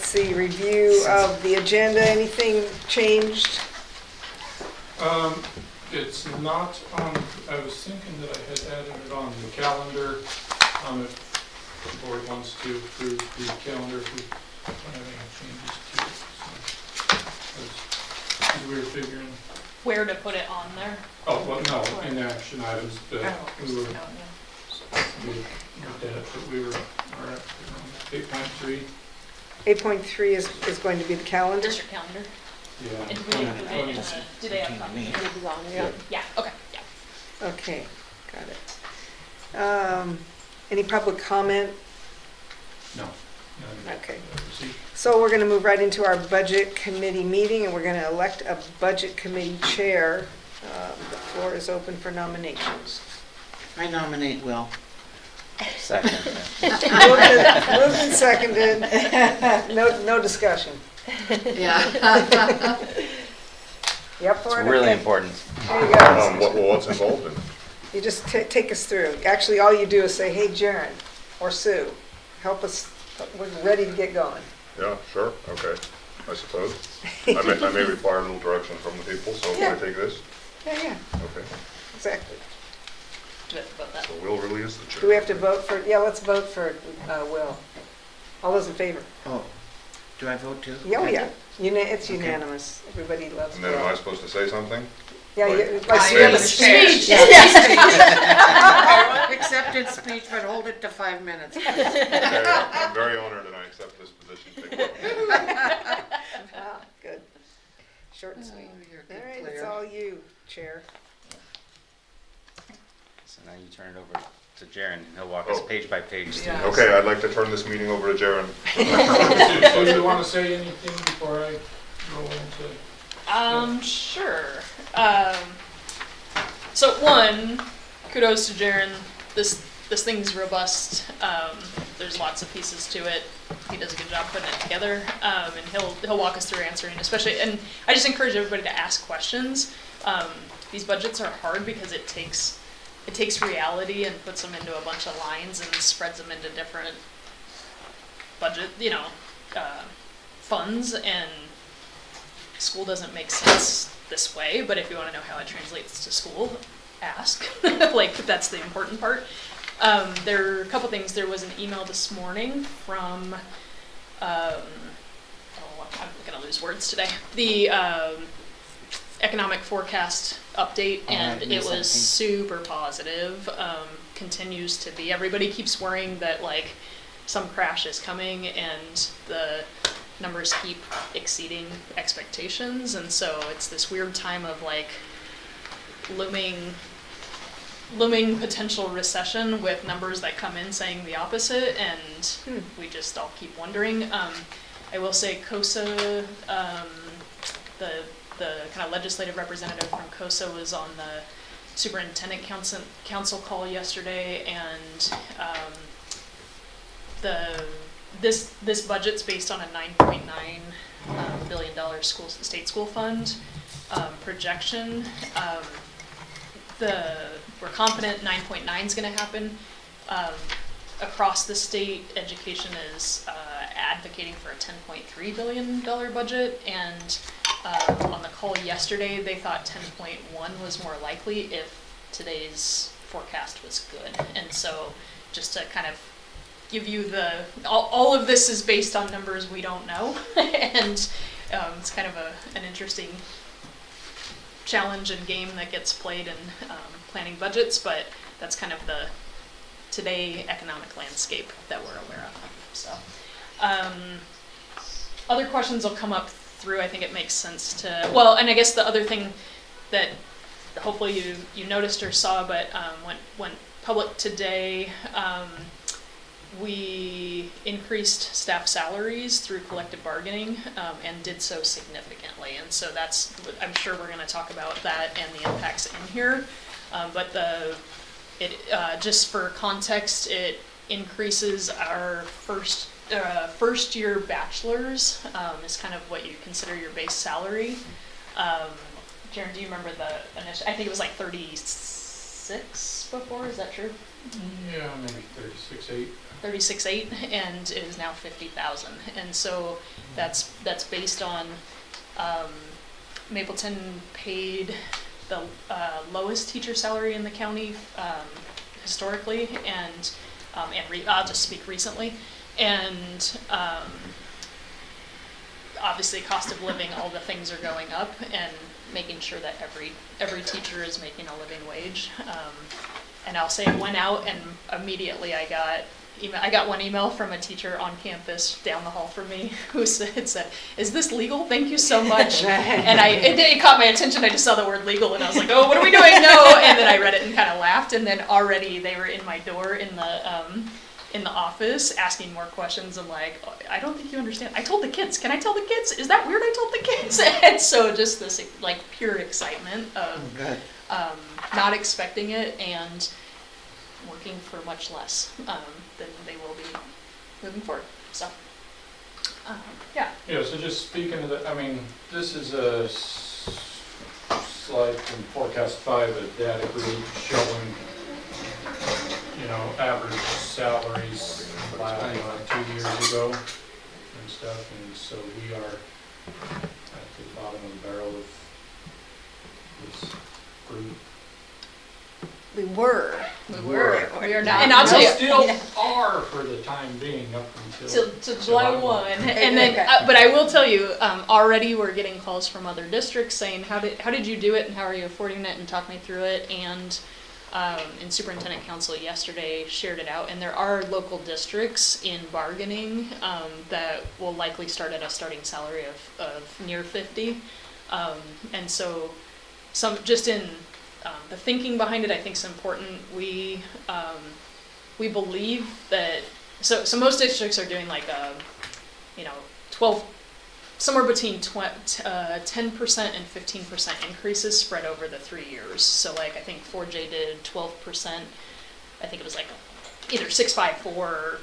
let's see, review of the agenda, anything changed? It's not on, I was thinking that I had added it on the calendar, if the board wants to approve the calendar, if we don't have any changes to it. So, as we were figuring, Where to put it on there? oh, well, no, in the action items that we were, Oh, we looked at, but we were, all right, 8.3. 8.3 is going to be the yeah. calendar? District calendar. Yeah. And do we include it in the, do they have copies? Yeah, okay, yeah. Okay, got it. Any public comment? No. Okay. See, So we're going to move right into our budget committee meeting, and we're going to elect a budget committee chair. The floor is open for nominations. I nominate Will. Second. Moved and seconded. No discussion. Yeah. You up for it? It's really Okay. important. There you go. What's involved in it? You just take us through. Actually, all you do is say, hey, Jaren or Sue, help us, we're ready to get going. Yeah, sure, okay, I suppose. I may require a little direction from the people, so Yeah. if I take this, Yeah, okay. exactly. Do we have to vote that? So Will really is the chair. Do we have to vote for, yeah, let's vote for Will. All those in favor? Oh, do I vote too? Yeah, oh, yeah. It's Okay. unanimous. Everybody loves And then am I Will. supposed to say something? Yeah, like- like you have a speech. Accepted speech, but hold it to 5 minutes. I'm very honored and I accept this position. Thank you. Wow, good. Short and sweet. Oh, you're a All good right, it's player. all you, Chair. So now you turn it over to Jaren, and he'll walk us Oh. page by page through Yeah. this. Okay, I'd like to turn this meeting over to Jaren. So do you want to say anything before I go into? Sure. So one, kudos to Jaren. This thing's robust. There's lots of pieces to it. He does a good job putting it together, and he'll walk us through answering, especially. And I just encourage everybody to ask questions. These budgets are hard because it takes reality and puts them into a bunch of lines and spreads them into different budget, funds, and school doesn't make sense this way, but if you want to know how it translates to school, ask. Like, that's the important part. There are a couple things. There was an email this morning from, I'm going to lose words today, the economic forecast update, and May it was 17th. super positive, continues to be. Everybody keeps worrying that, like, some crash is coming, and the numbers keep exceeding expectations, and so it's this weird time of, like, looming potential recession with numbers that come in saying the opposite, and we just all keep wondering. I will say COSA, the kind of legislative representative from COSA was on the superintendent council call yesterday, and this budget's based on a $9.9 billion state school fund projection. We're confident 9.9 is going to happen. Across the state, education is advocating for a $10.3 billion budget, and on the call yesterday, they thought 10.1 was more likely if today's forecast was good. And so, just to kind of give you all of this is based on numbers we don't know, and it's kind of an interesting challenge and game that gets played in planning budgets, but that's kind of the today economic landscape that we're aware of. So, other questions will come up through. I think it makes sense to, well, and I guess the other thing that hopefully you noticed or saw, but went public today, we increased staff salaries through collective bargaining, and did so significantly. And so I'm sure we're going to talk about that and the impacts in here. But just for context, it increases our first year bachelor's, is kind of what you consider your base salary. Jaren, do you remember the initial? I think it was like 36 36 before, is that true? Yeah, maybe 36.8. 36.8, and it is now 50,000. And so that's based on Mapleton paid the lowest teacher salary in the county historically, and I'll just speak recently, and obviously cost of living, all the things are going up, and making sure that every teacher is making a living wage. And I'll say it went out, and immediately I got one email from a teacher on campus down the hall from me who said, "Is this legal? Thank you so much." And it caught my attention. I just saw the word legal, and I was like, "Oh, what are we doing? No!" And then I read it and kind of laughed. And then already they were in my door in the office asking more questions. I'm like, "Oh, I don't think you understand. I told the kids. Can I tell the kids? Is that weird? I told the kids." And so just this like pure excitement of Good. not expecting it and working for much less than they will be moving forward. So, yeah. Yeah, so just speaking of that, I mean, this is a slide from forecast 5, a data grid showing, average salaries by 2 years ago and stuff, and so we are at the bottom of the barrel of this group. We were. We are not. And I'll tell We you, still are for the time being up until. till July 1. And then, but I will tell you, already we're getting calls from other districts saying, how did you do it and how are you affording it, and talk me through it. And Superintendent Council yesterday shared it out, and there are local districts in bargaining that will likely start at a starting salary of near 50. And so just in the thinking behind it, I think is important. We believe that so most districts are doing like 12, somewhere between 10% and 15% increases spread over the 3 years. So like I think 4J did 12%. I think it was like either 654 or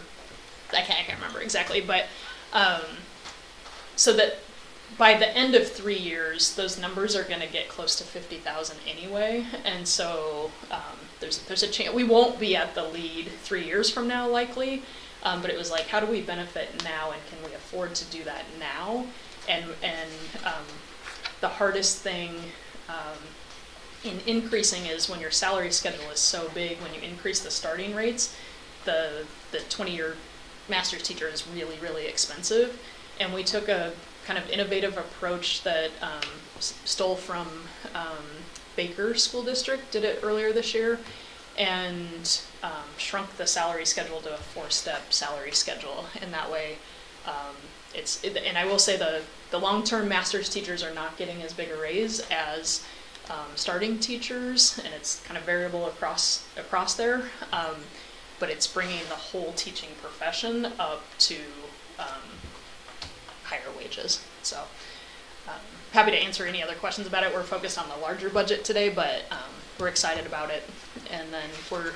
I can't remember exactly, but so that by the end of 3 years, those numbers are going to get close to 50,000 anyway, and so there's a chance we won't be at the lead 3 years from now, likely. But it was like, how do we benefit now, and can we afford to do that now? And the hardest thing in increasing is when your salary schedule is so big. When you increase the starting rates, the 20-year master's teacher is really, really expensive, and we took a kind of innovative approach that stole from Baker School District, did it earlier this year, and shrunk the salary schedule to a 4-step salary schedule. And that way, and I will say the long-term master's teachers are not getting as big a raise as starting teachers, and it's kind of variable across there, but it's bringing the whole teaching profession up to higher wages. So happy to answer any other questions about it. We're focused on the larger budget today, but we're excited about it. And then we're,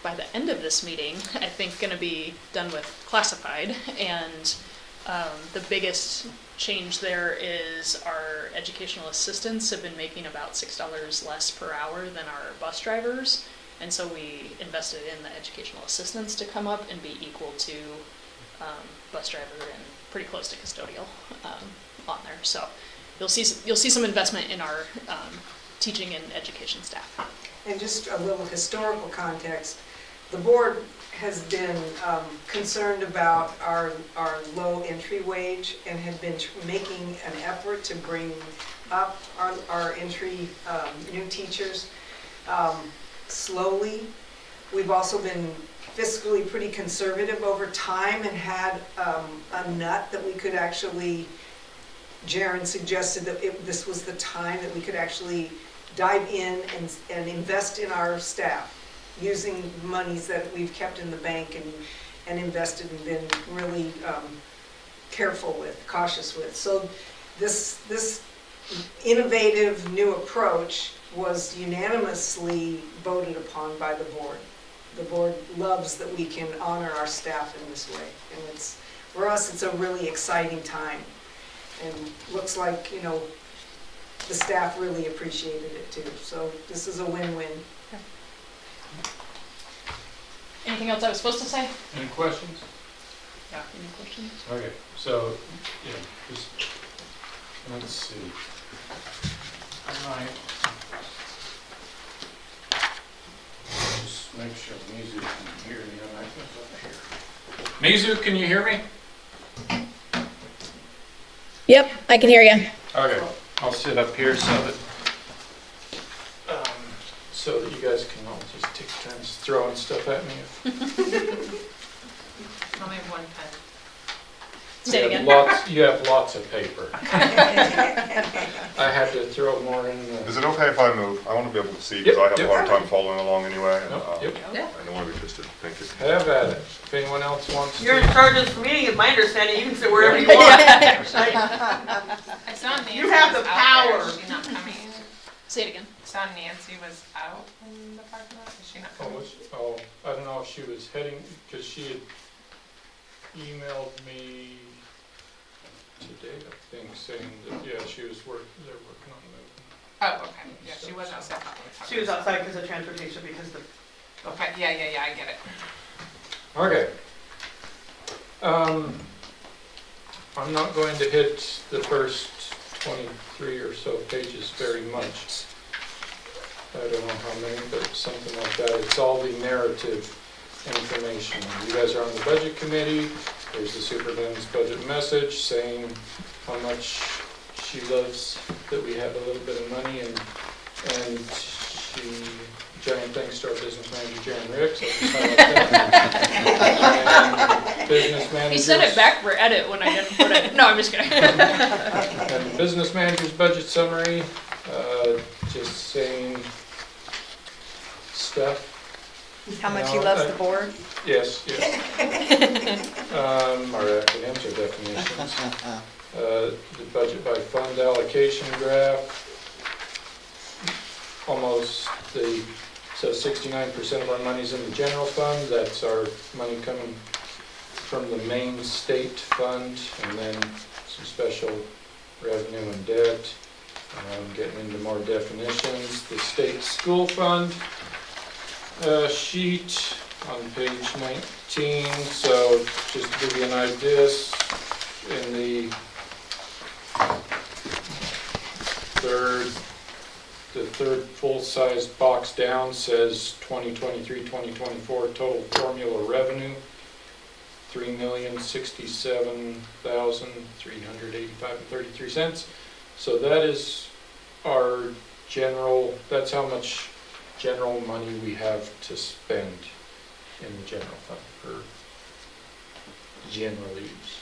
by the end of this meeting, I think going to be done with classified. And the biggest change there is our educational assistants have been making about $6 less per hour than our bus drivers. And so we invested in the educational assistants to come up and be equal to bus driver and pretty close to custodial on there. So you'll see some investment in our teaching and education staff. And just a little historical context, the board has been concerned about our low entry wage and had been making an effort to bring up our entry new teachers slowly. We've also been fiscally pretty conservative over time and had a nut that we could actually, Jaron suggested that this was the time that we could actually dive in and invest in our staff using monies that we've kept in the bank and invested and been really careful with, cautious with. So this innovative new approach was unanimously voted upon by the board. The board loves that we can honor our staff in this way, and for us it's a really exciting time, and looks like the staff really appreciated it too. So this is a win-win. Anything else I was supposed to say? Any questions? Yeah. Any questions? Okay, so, yeah, just, let's see. I might just make sure Mizu can hear me, and I think up here. Mizu, can you hear me? Yep, I can hear you. Okay, I'll sit up here so that you guys can all just take turns throwing stuff at me. Only have one pen. Say it again. You have lots of paper. I had to throw more in the. Is it okay if I move? I want to be able to see, because I have a hard time following along anyway. And, Yep. I don't want to be twisted. Thank you. Have at it. If anyone else wants to. You're in charge of this meeting, is my understanding. You can sit wherever you want. I saw Nancy. You have the was out there. power. Is she not coming? Say it again. I saw Nancy was out in the parking lot. Is she not Oh, coming? I don't know if she was heading, because she had emailed me today, I think, saying that, yeah, they're working on moving. Oh, okay. Yeah, she was outside. She was outside because of transportation, because the Okay, yeah, I get it. Okay. I'm not going to hit the first 23 or so pages very much. I don't know how many, but something like that. It's all the narrative information. You guys are on the budget committee. There's the superintendent's budget message saying how much she loves that we have a little bit of money, and giant thanks to our business manager, Jan Ricks. I'll just highlight that. And business managers. He said it back for edit when I didn't put it. No, I'm just kidding. And business manager's budget summary, just saying stuff. How much he loves the board. Yes. Our acronyms or definitions. The budget by fund allocation graph. So 69% of our money's in the general fund. That's our money coming from the main state fund, and then some special revenue and debt. Getting into more definitions. The state school fund sheet on page 19. So just to give you an idea, in the third full-size box down says 2023-2024 total formula revenue, $3,067,385.33. So that is our general, that's how much general money we have to spend in the general fund for general use.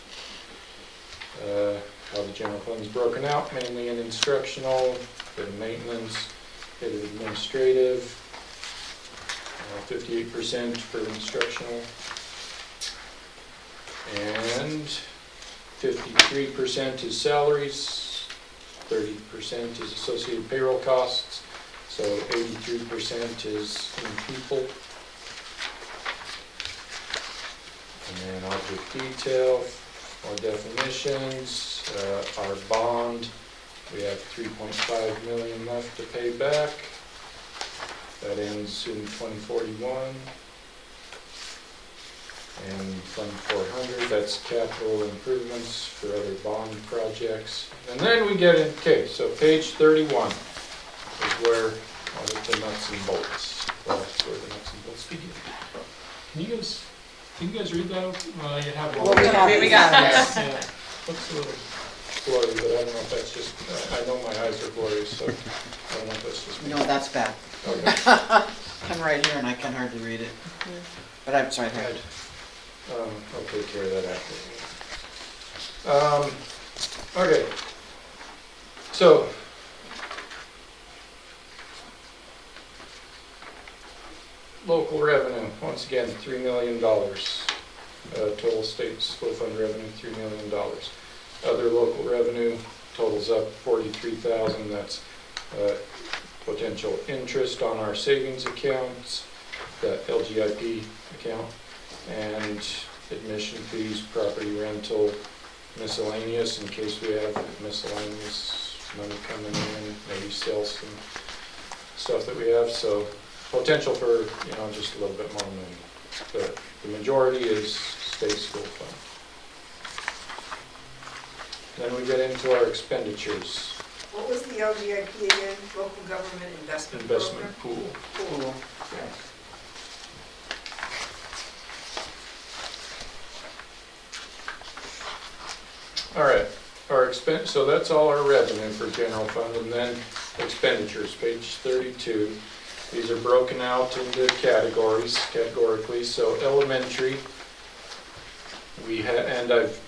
How the general fund is broken out, mainly in instructional, bit of maintenance, bit of administrative, 58% for instructional, and 53% is salaries, 30% is associated payroll costs, so 83% is in people. And then object detail, more definitions, our bond, we have 3.5 million left to pay back. That ends in 2041. And Fund 400, that's capital improvements for other bond projects. And then we get in, okay, so page 31 is where all of the nuts and bolts, well, that's where the nuts and bolts begin. Can you guys read that? Well, you have one. Well, we got this. Yeah, looks a little blurry, but I don't know if that's just, I know my eyes are blurry, so I don't know if that's just me. No, that's bad. Okay. I'm right here and I can hardly read it. But I'm sorry, go ahead. I'll take care of that after. Okay. So, local revenue, once again, $3 million. Total state school fund revenue, $3 million. Other local revenue totals up 43,000. That's potential interest on our savings accounts, the LGIP account, and admission fees, property rental, miscellaneous, in case we have miscellaneous money coming in, maybe sell some stuff that we have, so potential for, just a little bit more money. But the majority is state school fund. Then we get into our expenditures, What was the LGIP again? Local Government Investment Program? investment pool. Pool. All right, so that's all our revenue for general fund, and then expenditures, page 32. These are broken out into categorically, so elementary, and I've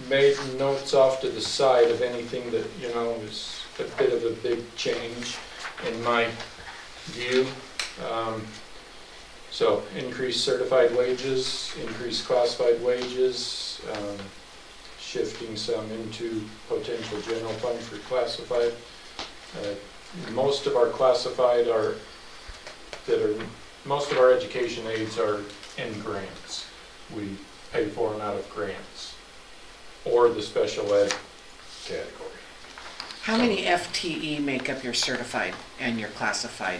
made notes off to the side of anything that, is a bit of a big change in my view. So increased certified wages, increased classified wages, shifting some into potential general fund for classified. Most of our classified most of our education aids are in grants. We pay for them out of grants or the special ed category. How many FTE make up your certified and your classified?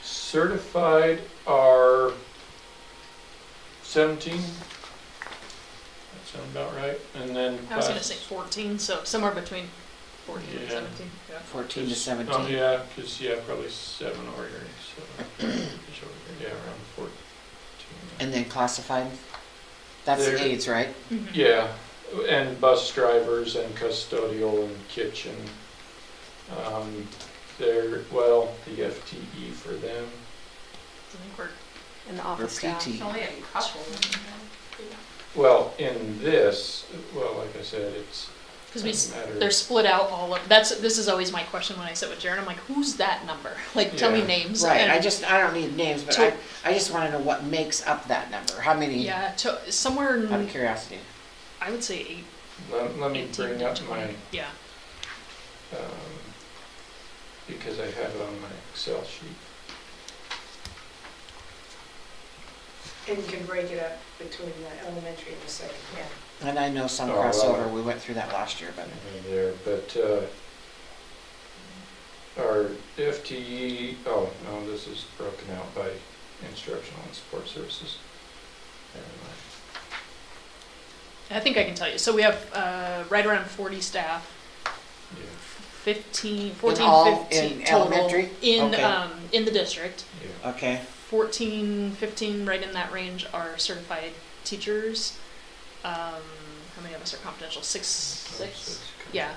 Certified are 17. That sound about right? And then I was gonna say 14, so somewhere between 14 and Yeah. 17. Yeah. 14 to 17? Oh, yeah, because, probably 7 over here, so, yeah, around 14. And then classified? That's They're- aides, right? Mhm. Yeah, and bus drivers and custodial and kitchen. The FTE for them, I think we're In the Or office staff. PT? It's only a couple. in this, like I said, it's, because doesn't matter. they're split out all of. This is always my question when I sit with Jared. I'm like, who's that number? Like, tell me Yeah. names. Right, And I don't need names, but To- I just want to know what makes up that number. How many, yeah, somewhere out of in, curiosity? I would say 8, let me 18 bring to up 20. my, Yeah. because I have it on my Excel sheet. And you can break it up between the elementary and the second. Yeah. And I know some Oh, well. crossover, we went through that last year, but There, but our FTE, no, this is broken out by instructional and support services. Never mind. I think I can tell you. So we have right around 40 staff, Yeah, 14, 15 in total elementary? Okay. in the district. yeah. okay. 14, 15, right in that range are certified teachers. How many of us are confidential? Six. Yeah.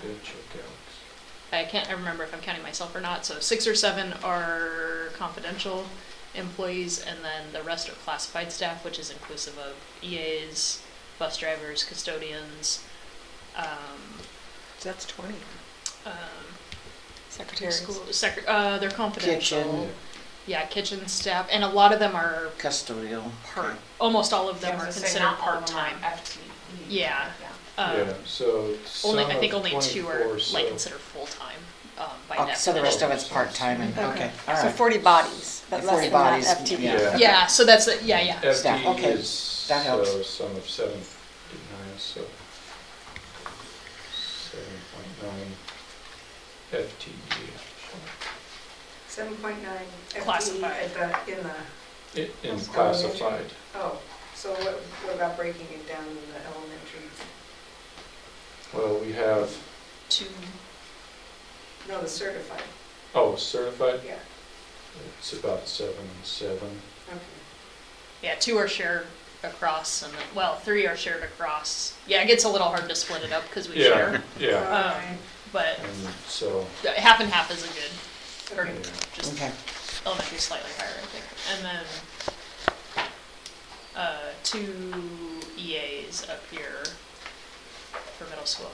I can't remember if I'm counting myself or not. So 6 or 7 are confidential employees, and then the rest are classified staff, which is inclusive of EAs, bus drivers, custodians. So that's 20. Secretaries. They're confidential. Kitchen. Yeah, kitchen staff, and a lot of them are Custodial. part. Okay. Almost all of them Yeah, I are was gonna say, considered not all of part them are time. FTE. Yeah. Yeah, so Only some I think of only 2 are 24, like so- considered full time by Okay, so the rest definition. of it's part-time and, okay, all So right. 40 bodies, but 40 less than that bodies, FTE. yeah. Yeah, so that's yeah. Staff, FTE okay, is, that helps. so sum of 7.9, so 7.9 FTE. 7.9 FTE Classified. In classified. Oh, so what about breaking it down in the elementary? Well, we have, 2. No, the certified, certified, yeah, it's about 7 and 7. okay. Yeah, 2 are shared across, and then, 3 are shared across. Yeah, it gets a little hard to split it up because we share. Yeah, Alright. But and so, half and half is a good, or Okay. just Okay, elementary slightly higher, I think. And then 2 EAs up here for middle school.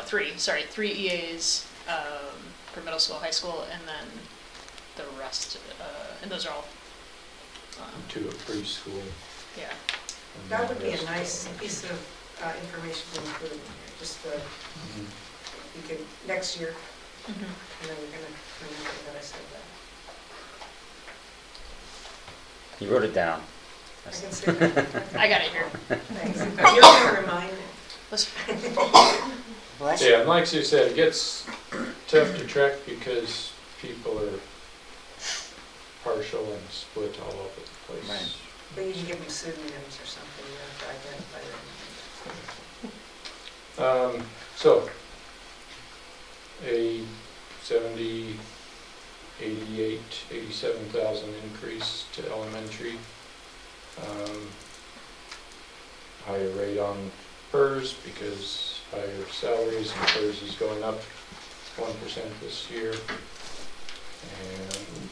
3 EAs for middle school, high school, and then the rest, and those are all, 2 at preschool. yeah. and That the would be a rest nice are- piece of information to include in here, just Mhm. we could, next year, Mhm. and then we're gonna remember that I said that. You wrote it down. I can say that. I got it here. Thanks. You're gonna remind me. Let's- Bless you. Yeah, and like you said, it gets tough to track because people are partial and split all over the place. Right. But you can give them pseudonyms or something, you have to identify them. So, a 70, 88, 87,000 increase to elementary. Higher rate on PERS because higher salaries and PERS is going up 1% this year. And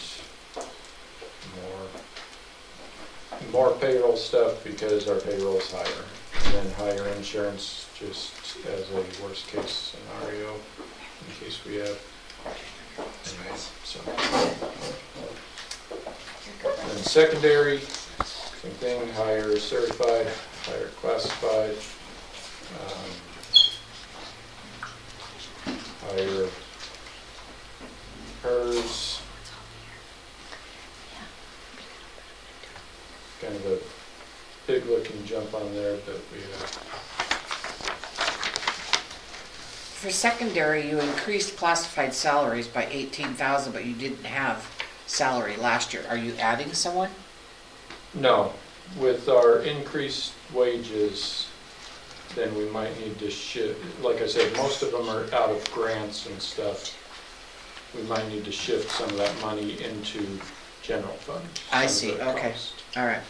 more payroll stuff because our payroll's higher. And then higher insurance just as a worst case scenario in case we have. Anyways, so. And secondary, same thing, higher certified, higher classified, higher PERS. Kind of a big looking jump on there, but we For secondary, you increased classified salaries by 18,000, but you didn't have salary last year. Are you adding someone? no, with our increased wages, then we might need to shift, like I said, most of them are out of grants and stuff. We might need to shift some of that money into general fund. I some see, of the okay. cost. All right.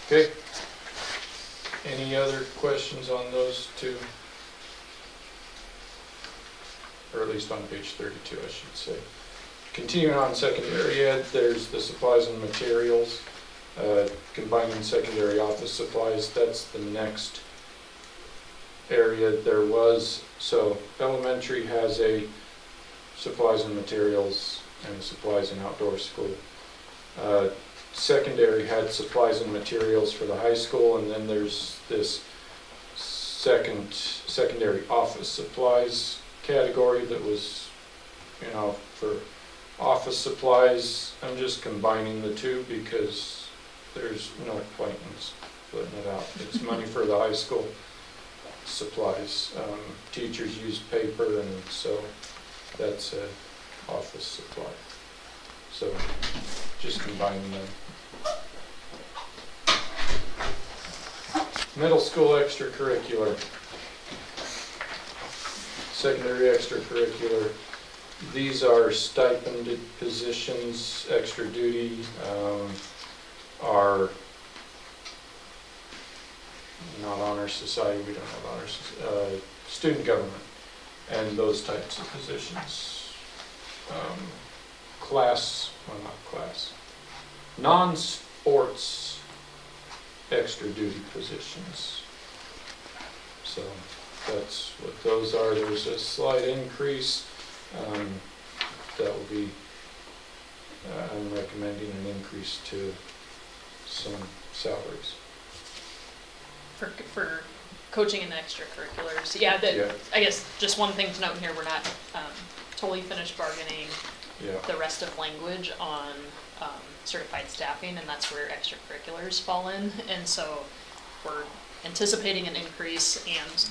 Okay. Any other questions on those two? Or at least on page 32, I should say. Continuing on secondary ed, there's the supplies and materials. Combining secondary office supplies, that's the next area there was. So elementary has a supplies and materials and supplies and outdoor school. Secondary had supplies and materials for the high school, and then there's this secondary office supplies category that was, for office supplies. I'm just combining the two because there's no point in splitting it out. It's money for the high school supplies. Teachers use paper, and so that's an office supply. So just combining them. Middle school extracurricular. Secondary extracurricular. These are stipended positions, extra duty, are not honor society, we don't have honor, student government, and those types of positions. Non-sports extra duty positions. So that's what those are. There's a slight increase. That will be, I'm recommending an increase to some salaries. For coaching and extracurriculars, yeah, I guess just one thing to note here, we're not totally finished bargaining Yeah. the rest of language on certified staffing, and that's where extracurriculars fall in. And so we're anticipating an increase and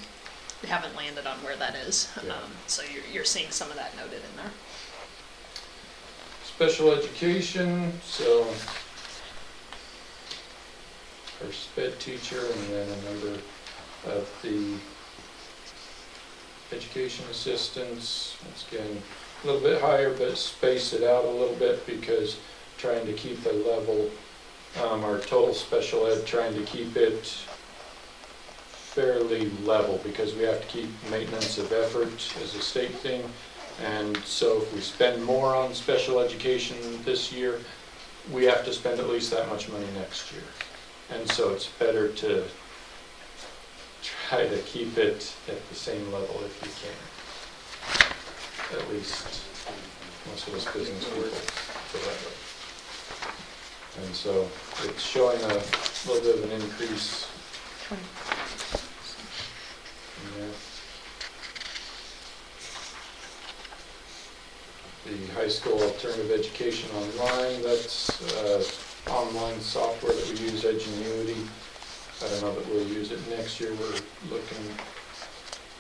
we haven't landed on where that is. Yeah. So you're seeing some of that noted in there. Special education, so our sped teacher and then a number of the education assistants. It's getting a little bit higher, but space it out a little bit because trying to keep a level, our total special ed, trying to keep it fairly level because we have to keep maintenance of effort as a state thing. And so if we spend more on special education this year, we have to spend at least that much money next year. And so it's better to try to keep it at the same level if you can. At least most of us business people feel that way. And so it's showing a little bit of an increase. Yeah. The high school alternative education online, that's online software that we use, Edgenuity. portion of it, we'll use it. Next year, we're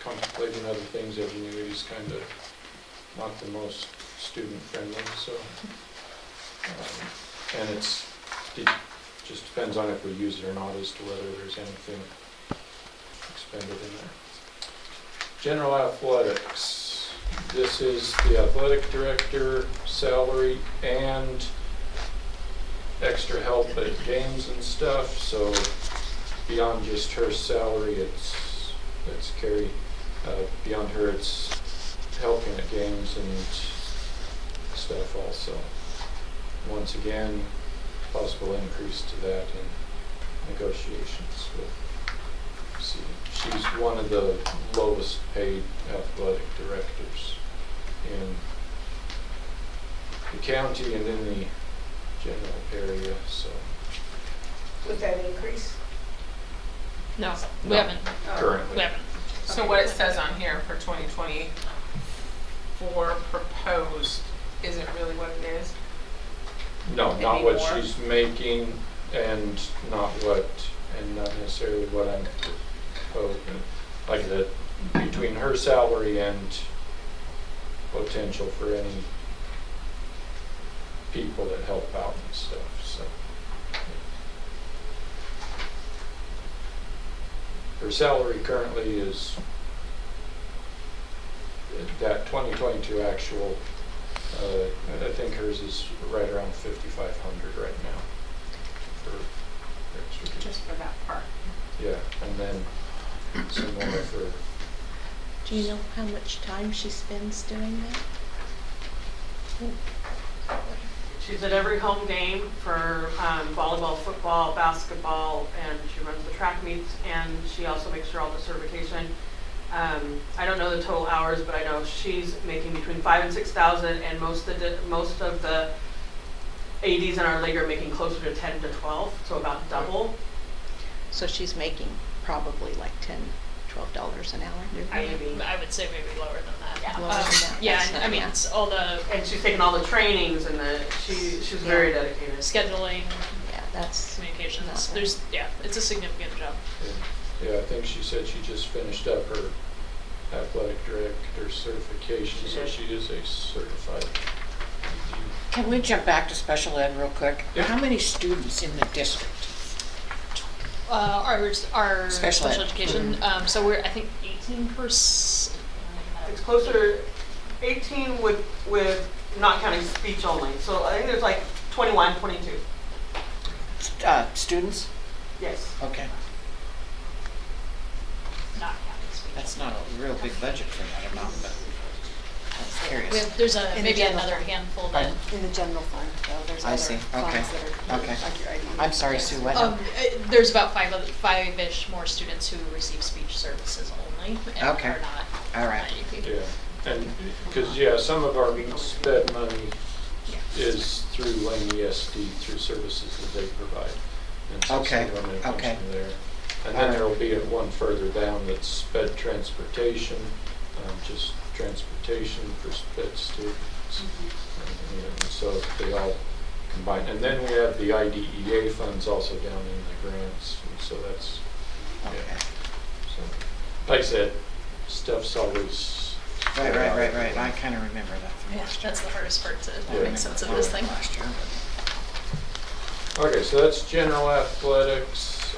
contemplating other things. Ingenuity's kind of not the most student-friendly, so. And it just depends on if we use it or not as to whether there's anything expended in there. General athletics. This is the athletic director salary and extra help at games and stuff, so beyond just her salary, it's Carrie. Beyond her, it's helping at games and stuff also. Once again, possible increase to that in negotiations with, see, she's one of the lowest paid athletic directors in the county and in the general area, so. With that increase? No, we No. haven't, Currently. we haven't. So what it says on here for 2024 proposed isn't really what it is? No, not what Anymore. she's making and not necessarily what I'm proposing. Like that, between her salary and potential for any people that help out and stuff, so. Her salary currently is, that 2022 actual, I think hers is right around 5,500 right now for extra. Just for that part. Yeah, and then some more for, Do you know how much time she spends doing that? She's at every home game for volleyball, football, basketball, and she runs the track meets, and she also makes sure all the certification. I don't know the total hours, but I know she's making between 5,000 and 6,000, and most of the ADs in our league are making closer to 10 to 12, so about double. So she's making probably like $10, $12 an hour. Maybe. I would say maybe lower than that. Yeah. Lower than that. Yeah, That's and not I mean, bad. it's all the And she's taking all the trainings, and she's very dedicated. scheduling, Yeah, that's communications, not bad. it's a significant job. yeah, I think she said she just finished up her athletic director certification, so she is a certified AD. Can we jump back to special ed real quick? Yeah. How many students in the district? Our Special special ed. education, so we're, I think 18%. It's closer to 18 with not counting speech only. So I think there's like 21, 22. Students? Yes. Okay, Not counting speech. that's not a real big budget for that amount, but I was curious. There's In the maybe general another fund. handful that, In the general fund, though, there's I other see. funds Okay. that are Okay. like your ID. I'm sorry, Sue, what? there's about five-ish more students who receive speech services only and Okay. are not All right. IEP. Yeah, and, because, yeah, some of our sped money Yeah. is through Lane ESD, through services that they provide. And so Okay, some of them comes okay. from there. And All then right. there'll be one further down that's sped transportation, just transportation for sped students. And so they all combine. And then we have the IDEA funds also down in the grants, and so that's, Okay. yeah. So, like I said, stuff's always. Right, I kind of remember that from Yeah, last year. that's the hardest part to Yeah. make sense of this thing. Last year, Okay, so that's general athletics,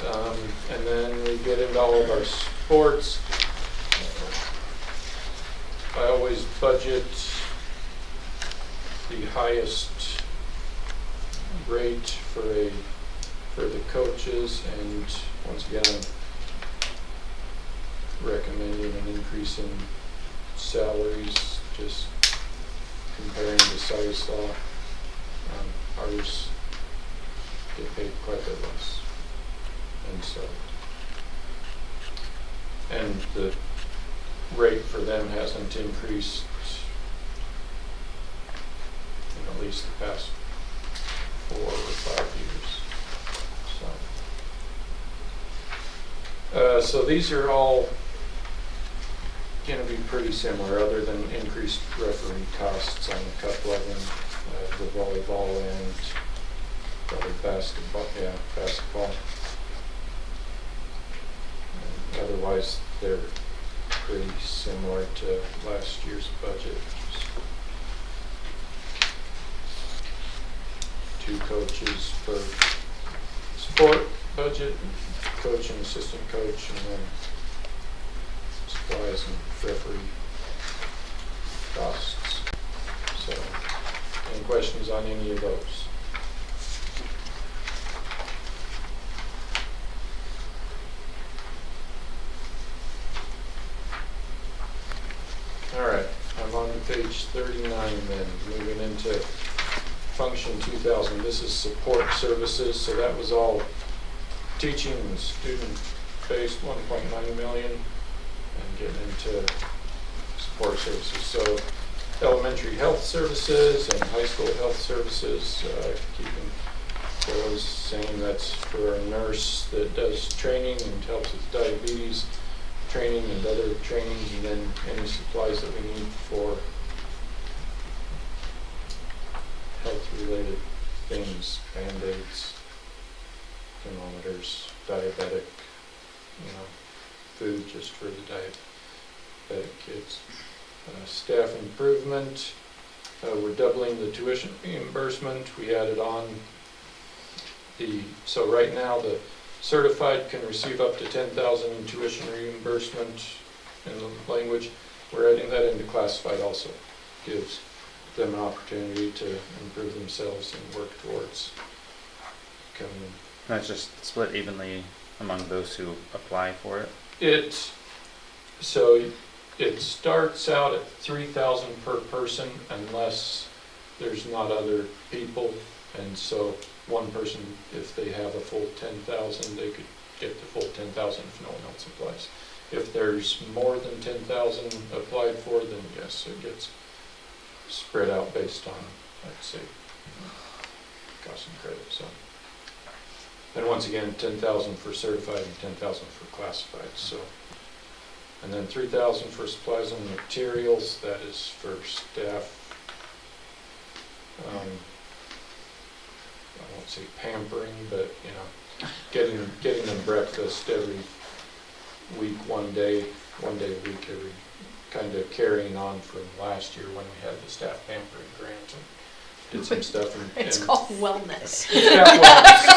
and then we get into all of our sports. I always budget the highest rate for the coaches, and once again, I'm recommending an increase in salaries, just comparing to size law. Ours get paid quite a bit less. And so, and the rate for them hasn't increased in at least the past 4 or 5 years. So these are all going to be pretty similar, other than increased referee costs on a couple of them, the volleyball and probably basketball, otherwise, they're pretty similar to last year's budget. Two coaches per sport budget, coach and assistant coach, and then supplies and referee costs. So, any questions on any of those? All right, I'm on page 39 then, moving into function 2000. This is support services, so that was all teaching and student-based, 1.9 million, and getting into support services. So elementary health services and high school health services, keeping those same. That's for a nurse that does training and helps with diabetes training and other trainings, and then any supplies that we need for health-related things, Band-Aids, thermometers, diabetic, food just for the diabetic kids. Staff improvement, we're doubling the tuition reimbursement. We added on so right now the certified can receive up to 10,000 in tuition reimbursement in the language. We're adding that into classified also. Gives them an opportunity to improve themselves and work towards coming. That's just split evenly among those who apply for it? It starts out at 3,000 per person unless there's not other people, and so one person, if they have a full 10,000, they could get the full 10,000 if no one else applies. If there's more than 10,000 applied for, then yes, it gets spread out based on, I'd say, cost and credit. So, and once again, 10,000 for certified and 10,000 for classified. So, and then 3,000 for supplies and materials. That is for staff. I won't say pampering, but getting them breakfast every week, one day a week, every kind of carrying on from last year when we had the staff pampering grant and did some stuff. It's called wellness. Staff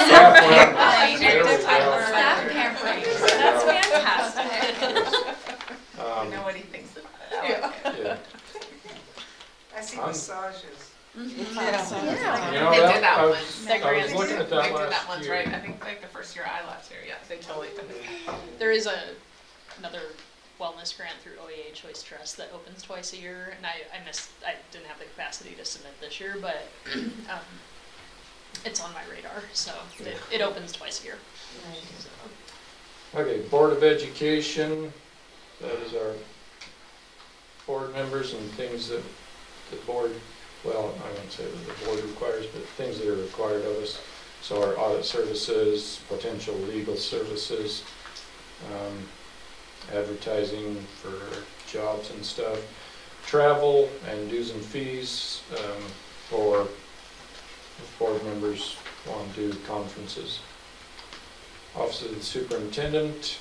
wellness. There we go. Staff pampering. That's fantastic. Nobody thinks about it. Yeah. I see massages. Yeah. They did that one. I was looking at that They did that last once, year. right? I think like the first year I left here, yeah, they totally did it. There is another wellness grant through OEA Choice Trust that opens twice a year, and I didn't have the capacity to submit this year, but it's on my radar, so it opens twice a year. So. Okay, Board of Education, that is our board members and things that the board, well, I wouldn't say that the board requires, but things that are required of us. So our audit services, potential legal services, advertising for jobs and stuff, travel and dues and fees for if board members want to do conferences. Office of the Superintendent,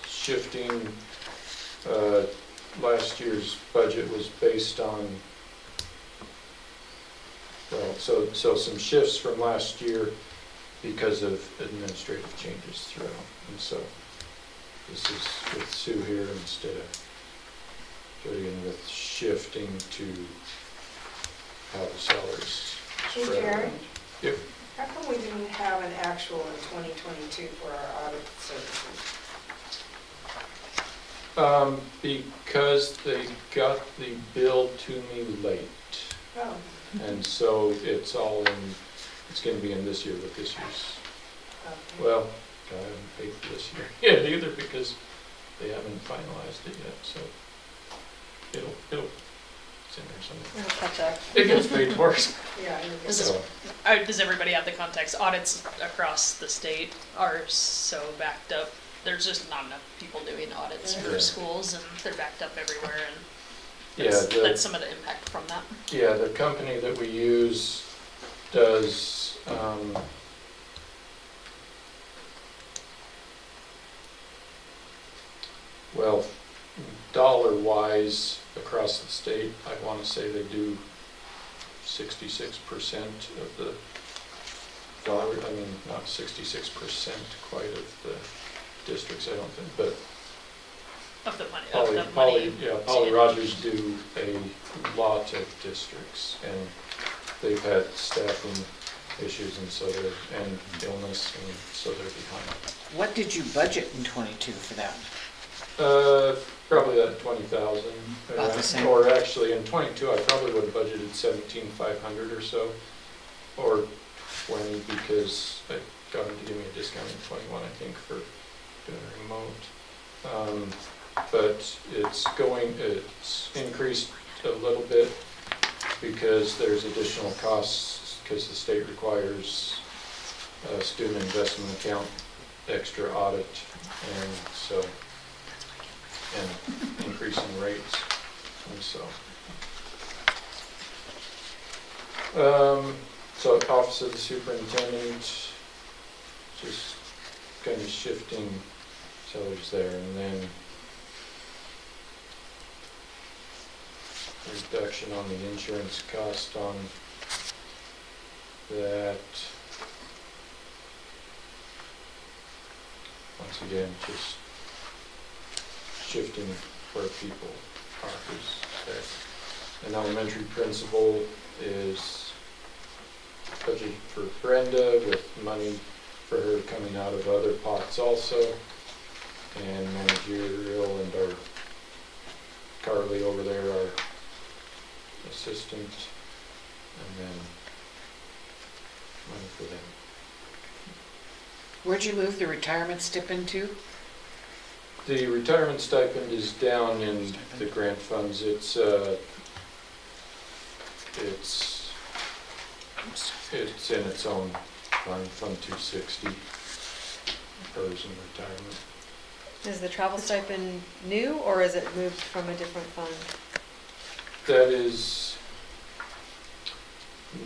shifting, last year's budget was based on, well, so some shifts from last year because of administrative changes throughout. And so this is with Sue here instead of putting with shifting to how the salaries Hey, spread Jerry? around. Yep. How come we didn't have an actual in 2022 for our audit services? Because they got the bill to me late. Oh, And so it's going to be in this year, but this year's, okay. well, I haven't paid for this year yet either because they haven't finalized it yet, so it's in there somewhere. It'll catch up. It gets paid for. Yeah, you're This good. is- Does everybody have the context? Audits across the state are so backed up. There's just not enough people doing audits Yeah. for schools, and they're backed up everywhere, and Yeah, that's some of the impact from that. yeah, the company that we use does, Well, dollar-wise, across the state, I want to say they do 66% of the dollar, I mean, not 66% quite of the districts, I don't think, but Of the money, Polly Rogers do a lot of districts, and they've had staffing issues, and so and illness, and so they're behind. What did you budget in '22 for that? Probably that 20,000. About the same. Or actually, in '22, I probably would have budgeted 17,500 or so, or 20, because I got them to give me a discount in '21, I think, for doing a remote. But it's increased a little bit because there's additional costs, because the state requires a student investment account, extra audit, and so, and increasing rates, and so. So Office of the Superintendent, just kind of shifting salaries there, and then reduction on the insurance cost on that. Once again, just shifting where people are, who's there. An elementary principal is budget for Brenda, with money for her coming out of other pots also. And managerial, and our Carly over there, our assistant, and then money for them. Where'd you move the retirement stipend to? The retirement stipend is down in the grant funds. It's in its own fund, Fund 260, PERS and retirement. Is the travel stipend new, or is it moved from a different fund? That is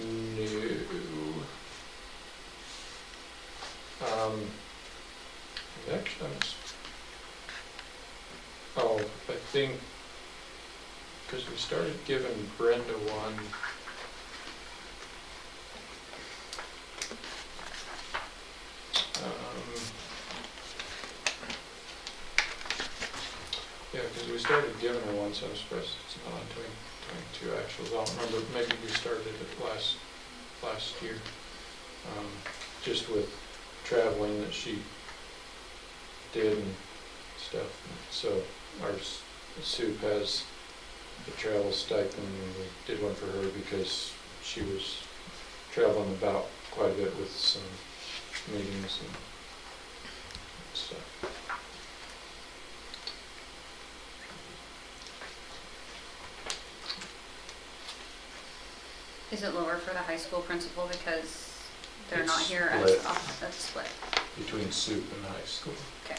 new. Actually, I think, because we started giving Brenda one. Yeah, because we started giving her one, so I'm surprised it's not on 2022 actuals. I don't remember, maybe we started it last year. Just with traveling that she did and stuff. So our soup has the travel stipend, and we did one for her because she was traveling about quite a bit with some meetings and stuff. Is it lower for the high school principal because they're It's not here as split. often? That's split. Between soup and high school. Okay.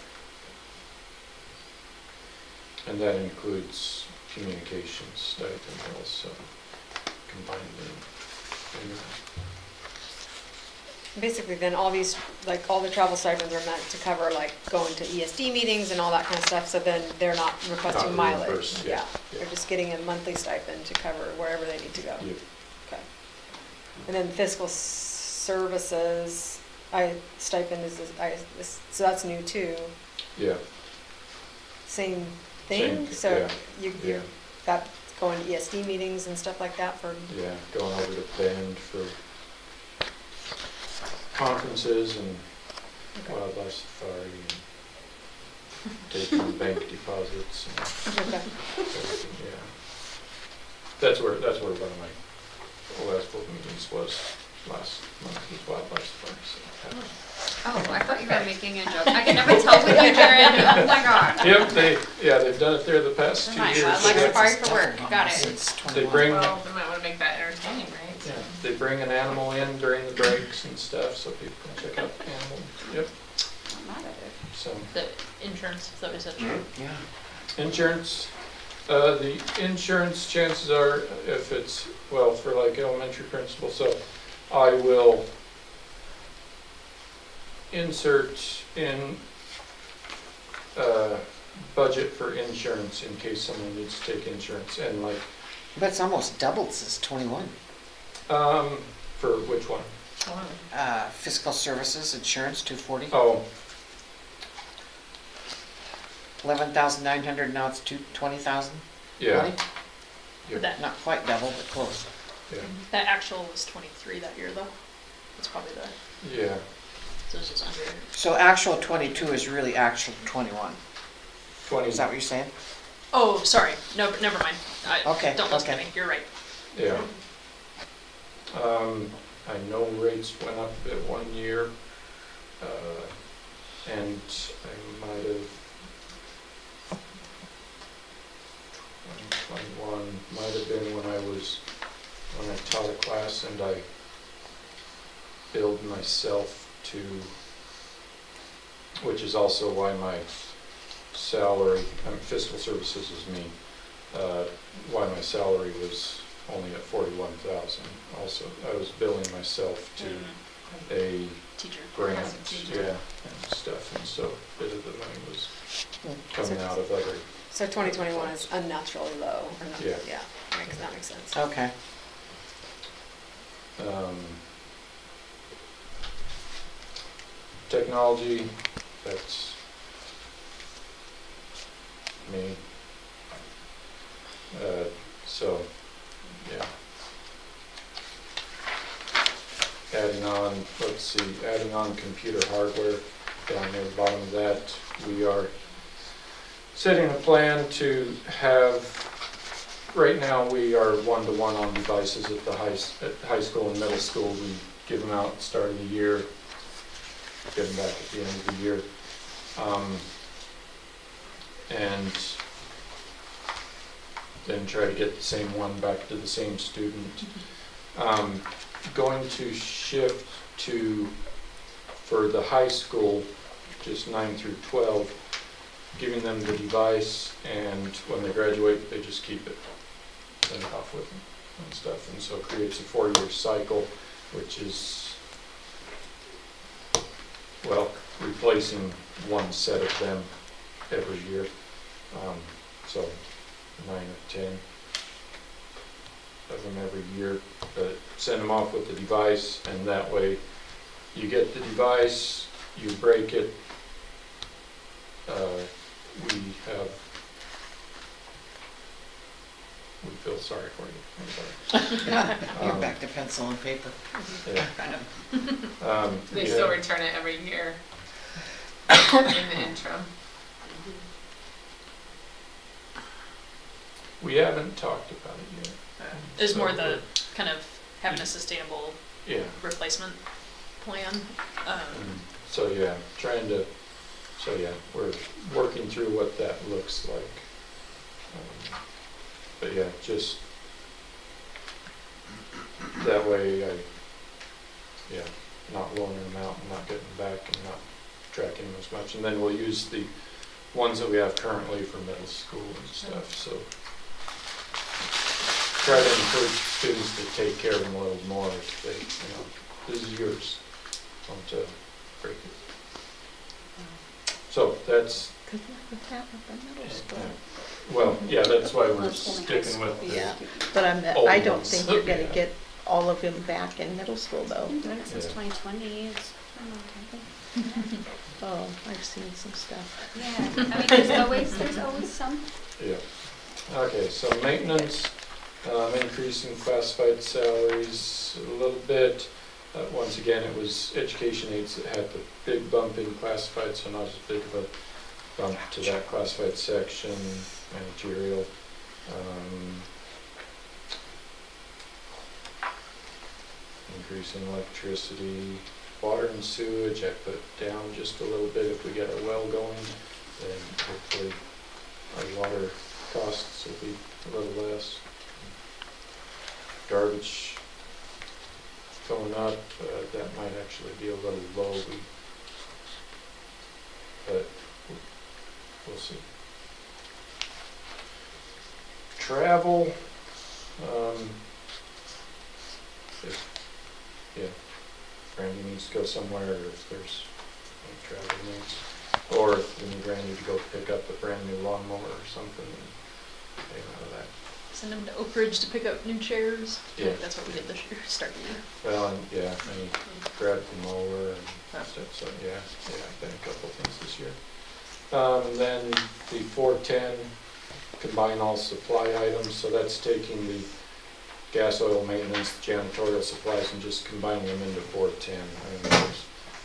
And that includes communications stipend also, combined in Basically, then all these, like, all the travel stipends are meant to cover, like, going to ESD meetings and all that kind of stuff, so then they're not requesting Not mileage. reimbursed, yeah, yeah. They're just getting a monthly stipend to cover wherever they need to go. Yep. Okay. And then fiscal services, stipend so that's new too. Yeah, Same thing? Same, So yeah, you're, yeah. that, going to ESD meetings and stuff like that for, yeah, going over to Bend for conferences and okay. wildlife safari and taking bank deposits and Okay. everything, yeah. That's where one of my last board meetings was last month, was wildlife safari, so. Oh, I thought you were making a joke. I can never tell with you, Jared. Oh my God. Yep, they've done it there the past 2 Nice. years. Wildlife So safari for work. Got it. Since They 21. bring, Well, we might want to make that entertaining, right? yeah, they bring an animal in during the breaks and stuff, so people can check out the animal. Yep, I'm mad at it. so. The insurance, is that what you said? Yeah. Insurance, the insurance, chances are, if it's, well, for like elementary principal, so I will insert in, budget for insurance in case someone needs to take insurance, and like, But it's almost doubled since 21. for which one? Fiscal services, insurance, 240. Oh, 11,900, now it's 20,000. yeah, That, Not quite double, but close. yeah, that actual was 23 that year though. That's probably the, yeah. so it's just under. So actual 22 is really actual 21. 20, Is that what you're saying? Oh, sorry, no, never mind. Okay, Don't listen to okay. me, you're right. yeah. I know rates went up a bit one year, and I might have, 2021 might have been when I taught a class and I billed myself to, which is also why my salary, fiscal services is me, why my salary was only at 41,000. Also, I was billing myself to a Teacher. grant, As a teacher. yeah, and stuff, and so a bit of the money was Hmm. coming out of other, So 2021 is unnaturally low, or not, Yeah. yeah, that makes sense. Okay. technology, that's me. So, yeah. Adding on computer hardware, down near the bottom of that, we are setting a plan to have, right now we are one-to-one on devices at the high school and middle school. We give them out at the start of the year, give them back at the end of the year. And then try to get the same one back to the same student. Going to shift to, for the high school, just 9 through 12, giving them the device, and when they graduate, they just keep it, send it off with them and stuff. And so it creates a 4-year cycle, which is, well, replacing one set of them every year. So 9 or 10 of them every year, but send them off with the device, and that way you get the device, you break it, we feel sorry for you. You're back to pencil and paper. Yeah. Kind of. They yeah. still return it every year in the interim. We haven't talked about it yet. Is more So the kind of having a sustainable Yeah. replacement plan. So yeah, we're working through what that looks like. But yeah, just that way not loaning them out and not getting back and not tracking them as much. And then we'll use the ones that we have currently for middle school and stuff, so. Try to encourage students to take care of them a little more if they, this is yours, don't break it. So that's, Good luck with that with the middle school. well, yeah, that's why we're Middle school and high sticking with the Yeah, but old I don't ones. think you're gonna Yeah. get all of them back in middle school though. Been doing it since Yeah. 2020, it's been a long time. Oh, I've seen some stuff. Yeah, I mean, there's always some. Yeah. Okay, so maintenance, increasing classified salaries a little bit. Once again, it was education aides that had the big bump in classified, so not as big of a bump to that classified section, managerial. Increasing electricity, water and sewage, I put down just a little bit. If we get a well going, then hopefully our water costs will be a little less. Garbage going up, that might actually be a little low, but we'll see. Travel, if Brandy needs to go somewhere, or if there's any travel needs. or if we need Randy to go pick up a brand new lawnmower or something, and pay him out of that. Send them to Oak Ridge to pick up new chairs. I Yeah. think that's what we did this year, start the year. Well, and yeah, and he grabbed the mower and stuff, so yeah, I've done a couple of things this year. And then the 410, combine all supply items, so that's taking the gas, oil, maintenance, janitorial supplies and just combining them into 410. I mean,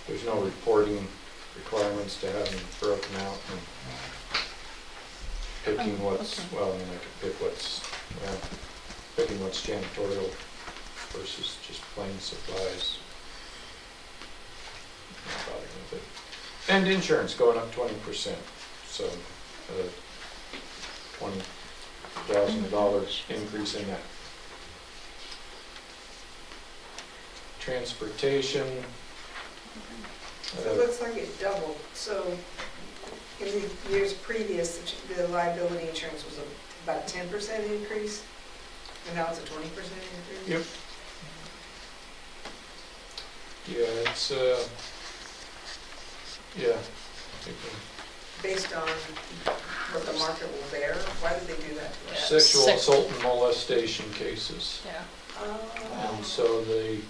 there's no reporting requirements to have them broken out and picking what's, okay. well, I mean, I could pick what's, well, picking what's janitorial versus just plain supplies. Not bothering with it. And insurance going up 20%, so $20,000 increase in that. Transportation. So it looks like it doubled, so in the years previous, the liability insurance was about a 10% increase, and now it's a 20% increase? Yep. Yeah, it's, yeah. Based on what the market will bear, why did they do that to us? Sexual assault and molestation cases. Yeah. And so the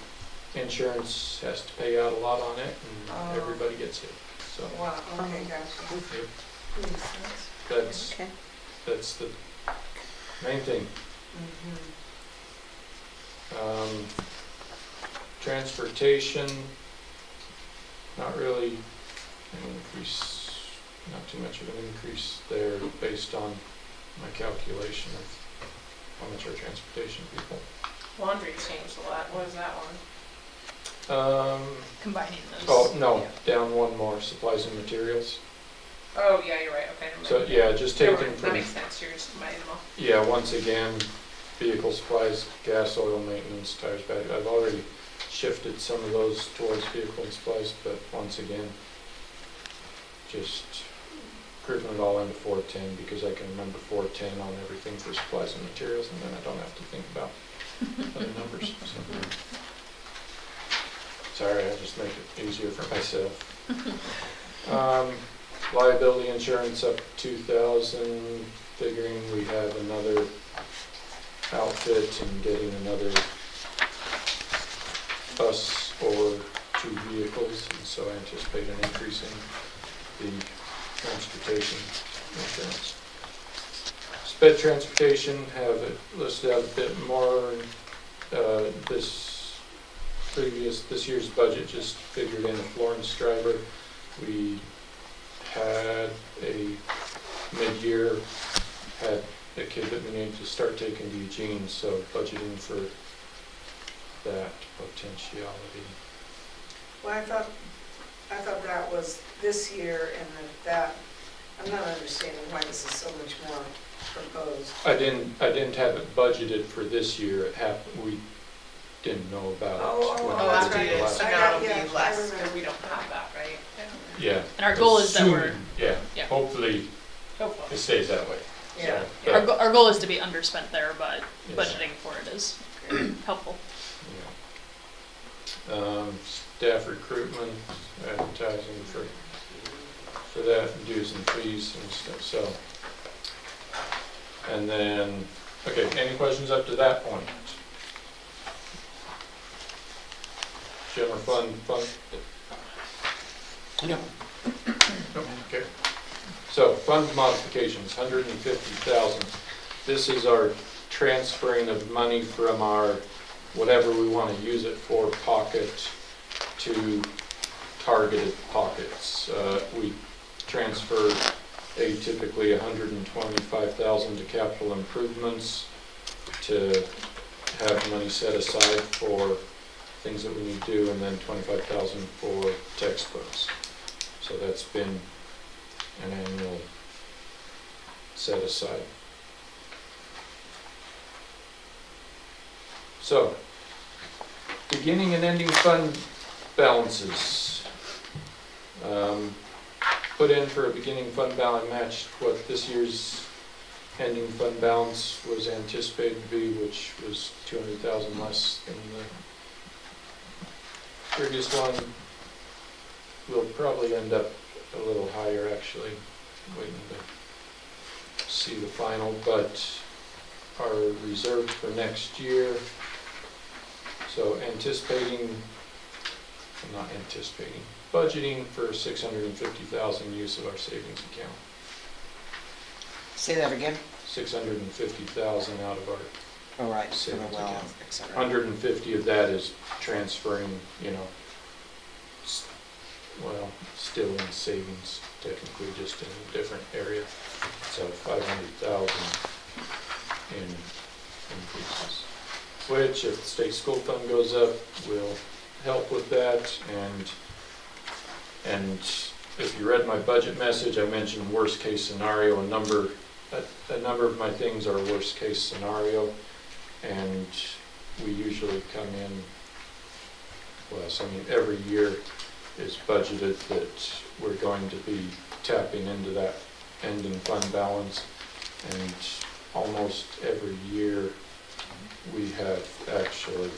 insurance has to pay out a lot on it Oh. and everybody gets hit. So Wow, okay, gotcha. Yep. Makes sense. that's, Okay. that's the main thing. Mhm. Transportation, not really an increase, not too much of an increase there based on my calculation of how much our transportation people. Laundry changed a lot. What is that one? Combining those. Oh, no, Yeah. down one more, supplies and materials. Oh, yeah, you're right. Okay, never mind. So, yeah, just Never taken mind. from, That makes sense. You're just combining them all. yeah, once again, vehicle supplies, gas, oil, maintenance, tires, battery. I've already shifted some of those towards vehicle and supplies, but once again, just grouping it all into 410 because I can remember 410 on everything for supplies and materials, and then I don't have to think about other numbers. So. Sorry, I just make it easier for myself. Liability insurance up 2,000, figuring we have another outfit and getting another bus or 2 vehicles, and so I anticipate an increase in the transportation insurance. Sped transportation have it listed out a bit more. This year's budget just figured in a Florence driver. We had a mid-year, had a kid that we needed to start taking to Eugene, so budgeting for that potentiality. Well, I thought that was this year and that, I'm not understanding why this is so much more proposed. I didn't have it budgeted for this year. It happened, we didn't know about it. when Oh, we that's did right. the So last- I now got- it'll yeah, be I less remember. because we don't have that, right? Yeah. And our goal is that we're, Assuming- Yeah, yeah. hopefully Hopefully. it stays that way. Yeah. So, Our, but, our goal is to be underspent there, but Yeah. budgeting for it is helpful. yeah. Staff recruitment, advertising for that, dues and fees and stuff, so. And then, okay, any questions up to that point? General fund, No. Okay. So, fund modifications, 150,000. This is our transferring of money from our, whatever we want to use it for, pocket to targeted pockets. We transfer typically 125,000 to capital improvements to have money set aside for things that we need to do, and then 25,000 for textbooks. So that's been an annual set aside. So, beginning and ending fund balances. Put in for a beginning fund balance matched what this year's ending fund balance was anticipated to be, which was 200,000 less than the previous one. We'll probably end up a little higher actually, waiting to see the final, but our reserve for next year, so budgeting for 650,000 use of our savings account. Say that again? 650,000 out of our, All right, for the Savings well, account. et cetera. 150 of that is transferring, well, still in savings, technically just in a different area. So 500,000 in increases, which if the state school fund goes up, will help with that. And if you read my budget message, I mentioned worst case scenario. A number of my things are worst case scenario, and we usually come in, every year is budgeted that we're going to be tapping into that ending fund balance, and almost every year we have actually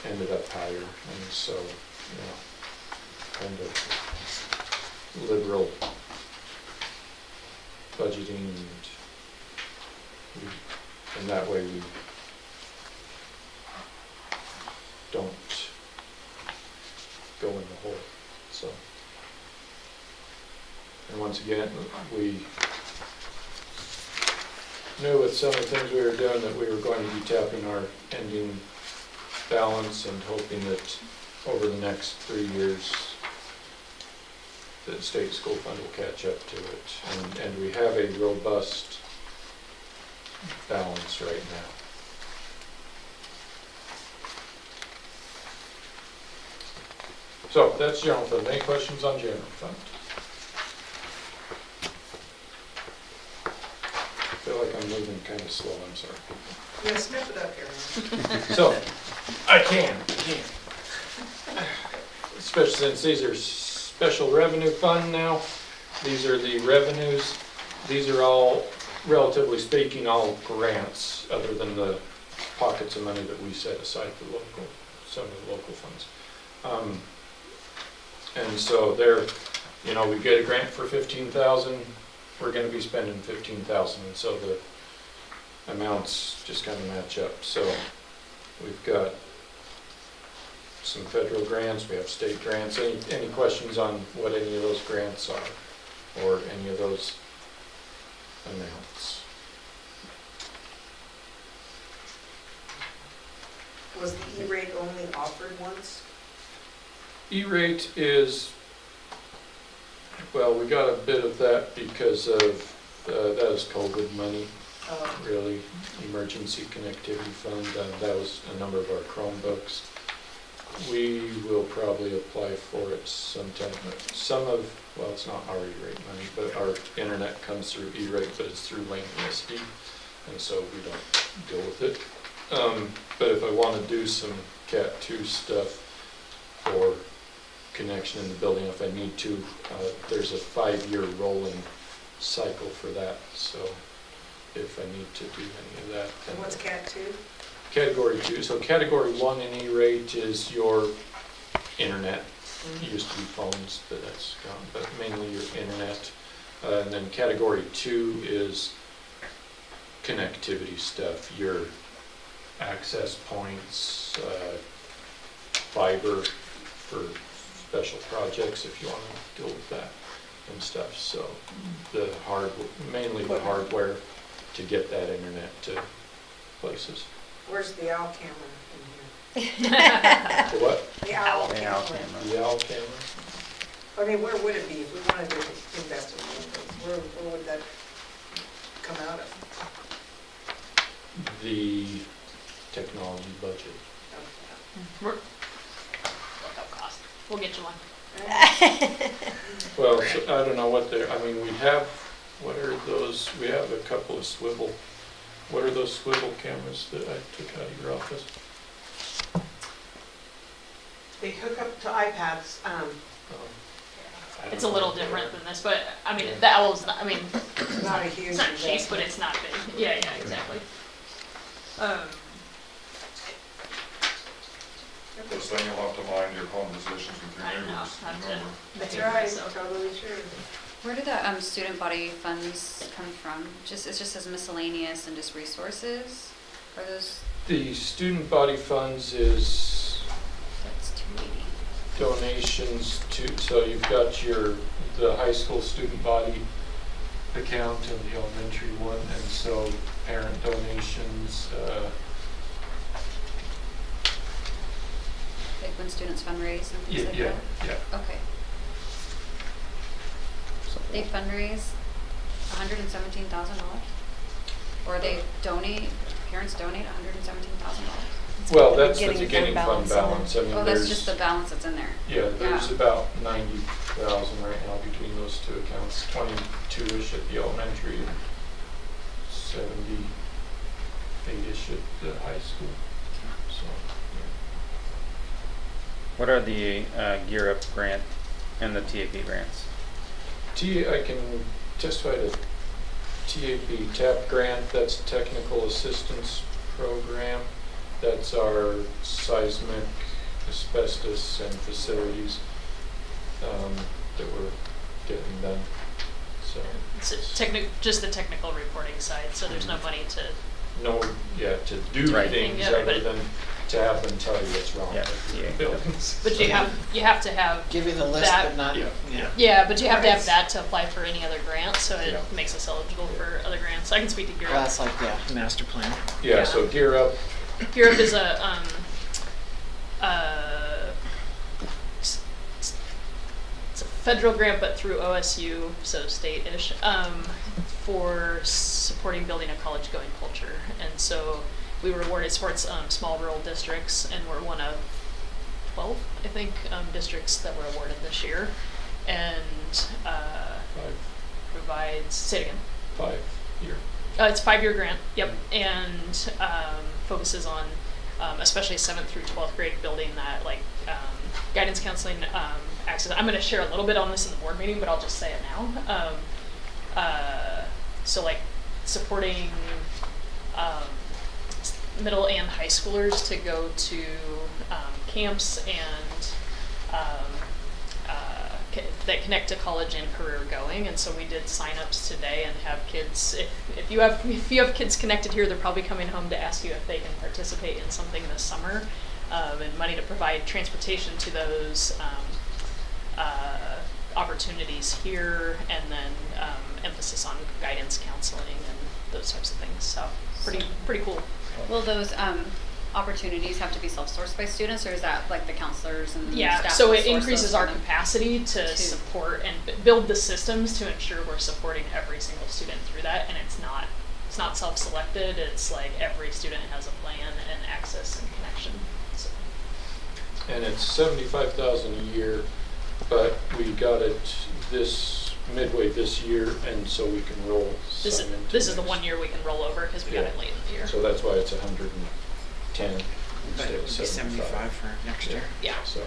ended up higher, and so, kind of liberal budgeting, and that way we don't go in the hole, so. And once again, we knew with some of the things we were doing that we were going to be tapping our ending balance and hoping that over the next 3 years, the state school fund will catch up to it. And we have a robust balance right now. So that's general fund. Any questions on general fund? I feel like I'm moving kind of slow, I'm sorry. Yeah, sniff it up here. So, I can. Especially since these are special revenue fund now. These are the revenues. These are all, relatively speaking, all grants, other than the pockets of money that we set aside for some of the local funds. And so there, we get a grant for 15,000, we're gonna be spending 15,000, and so the amounts just kind of match up. So we've got some federal grants, we have state grants. Any questions on what any of those grants are, or any of those amounts? Was the E-rate only offered once? E-rate is, well, we got a bit of that because of, that is COVID money, really, emergency connectivity fund, that was a number of our Chromebooks. We will probably apply for it sometime. Well, it's not our E-rate money, but our internet comes through E-rate, but it's through Lane ESD, and so we don't deal with it. But if I want to do some Cat 2 stuff for connection in the building, if I need to, there's a 5-year rolling cycle for that, so if I need to do any of that. And what's Cat 2? Category 2. So Category 1 in E-rate is your internet. It used to be phones, but that's gone, but mainly your internet. And then Category 2 is connectivity stuff, your access points, fiber for special projects if you want to deal with that and stuff. So mainly the hardware to get that internet to places. Where's the OWL camera in here? The what? The OWL The camera. owl camera. The OWL camera? I mean, where would it be if we wanted to invest in one of those? Where would that come out of? The technology budget. Without cost. We'll get you one. Well, so I don't know what they're, we have, what are those, we have a couple of swivel, what are those swivel cameras that I took out of your office? They hook up to iPads. I don't It's a know little what they different are. than this, but the owl's not, It's not a huge it's not cheap, but investment. it's not big. Yeah, exactly. If there's this thing, you'll have to mind your conversations with your I know, neighbors. have to remember. That's behave right, myself. totally true. Where do the student body funds come from? It just says miscellaneous and just resources? Are those, The student body funds is that's 280. donations to, so you've got the high school student body account and the elementary one, and so parent donations, Like when students fundraise and things yeah, like yeah, that? yeah. Okay. So- They fundraise $117,000? Or they donate, parents donate $117,000? Well, that's the beginning beginning fund fund balance, balance, I mean, Oh, there's. that's just the balance that's in there. Yeah, there's Yeah. about 90,000 right now between those two accounts, 22-ish at the elementary and 78-ish at the high school, so, What are the Gear Up grant and the TAP grants? I can testify to TAP TAP grant, that's Technical Assistance Program. That's our seismic, asbestos, and facilities that we're getting done, so. It's just the technical reporting side, so there's no money to, No, yeah, to do Right. things Yeah, other but- than to have them tell you what's wrong Yeah, with yeah. the buildings. but you have to have, Give you the list, That- but not, Yeah. yeah. yeah, but you have to Right. have that to apply for any other grant, so it Yeah. makes us eligible for other grants. I can speak to Gear Well, Up. that's like, yeah, master plan. Yeah, so Gear Up, Gear Up is a, it's a federal grant, but through OSU, so state-ish, for supporting building a college-going culture. And so we were awarded supports small rural districts, and we're one of 12, I think, districts that were awarded this year. And provides, say it again. 5-year. It's a 5-year grant, yep, and focuses on especially 7th through 12th grade building that guidance counseling access. I'm going to share a little bit on this in the board meeting, but I'll just say it now. So supporting middle and high schoolers to go to camps and that connect to college and career going, and so we did sign-ups today and have kids. If you have kids connected here, they're probably coming home to ask you if they can participate in something this summer, and money to provide transportation to those opportunities here, and then emphasis on guidance counseling and those types of things. So pretty cool. Will those opportunities have to be self-sourced by students, or is that like the counselors and Yeah, staff? so will it source increases those our for them? capacity to support and build the systems to ensure we're supporting every single student through that, and it's not self-selected. It's like every student has a plan and access and connection. So. And it's 75,000 a year, but we got it midway this year, and so we can roll This some into is the next. 1 year we can roll over because we got Yeah. it late in the year. So that's why it's 110 But instead it of would be 75 for next year. Yeah. So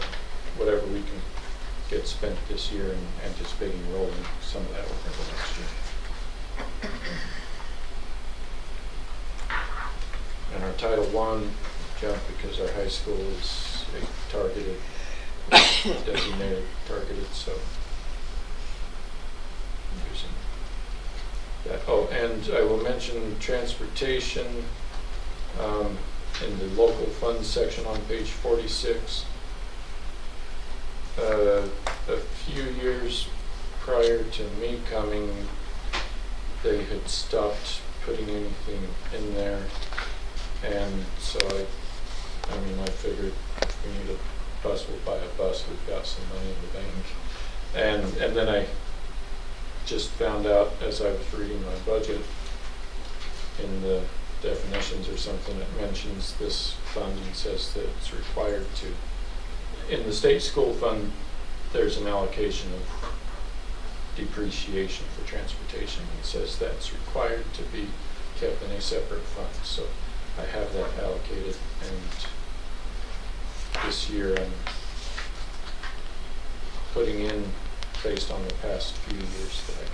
whatever we can get spent this year and anticipating rolling some of that over into next year. And our Title I jumped because our high school is a designated targeted, so using that. Oh, and I will mention transportation in the local funds section on page 46. A few years prior to me coming, they had stopped putting anything in there, and so I figured if we need a bus, we'll buy a bus. We've got some money in the bank, and then I just found out as I was reading my budget in the definitions or something, it mentions this fund and says that it's required to. In the state school fund, there's an allocation of depreciation for transportation. It says that's required to be kept in a separate fund. So I have that allocated, and this year I'm putting in based on the past few years that I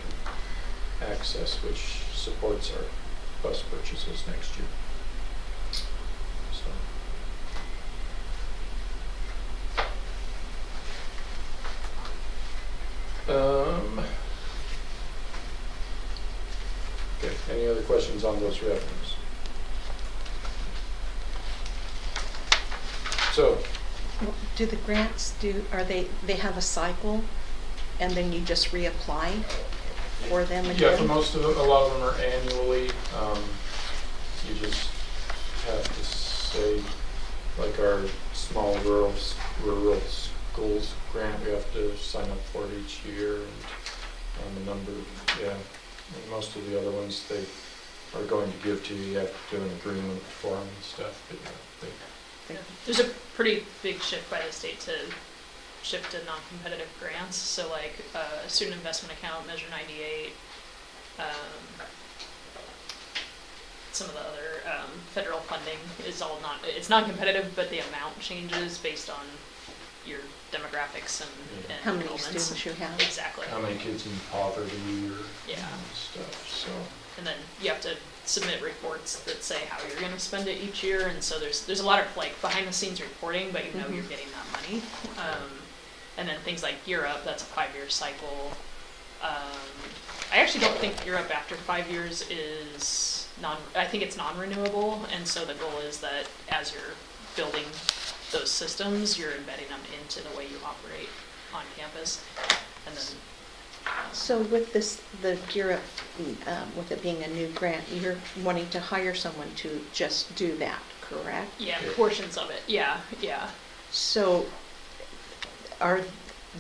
can access, which supports our bus purchases next year. So. Any other questions on those revenues? So, Do the grants they have a cycle and then you just reapply for them again? yeah, for most of them, a lot of them are annually. You just have to say, like our small rural schools grant, we have to sign up for it each year, and the number, yeah. And most of the other ones they are going to give to you, you have to do an agreement for them and stuff, but yeah, There's a pretty big shift by the state to shift to non-competitive grants, so like, student investment account, Measure 98, some of the other, federal funding is all it's non-competitive, but the amount changes based on your demographics and How many enrollments. students you have? Exactly, how many kids in poverty or yeah. stuff, so. And then you have to submit reports that say how you're gonna spend it each year, and so there's a lot of like behind the scenes reporting, but you know you're getting that money. And then things like Gear Up, that's a 5-year cycle. I actually don't think Gear Up after 5 years is I think it's non-renewable, and so the goal is that as you're building those systems, you're embedding them into the way you operate on campus. And then So with the Gear Up, with it being a new grant, you're wanting to hire someone to just do that, correct? yeah, portions of it, yeah. So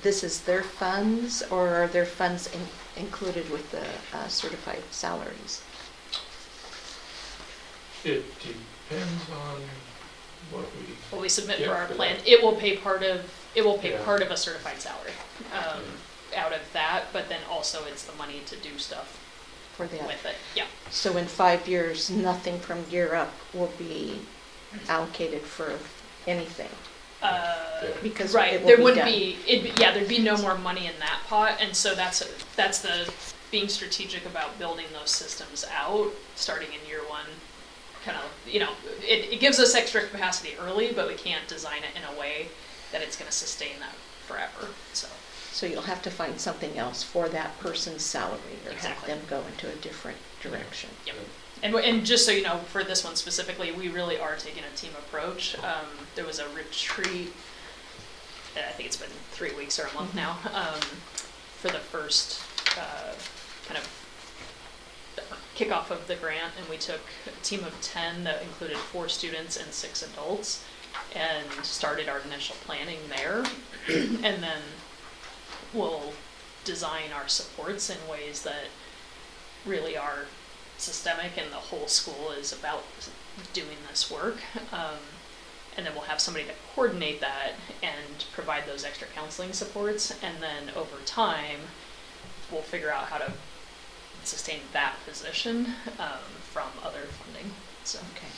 this is their funds, or are their funds included with the certified salaries? It depends on what we submit Yeah, for our for plan, that. it will pay part of Yeah. part of a certified salary out of that, but then also it's the money to do stuff For the, with it. Yeah. so in 5 years, nothing from Gear Up will be allocated for anything, because Right, it will there be wouldn't done. there'd be no more money in that pot, and so that's the being strategic about building those systems out, starting in year one. Kind of, it gives us extra capacity early, but we can't design it in a way that it's gonna sustain that forever, so. So you'll have to find something else for that person's salary, or have Exactly. them go into a different direction. Yep. And just so you know, for this one specifically, we really are taking a team approach. There was a retreat, I think it's been 3 weeks or a month now, for the first kind of kickoff of the grant, and we took a team of 10 that included 4 students and 6 adults, and started our initial planning there. And then we'll design our supports in ways that really are systemic, and the whole school is about doing this work. And then we'll have somebody to coordinate that and provide those extra counseling supports, and then over time, we'll figure out how to sustain that position from other funding, so. Okay.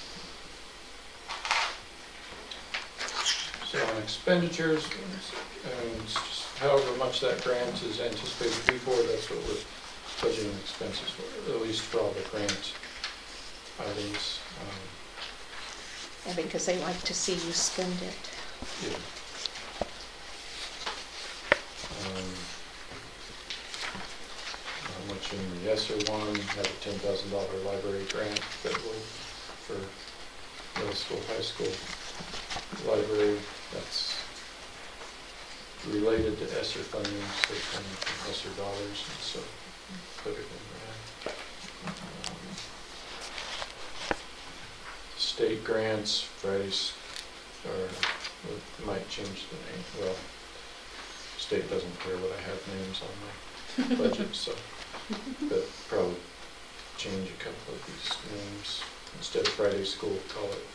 So on expenditures, it's just however much that grant is anticipated to be for, that's what we're budgeting expenses for, at least for all the grant items. And because they like to see you spend it. Yeah. How much in the ESSER one, have a $10,000 library grant that will, for middle school, high school library, that's related to ESSER funding, so it's coming from ESSER dollars, and so put it in there. State grants, Fridays, or it might change the name, well, state doesn't care what I have names on my budget, so, but probably change a couple of these names. Instead of Friday school, call it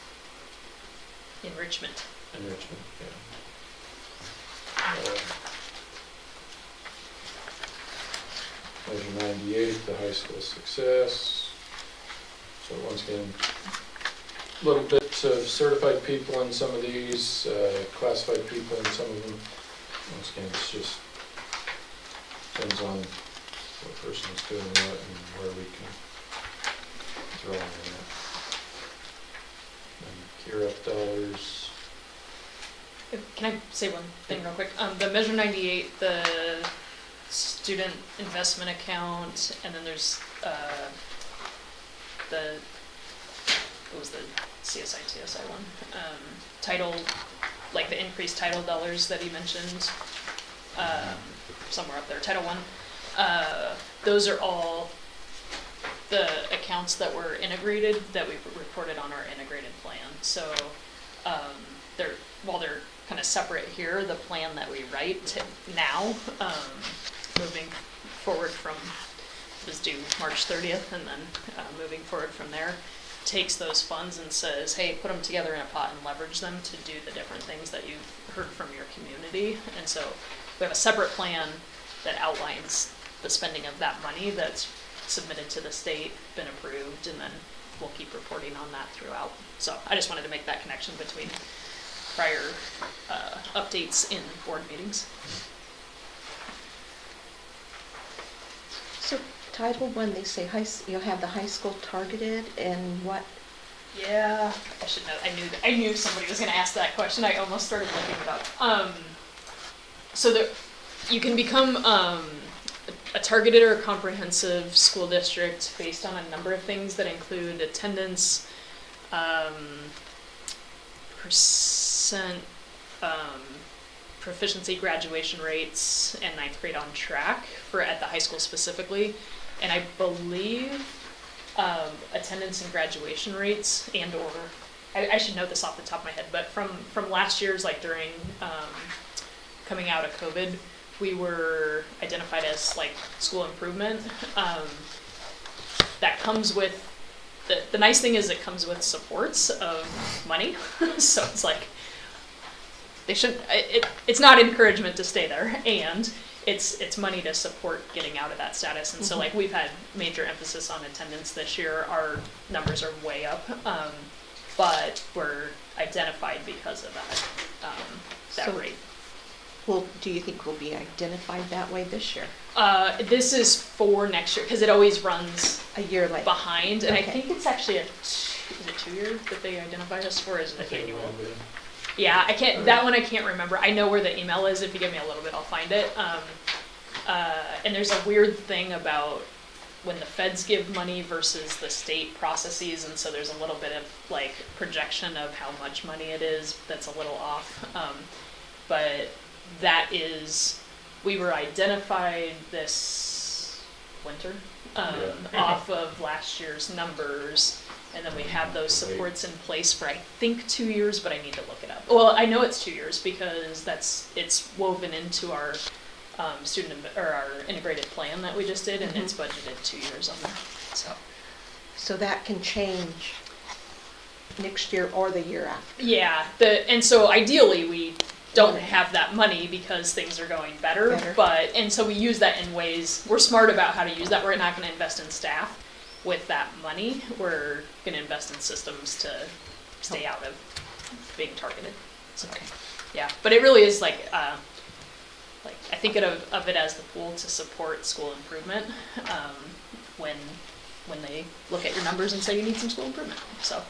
Enrichment. enrichment, yeah. Measure 98, the high school success. So once again, a little bit of certified people in some of these, classified people in some of them. Once again, it's just depends on what person is doing what and where we can throw in that. And Gear Up dollars. Can I say one thing real quick? The Measure 98, the student investment account, and then there's it was the CSI, TSI one, title, like the increased title dollars that he mentioned, somewhere up there, Title I, those are all the accounts that were integrated, that we reported on our integrated plan. So, while they're kind of separate here, the plan that we write now, moving forward from, was due March 30th, and then moving forward from there, takes those funds and says, hey, put them together in a pot and leverage them to do the different things that you've heard from your community. And so we have a separate plan that outlines the spending of that money that's submitted to the state, been approved, and then we'll keep reporting on that throughout. So I just wanted to make that connection between prior updates in board meetings. So Title I, they say you'll have the high school targeted and what? Yeah, I should know. I knew somebody was going to ask that question. I almost started looking it up. So you can become a targeted or a comprehensive school district based on a number of things that include attendance, percent, proficiency, graduation rates, and 9th grade on track at the high school specifically. And I believe attendance and graduation rates I should know this off the top of my head, but from last year's, like during coming out of COVID, we were identified as like school improvement. That comes with, the nice thing is it comes with supports of money. So it's like, it's not encouragement to stay there, and it's money to support getting out of that status. And so like we've had major emphasis on attendance this year. Our numbers are way up, but we're identified because of that So, rate. Well, do you think we'll be identified that way this year? This is for next year, because it always runs A year later? behind, and I Okay. think it's actually is it 2 year that they identify us for, or is it I think it annual? will be. Yeah, that one I can't remember. I know where the email is. If you give me a little bit, I'll find it. And there's a weird thing about when the feds give money versus the state processes, and so there's a little bit of like projection of how much money it is that's a little off. But that is, we were identified this winter off of last year's numbers. And then we have those supports in place for, I think, 2 years, but I need to look it up. Well, I know it's 2 years because it's woven into our our integrated plan that we just did, and it's budgeted 2 years on there. So that can change next year or the year after? Yeah, and so ideally we don't have that money because things are going better. And so we use that in ways, we're smart about how to use that. We're not going to invest in staff with that money. We're going to invest in systems to stay out of being targeted. So, Okay. yeah, but it really is like I think of it as the pool to support school improvement when they look at your numbers and say you need some school improvement. So.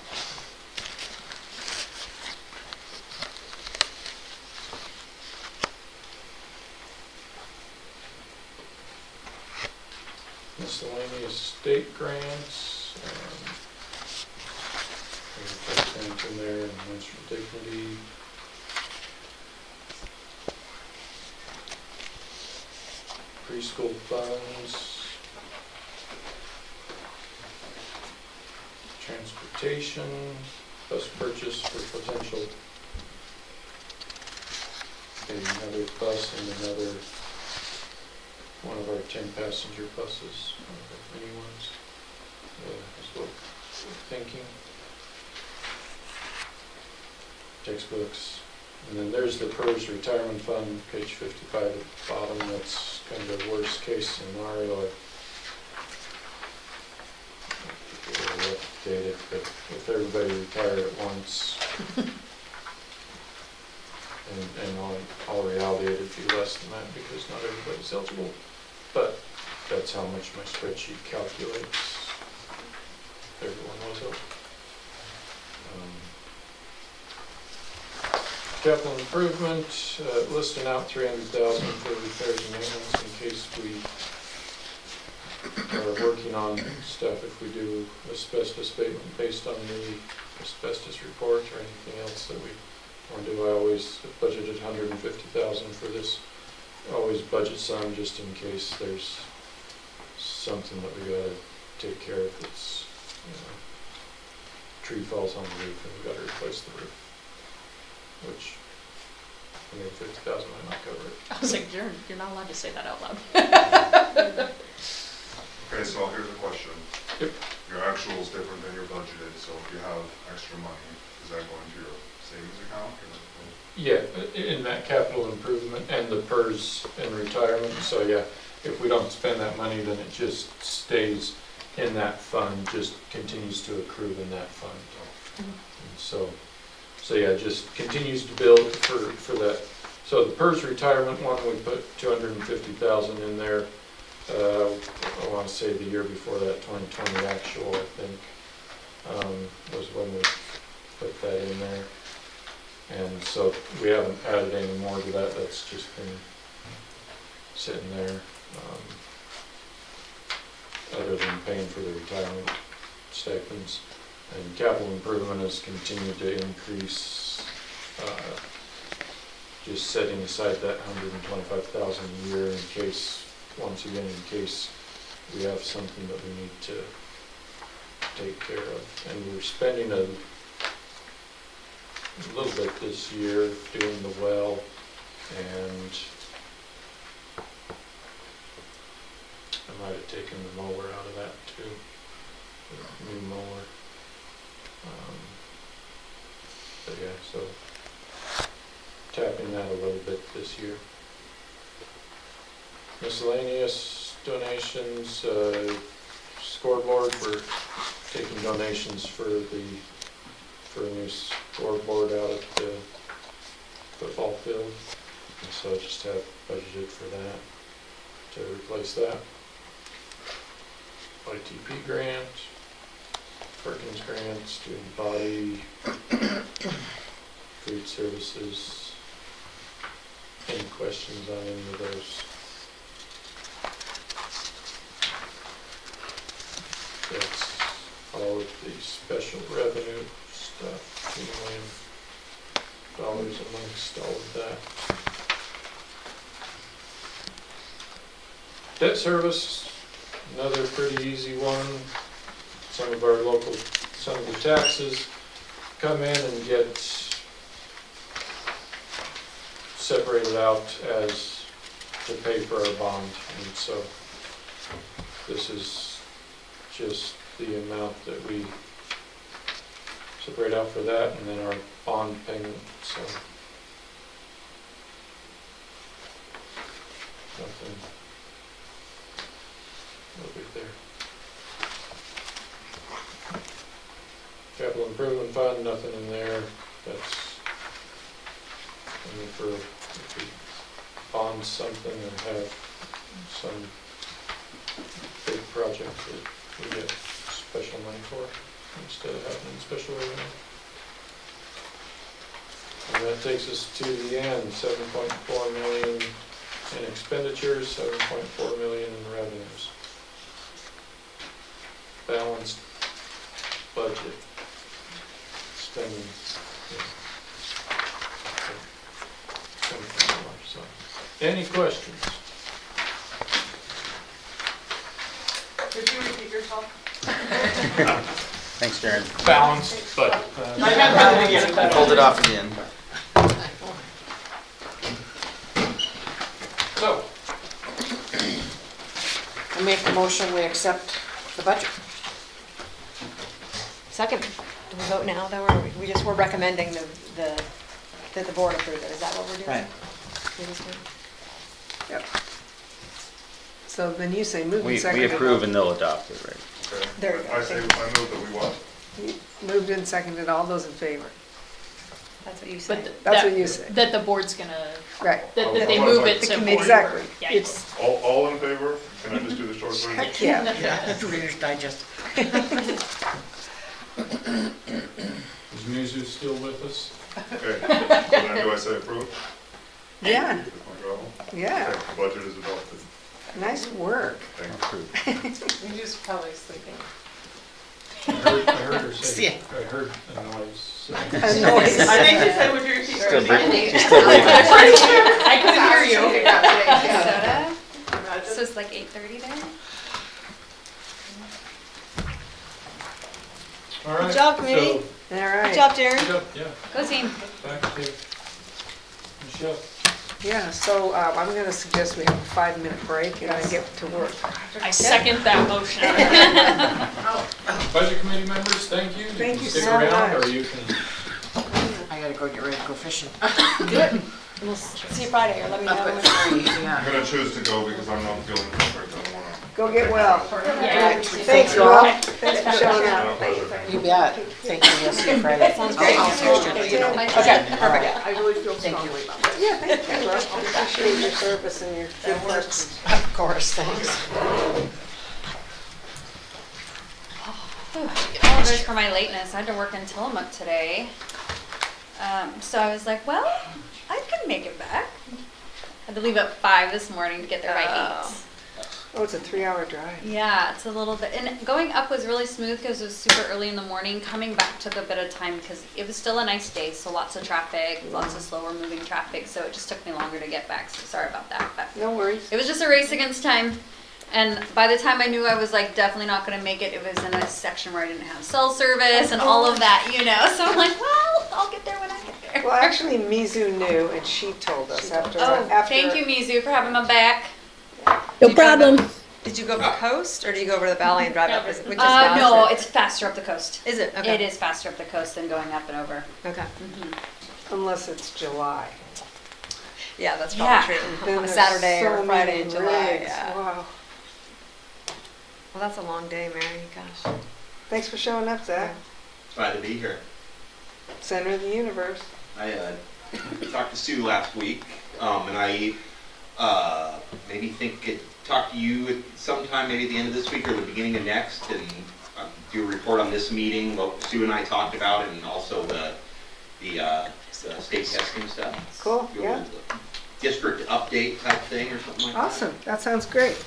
Miscellaneous state grants, there's things in there, and menstrual dignity. Preschool funds. Transportation, bus purchase for potential. Another bus and another one of our 10-passenger buses, one of our mini ones, is what we're thinking. Textbooks, and then there's the PERS retirement fund, page 55 at the bottom. That's kind of the worst case scenario. I'll update it, but if everybody retired at once, and all reality, it'd be less than that because not everybody's eligible. But that's how much my spreadsheet calculates if everyone was eligible. Capital improvement, listing out $300,000 for repairs and maintenance in case we are working on stuff if we do asbestos abatement based on the asbestos report or anything else that we want to do. I always budgeted 150,000 for this. Always budget some just in case there's something that we gotta take care of that's, tree falls on the roof and we gotta replace the roof. Which, 150,000 might not cover it. I was like, you're not allowed to say that out loud. Okay, so here's a question. Yep. Your actual is different than your budgeted, so if you have extra money, is that going to your savings account? Yeah, in that capital improvement and the PERS and retirement, so yeah, if we don't spend that money, then it just stays in that fund, just continues to accrue in that fund. And so yeah, just continues to build for that. So the PERS retirement one, we put 250,000 in there. I want to say the year before that, 2020 actual, I think, was when we put that in there. And so we haven't added any more to that. That's just been sitting there, other than paying for the retirement stipends. And capital improvement has continued to increase, just setting aside that 125,000 a year in case, once again, in case we have something that we need to take care of. And we're spending a little bit this year doing the well, and I might have taken the mower out of that too, the new mower. But yeah, so tapping that a little bit this year. Miscellaneous donations, scoreboard, we're taking donations for a new scoreboard out at the football field. And so I just have budgeted for that, to replace that. ITP grant, Perkins grant, student body, food services. Any questions on any of those? That's all of the special revenue stuff, $2 million amongst all of that. Debt service, another pretty easy one. Some of the taxes come in and get separated out as to pay for our bond. And so this is just the amount that we separate out for that, and then our bond payment, so nothing real big there. Capital improvement fund, nothing in there. That's only for if we bond something and have some big project that we get special money for instead of having special revenue. And that takes us to the end, 7.4 million in expenditures, 7.4 million in revenues. Balanced budget spending. So, any questions? Did you repeat yourself? Thanks, Jared. Balanced budget. I pulled it off again. So, I make a motion, we accept the budget. Second, do we vote now, though, or we're recommending that the board approve it? Is that what we're doing? Right. We just do- Yep. So then you say move and We seconded. approve and they'll adopt it, right? Okay. There you go. I move that we what? You moved and seconded, all those in favor. That's what you But said. That's that- what you say. That the board's gonna, Right. that Oh, they oh, move sorry. it The to committee- board. exactly. Yeah, It's, All in favor? Can I just do the short version? heck yeah. Yeah, Reader's Digest. is Mizu still with us? Okay, so then do I say approve? Yeah, With my gravel? yeah. Okay, the budget is adopted. Nice work. You're just probably sleeping. I heard her say, Yeah. I heard a noise. A noise. I think she said, would you repeat? Still for me?" breathing. She's still breathing. I couldn't hear you. Soda? So it's like 8:30 there? All right. Good job, committee. So, All Good right. job, Darren. pick up, yeah, Go team. back to Michelle. Yeah, so I'm going to suggest we have a 5-minute break and then get to work. I second that motion. Budget committee members, thank you. Thank you Stick so around, much. or you can, I gotta go get ready to go fishing. Good. We'll see you Friday, or let me know. Up at when- 3, yeah. I'm gonna choose to go because I'm not feeling perfect, I don't wanna. Go get well. Yeah, Thanks, Rob. Thanks for showing up. You bet. Thank you, we'll see you Friday. Sounds great. I'll text you and let you know. Okay, perfect. I really feel Thank you. strongly about that. Yeah, thank you, Rob. I appreciate your service and your good questions. Of course, thanks. Apologize for my lateness. I had to work in Tillamook today. So I was like, well, I can make it back. Had to leave at 5 this morning to get there by 8. Oh, it's a 3-hour drive. Yeah, it's a little bit, and going up was really smooth because it was super early in the morning. Coming back took a bit of time because it was still a nice day, so lots of traffic, lots of slower moving traffic, so it just took me longer to get back, so sorry about that. But No worries. it was just a race against time, and by the time I knew I was like definitely not gonna make it, it was in a section where I didn't have cell service and all of that, you know, so I'm like, well, I'll get there when I get there. Well, actually, Mizu knew, and she told us after. Oh, thank you, Mizu, for having my back. No problem. Did you go over the coast, or do you go over the valley and drive up? Which is No, faster? it's faster up the coast. Is it? Okay. It is faster up the coast than going up and over. Okay. Unless it's July. Yeah, that's Yeah. probably Then true. On a there's Saturday so or Friday many in July, rigs. yeah. Wow. Well, that's a long day, Mary, gosh. Thanks for showing up, Zach. Glad to be here. Center of the universe. I talked to Sue last week, and I maybe think it talk to you sometime, maybe at the end of this week or the beginning of next, and do a report on this meeting, what Sue and I talked about, and also the state testing stuff. Cool, Do a yeah. little district update type thing or something like that. Awesome, that sounds great.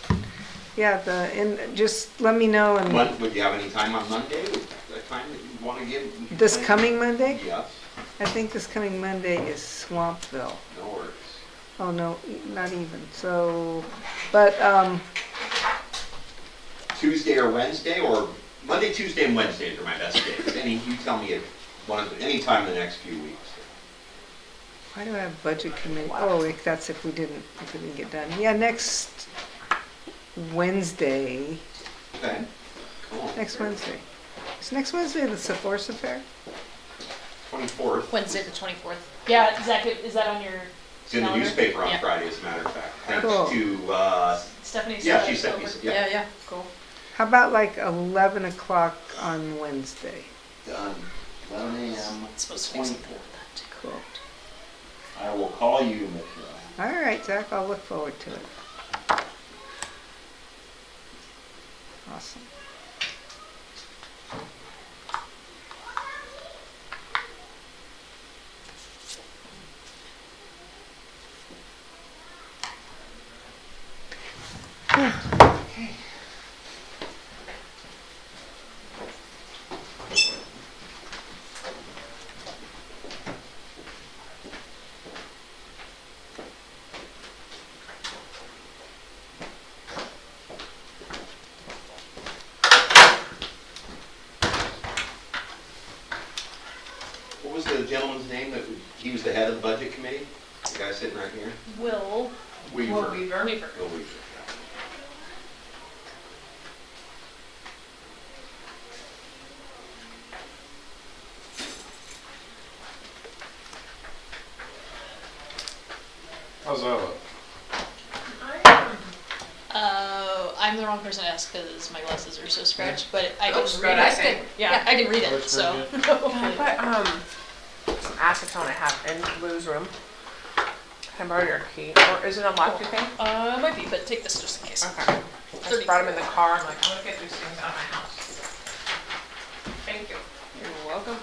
Yeah, and just let me know, and Would you have any time on Monday? A time that you want to give? this coming Monday? Yes, I think this coming Monday is Swampville. no worries. Oh, no, not even, so, but, Tuesday or Wednesday, or Monday, Tuesday, and Wednesdays are my best days. You tell me any time in the next few weeks. why do I have budget committee? Oh, wait, that's if we didn't get done. Yeah, next Wednesday, Okay. Cool. next Wednesday. Is next Wednesday the Sephora Fair? 24th. Wednesday the 24th. Yeah, Zach, is that on your It's in the calendar? newspaper on Yeah. Friday, as a matter of fact. Thanks Cool. to, Stephanie yeah, said she it sent me, over. yeah. Yeah, cool. How about like 11 o'clock on Wednesday? Done. 11 a.m. It's supposed to be something like that. Cool. I will call you, Michelle. All right, Zach, I'll look forward to it. Awesome. What was the gentleman's name he was the head of the budget committee? The guy sitting right here? Will Weaver. Weaver. Will Weaver, yeah. How's that look? I'm the wrong person to ask because my glasses are so scratched, but I can Looks read good, I it. think. Yeah, I can read it, Looks so. pretty Can I put some acetone I have in Lou's room? Can I borrow your key? Or is it unlocked, you think? Might be, but take this just in case. Okay. I just brought him in the car. I'm like, I'm gonna get these things out of my house. Thank you. You're welcome.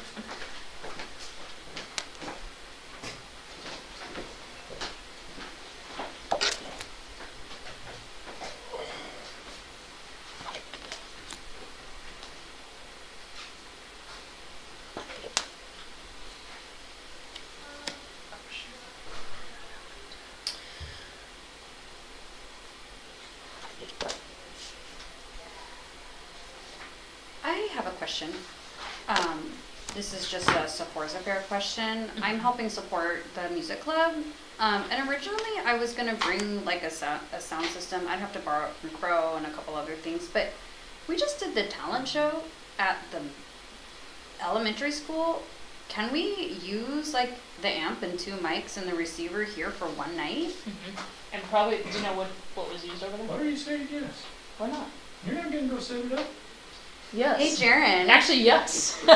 have a question. This is just a Sephora's Affair question. I'm helping support the music club. And originally I was gonna bring like a sound system. I'd have to borrow it from Crow and a couple other things, but we just did the talent show at the elementary school. Can we use like the amp and 2 mics and the receiver here for one night? And probably, do you know what was used over there? Why are you saying yes? Why not? You're not gonna go set it up? Yes. Hey, Jaren. Actually, yes. Jaren,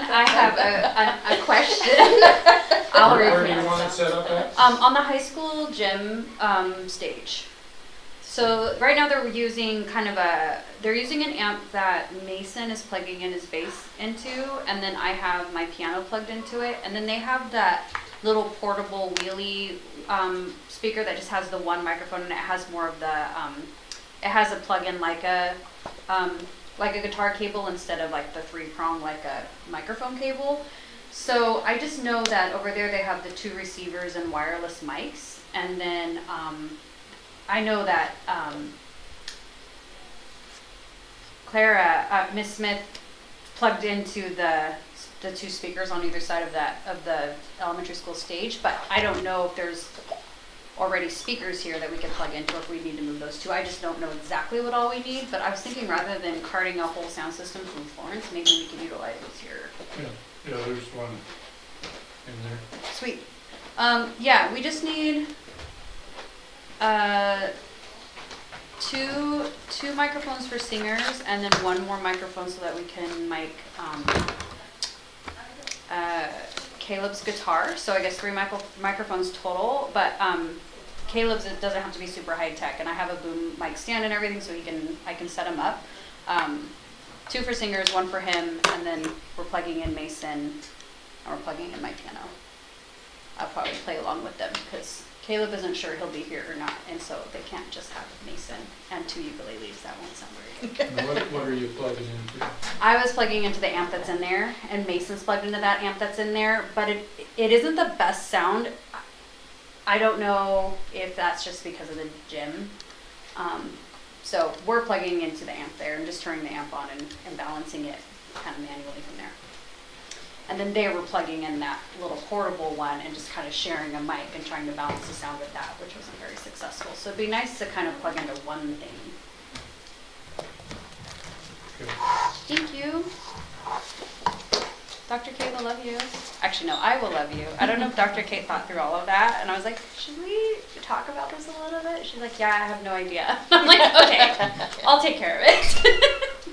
I have a question. I'll Where do you rephrase want it that. set up at? On the high school gym stage. So right now they're using they're using an amp that Mason is plugging in his bass into, and then I have my piano plugged into it, and then they have that little portable wheelie speaker that just has the one microphone, and it has more of the it has a plug-in like a guitar cable instead of like the 3-prong like a microphone cable. So I just know that over there they have the 2 receivers and wireless mics, and then I know that Clara, Miss Smith, plugged into the 2 speakers on either side of the elementary school stage, but I don't know if there's already speakers here that we can plug into if we need to move those 2. I just don't know exactly what all we need, but I was thinking rather than carting a whole sound system from Florence, maybe we can utilize what's here. Yeah, there's one in there. Sweet. Yeah, we just need two microphones for singers, and then 1 more microphone so that we can mic Caleb's guitar. So I guess 3 microphones total, but Caleb's, it doesn't have to be super high tech, and I have a boom mic stand and everything, so I can set him up. 2 for singers, 1 for him, and then we're plugging in Mason, and we're plugging in my piano. I'll probably play along with them because Caleb isn't sure he'll be here or not, and so they can't just have Mason and 2 ukuleles. That won't sound very good. Now, what are you plugging into? I was plugging into the amp that's in there, and Mason's plugged into that amp that's in there, but it isn't the best sound. I don't know if that's just because of the gym. So we're plugging into the amp there and just turning the amp on and balancing it kind of manually from there. And then they were plugging in that little portable one and just kind of sharing a mic and trying to balance the sound with that, which wasn't very successful. So it'd be nice to kind of plug into one thing. Okay. Thank you. Dr. Kate will love you. Actually, no, I will love you. I don't know if Dr. Kate thought through all of that. And I was like, should we talk about this a little bit? She's like, yeah, I have no idea. I'm like, okay, I'll take care of it.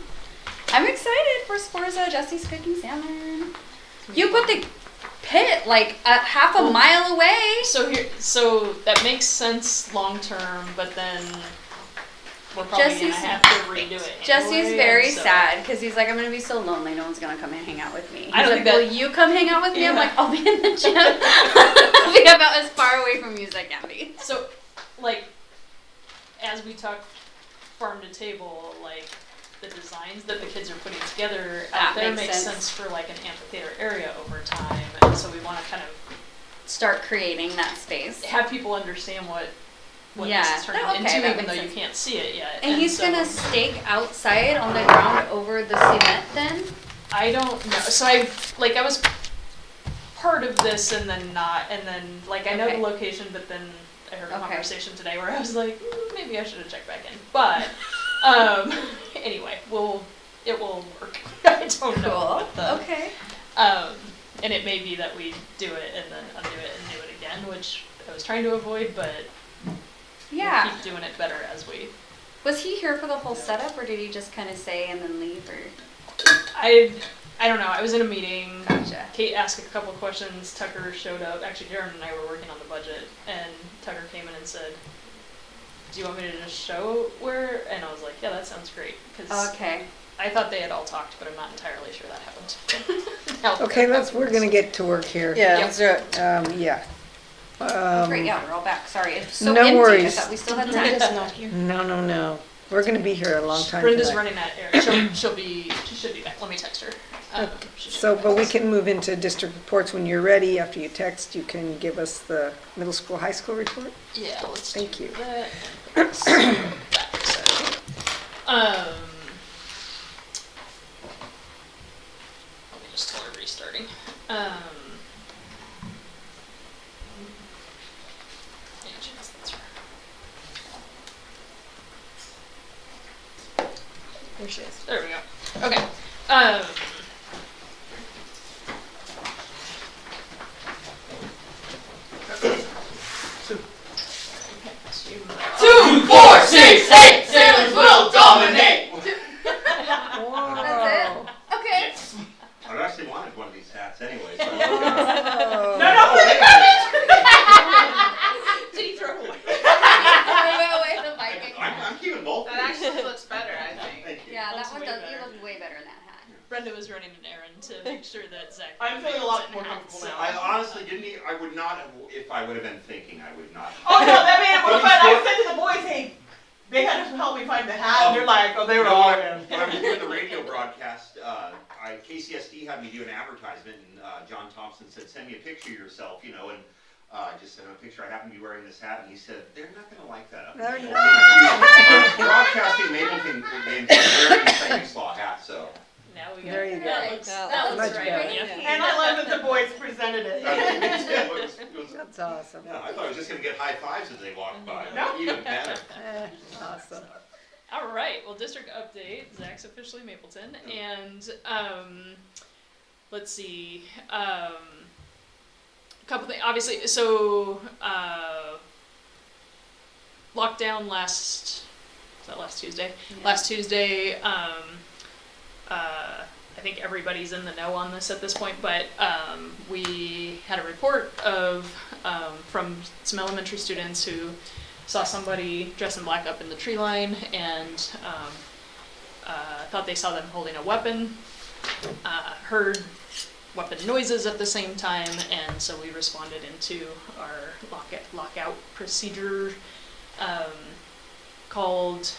I'm excited for Sporza. Jesse's cooking salmon. You put the pit like half a mile away. So that makes sense long term, but then we're probably gonna have to redo it. Jesse's anyway, very so. sad because he's like, I'm gonna be so lonely. No one's gonna come and hang out with me. He's I don't like, think that- will you come hang out with me? I'm Yeah. like, I'll be in the gym. I'll be about as far away from you as I can be. So, like, as we talk farm to table, like, the designs that the kids are putting together That out there makes makes sense. sense for like an amphitheater area over time, and so we want to kind of Start creating that space. have people understand what Yeah. this is turning Oh, okay, into, that even makes though sense. you can't see it yet. And he's so gonna stake outside on the ground over the cement then? I don't know. So I was part of this and then not, and then like I know Okay. the location, but then I heard a Okay. conversation today where I was like, maybe I should have checked back in. But anyway, it will work. I don't know Cool. what the Okay. and it may be that we do it and then undo it and do it again, which I was trying to avoid, but Yeah. we'll keep doing it better as we. Was he here for the whole setup, or did he just kind of say and then leave, or? I don't know. I was in a meeting. Gotcha. Kate asked a couple questions. Tucker showed up. Actually, Darren and I were working on the budget, and Tucker came in and said, "Do you want me to just show where?" And I was like, "Yeah, that sounds great." Because Okay. I thought they had all talked, but I'm not entirely sure that happened. Now, Okay, we're gonna get to work here. Yeah, Yep. let's do it. Yeah. Great, yeah, we're all back. Sorry, it's so no empty. worries. I thought we still had time. Brenda's not here. No. We're gonna be here a long time Brenda's tonight. running that area. She should be back. Let me text her. She should So, be but we back. can move into district reports when you're ready. After you text, you can give us the middle school, high school report. Yeah, let's Thank do you. that. So, There she is. There we go. Okay. Two, 4, 6, 8, sailors will dominate. That's it? Okay. I actually wanted one of these hats anyway. So No, Did he throw it away? Away the Viking. I'm keeping both. That actually looks better, I think. Thank you. Yeah, that Looks one way does, better. you look way better in that hat. Brenda was running an errand to make sure that Zach. I'm feeling a lot more comfortable now. I honestly didn't. I would not have. If I would have been thinking, I would not. Oh no, that made it more fun. I said to the boys, hey, they had to help me find the hat, and they're like, oh, they were all in. When I was doing the radio broadcast, KCSD had me do an advertisement, and John Thompson said, "Send me a picture of yourself," you know, and I just sent him a picture. I happened to be wearing this hat, and he said, "They're not going to like that." They're Broadcasting Mapleton games is very famous law hat, so. Now we got There you go. That looks, That that looks looks right. better. Yeah. And I love that the boys presented it. That's awesome. Yeah, I thought I was just going to get high fives as they walked by. No. Even better. Awesome. All right. Well, district update. Zach's officially Mapleton, and let's see. A couple things. Obviously, so lockdown last. Was that last Tuesday? Yeah. Last Tuesday. I think everybody's in the know on this at this point, but we had a report of from some elementary students who saw somebody dressed in black up in the tree line and thought they saw them holding a weapon, heard weapon noises at the same time, and so we responded into our lockout procedure, called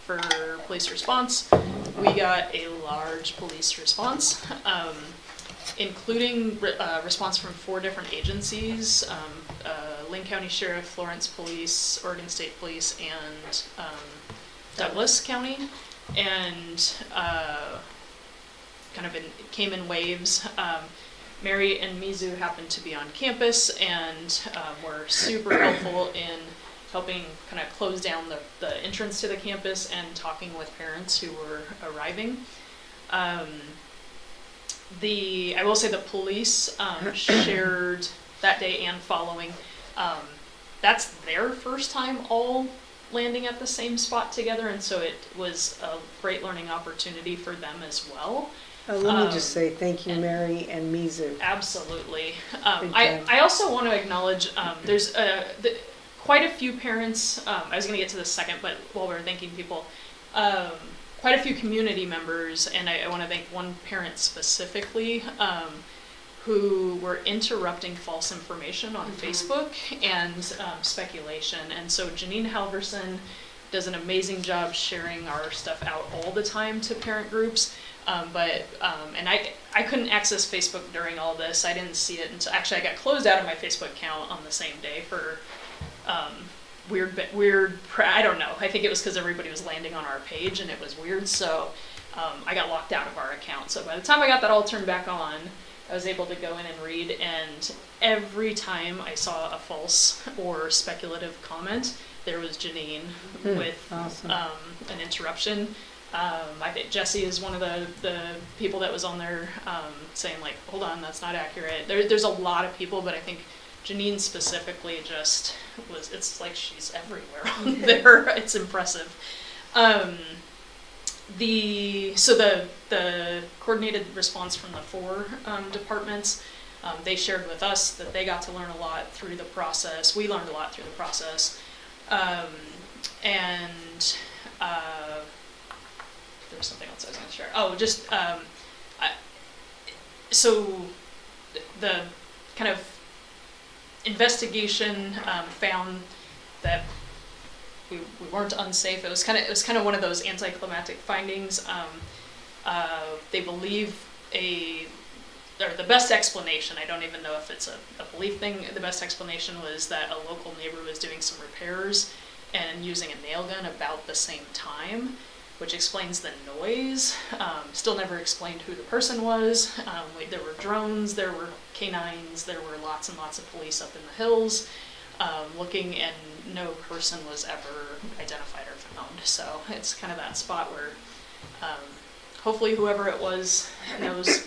for police response. We got a large police response, including response from 4 different agencies, Lynn County Sheriff, Florence Police, Oregon State Police, and Douglas County, and came in waves. Mary and Mizu happened to be on campus and were super helpful in helping kind of close down the entrance to the campus and talking with parents who were arriving. I will say the police shared that day and following. That's their first time all landing at the same spot together, and so it was a great learning opportunity for them as well. Let me just say thank you, Mary and Mizu. Absolutely. Big I time. also want to acknowledge there's quite a few parents, I was going to get to this second, but while we're thanking people, quite a few community members, and I want to thank one parent specifically, who were interrupting false information on Facebook and speculation. And so Janine Halverson does an amazing job sharing our stuff out all the time to parent groups. And I couldn't access Facebook during all this. I didn't see it until, actually I got closed out of my Facebook account on the same day for I don't know. I think it was because everybody was landing on our page and it was weird. So I got locked out of our account. So by the time I got that all turned back on, I was able to go in and read, and every time I saw a false or speculative comment, there was Janine with Awesome. an interruption. I think Jesse is one of the people that was on there saying like, hold on, that's not accurate. There's a lot of people, but I think Janine specifically just was, it's like she's everywhere on there. It's impressive. The coordinated response from the 4 departments, they shared with us that they got to learn a lot through the process. We learned a lot through the process. There was something else I was going to share. Oh, just so the kind of investigation found that we weren't unsafe. It was kind of one of those anticlimactic findings. They believe the best explanation, I don't even know if it's a belief thing, the best explanation was that a local neighbor was doing some repairs and using a nail gun about the same time, which explains the noise. Still never explained who the person was. There were drones, there were canines, there were lots and lots of police up in the hills. looking, and no person was ever identified or found. So it's kind of that spot where hopefully whoever it was knows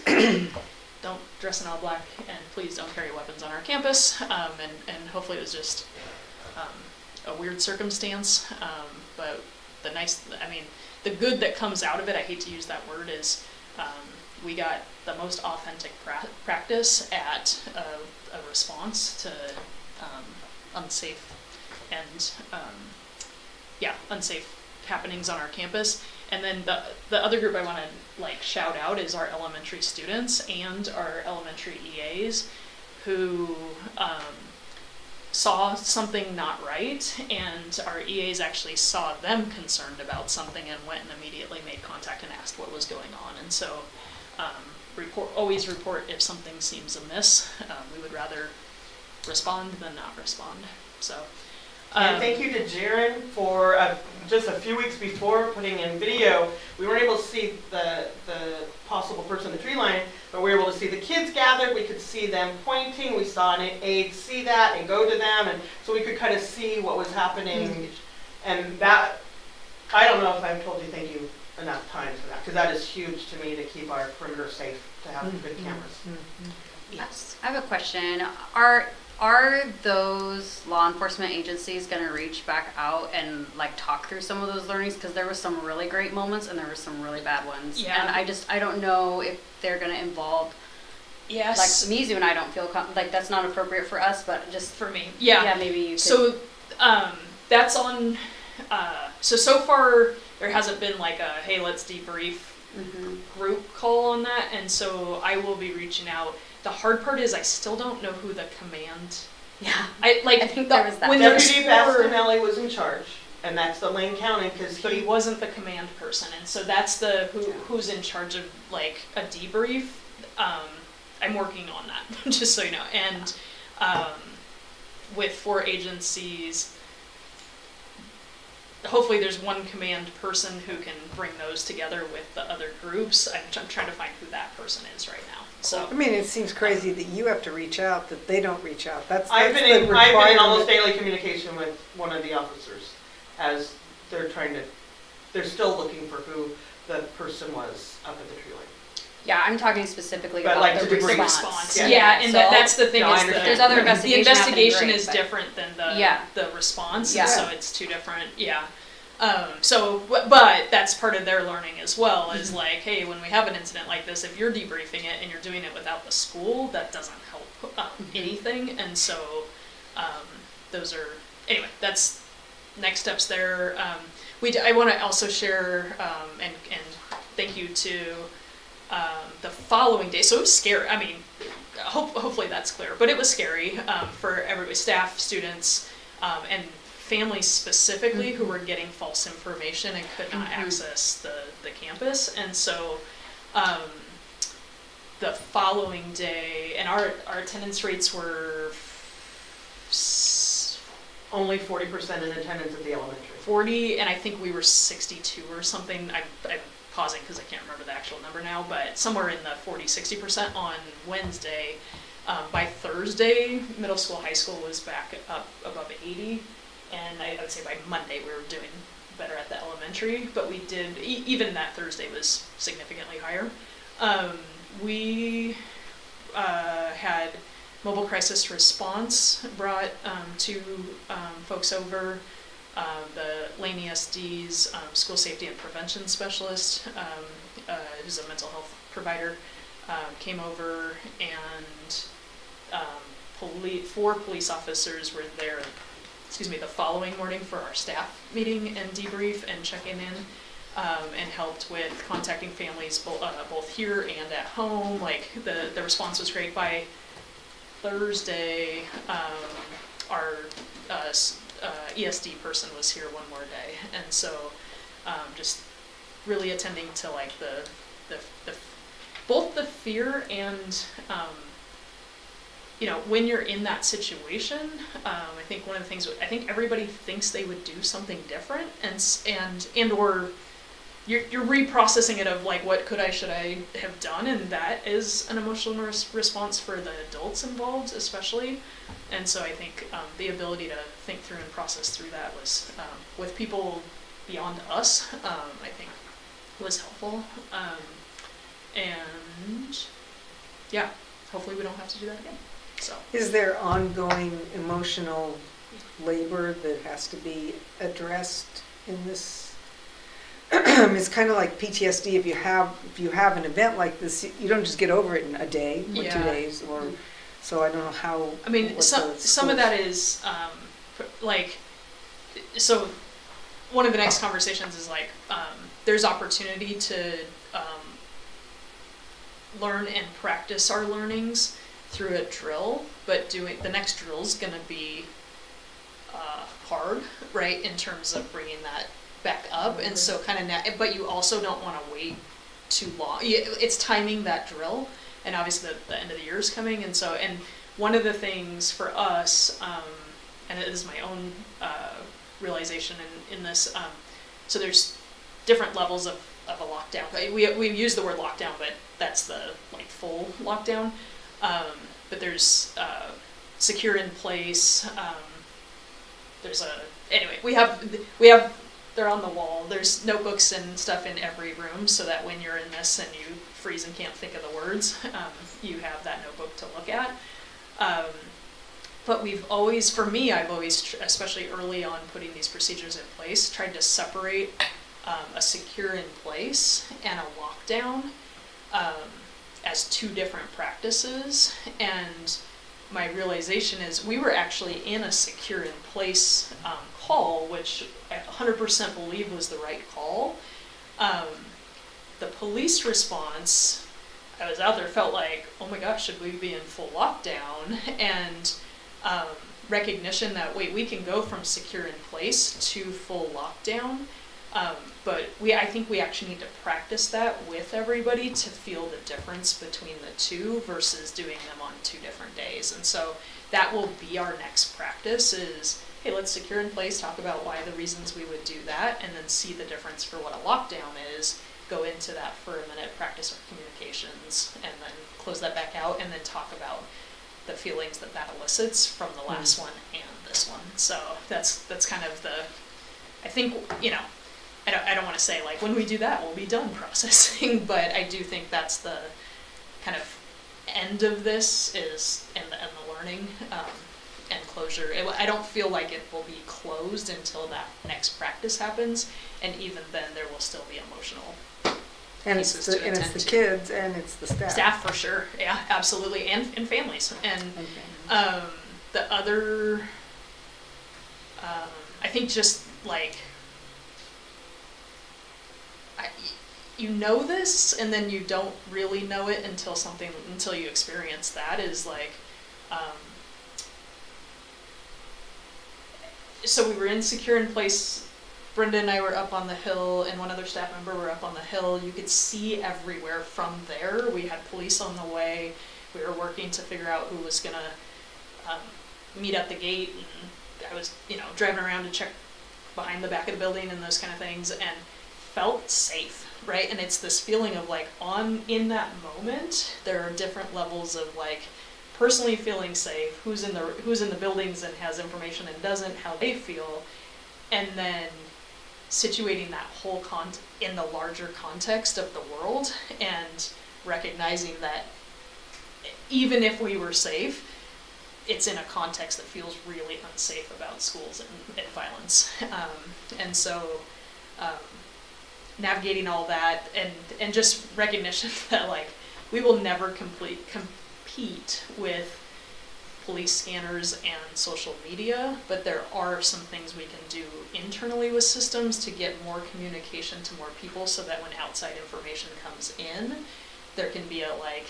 don't dress in all black and please don't carry weapons on our campus. And hopefully it was just a weird circumstance. But the good that comes out of it, I hate to use that word, is we got the most authentic practice at a response to unsafe and unsafe happenings on our campus. And then the other group I want to like shout out is our elementary students and our elementary EAs who saw something not right, and our EAs actually saw them concerned about something and went and immediately made contact and asked what was going on. And so always report if something seems amiss. We would rather respond than not respond. So. And thank you to Jaren for just a few weeks before putting in video. We weren't able to see the possible person in the tree line, but we were able to see the kids gathered. We could see them pointing. We saw an aide see that and go to them, and so we could kind of see what was happening. And that, I don't know if I've told you thank you enough times for that, because that is huge to me to keep our perimeter safe, to have good cameras. Yes. I have a question. Are those law enforcement agencies going to reach back out and like talk through some of those learnings? Because there were some really great moments and there were some really bad ones. Yeah. And I don't know if they're going to involve. Yes. Like Mizu and I don't feel like that's not appropriate for us, but just for me. Yeah. Yeah, maybe you could. So that's on. So far there hasn't been like a hey, let's debrief group call on that, and so I will be reaching out. The hard part is I still don't know who the command. Yeah. I think there was that. When Deputy Bastinelli was in charge, and that's the Lane County, but he wasn't the command person, and so that's the who's in charge of like a debrief. I'm working on that, just so you know. And with 4 agencies, hopefully there's one command person who can bring those together with the other groups. I'm trying to find who that person is right now. So I mean, it seems crazy that you have to reach out, that they don't reach out. I've been in almost daily communication with one of the officers as they're still looking for who the person was up at the tree line. Yeah, I'm talking specifically But about like the to response. Yeah, and that's the thing. No, I is understand. There's other the investigation is different than the response, Yeah. so it's 2 different. Yeah. But that's part of their learning as well, is like, hey, when we have an incident like this, if you're debriefing it and you're doing it without the school, that doesn't help anything. And so those are, anyway, that's next steps there. I want to also share, and thank you to the following day. So it was scary. I mean, hopefully that's clear, but it was scary for everybody, staff, students, and families specifically who were getting false information and could not access the campus. And so the following day, and our attendance rates were only 40% in attendance at the elementary. 40, and I think we were 62 or something. I'm pausing because I can't remember the actual number now, but somewhere in the 40-60% on Wednesday. By Thursday, middle school, high school was back up above 80. And I would say by Monday we were doing better at the elementary, but we did, even that Thursday was significantly higher. We had mobile crisis response brought 2 folks over. The Lane ESD's school safety and prevention specialist, who's a mental health provider, came over, and 4 police officers were there the following morning for our staff meeting and debrief and checking in, and helped with contacting families both here and at home. Like the response was great. By Thursday, our ESD person was here one more day, and so just really attending to like the both the fear and when you're in that situation, I think one of the things, I think everybody thinks they would do something different, and or you're reprocessing it of like, what could I, should I have done? And that is an emotional response for the adults involved, especially. And so I think the ability to think through and process through that was, with people beyond us, I think was helpful. And yeah, hopefully we don't have to do that again. So. Is there ongoing emotional labor that has to be addressed in this? It's kind of like PTSD. If you have an event like this, you don't just get over it in a day or 2 days, or so. I don't know how. I mean, some of that is like, so one of the next conversations is like, there's opportunity to learn and practice our learnings through a drill, but the next drill is going to be hard, right, in terms of bringing that back up. And so kind of, but you also don't want to wait too long. It's timing that drill, and obviously the end of the year is coming. And so, and one of the things for us, and it is my own realization in this, so there's different levels of a lockdown. We use the word lockdown, but that's the like full lockdown. But there's secure in place. There's anyway, we have, they're on the wall. There's notebooks and stuff in every room, so that when you're in this and you freeze and can't think of the words, you have that notebook to look at. But we've always, for me, I've always, especially early on putting these procedures in place, tried to separate a secure in place and a lockdown as two different practices. And my realization is we were actually in a secure in place call, which I 100% believe was the right call. The police response, I was out there, felt like, oh my gosh, should we be in full lockdown? And recognition that, wait, we can go from secure in place to full lockdown. But I think we actually need to practice that with everybody to feel the difference between the two versus doing them on 2 different days. And so that will be our next practice is, hey, let's secure in place, talk about why the reasons we would do that, and then see the difference for what a lockdown is, go into that for a minute, practice our communications, and then close that back out, and then talk about the feelings that elicits from the last one and this one. So that's kind of the, I think, I don't want to say like when we do that we'll be done processing, but I do think that's the kind of end of this is and the learning and closure. I don't feel like it will be closed until that next practice happens, and even then there will still be emotional and it's the kids and it's the staff. Staff for sure, yeah, absolutely, and families. And the other, I think just like, you know this, and then you don't really know it until you experience that, is like, so we were in secure in place. Brenda and I were up on the hill, and one other staff member were up on the hill. You could see everywhere from there. We had police on the way. We were working to figure out who was gonna meet at the gate, and I was, driving around to check behind the back of the building and those kind of things, and felt safe, right? And it's this feeling of like, in that moment, there are different levels of like personally feeling safe, who's in the buildings and has information and doesn't, how they feel, and then situating that whole in the larger context of the world, and recognizing that even if we were safe, it's in a context that feels really unsafe about schools and violence. And so navigating all that, and just recognition that like we will never compete with police scanners and social media, but there are some things we can do internally with systems to get more communication to more people, so that when outside information comes in, there can be a like,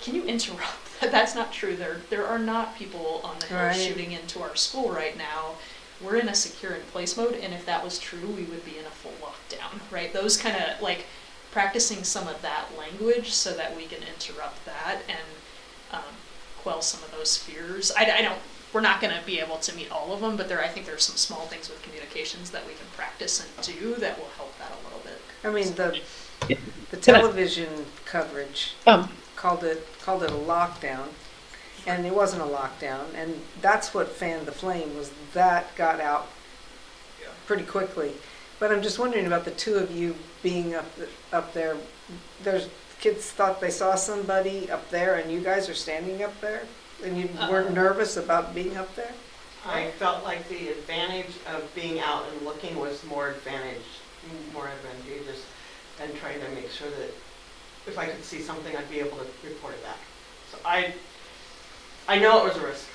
can you interrupt that? That's not true. There are not people on the hill shooting into our school right now. We're in a secure in place mode, and if that was true, we would be in a full lockdown, right? Those kind of like practicing some of that language so that we can interrupt that and quell some of those fears. I don't we're not gonna be able to meet all of them, but I think there's some small things with communications that we can practice and do that will help that a little bit. I mean, the television coverage called it a lockdown, and it wasn't a lockdown, and that's what fanned the flame, was that got out pretty quickly. But I'm just wondering about the two of you being up there. There's kids thought they saw somebody up there, and you guys are standing up there, and you weren't nervous about being up there? I felt like the advantage of being out and looking was more advantageous, and trying to make sure that if I could see something, I'd be able to report it back. So I know it was a risk.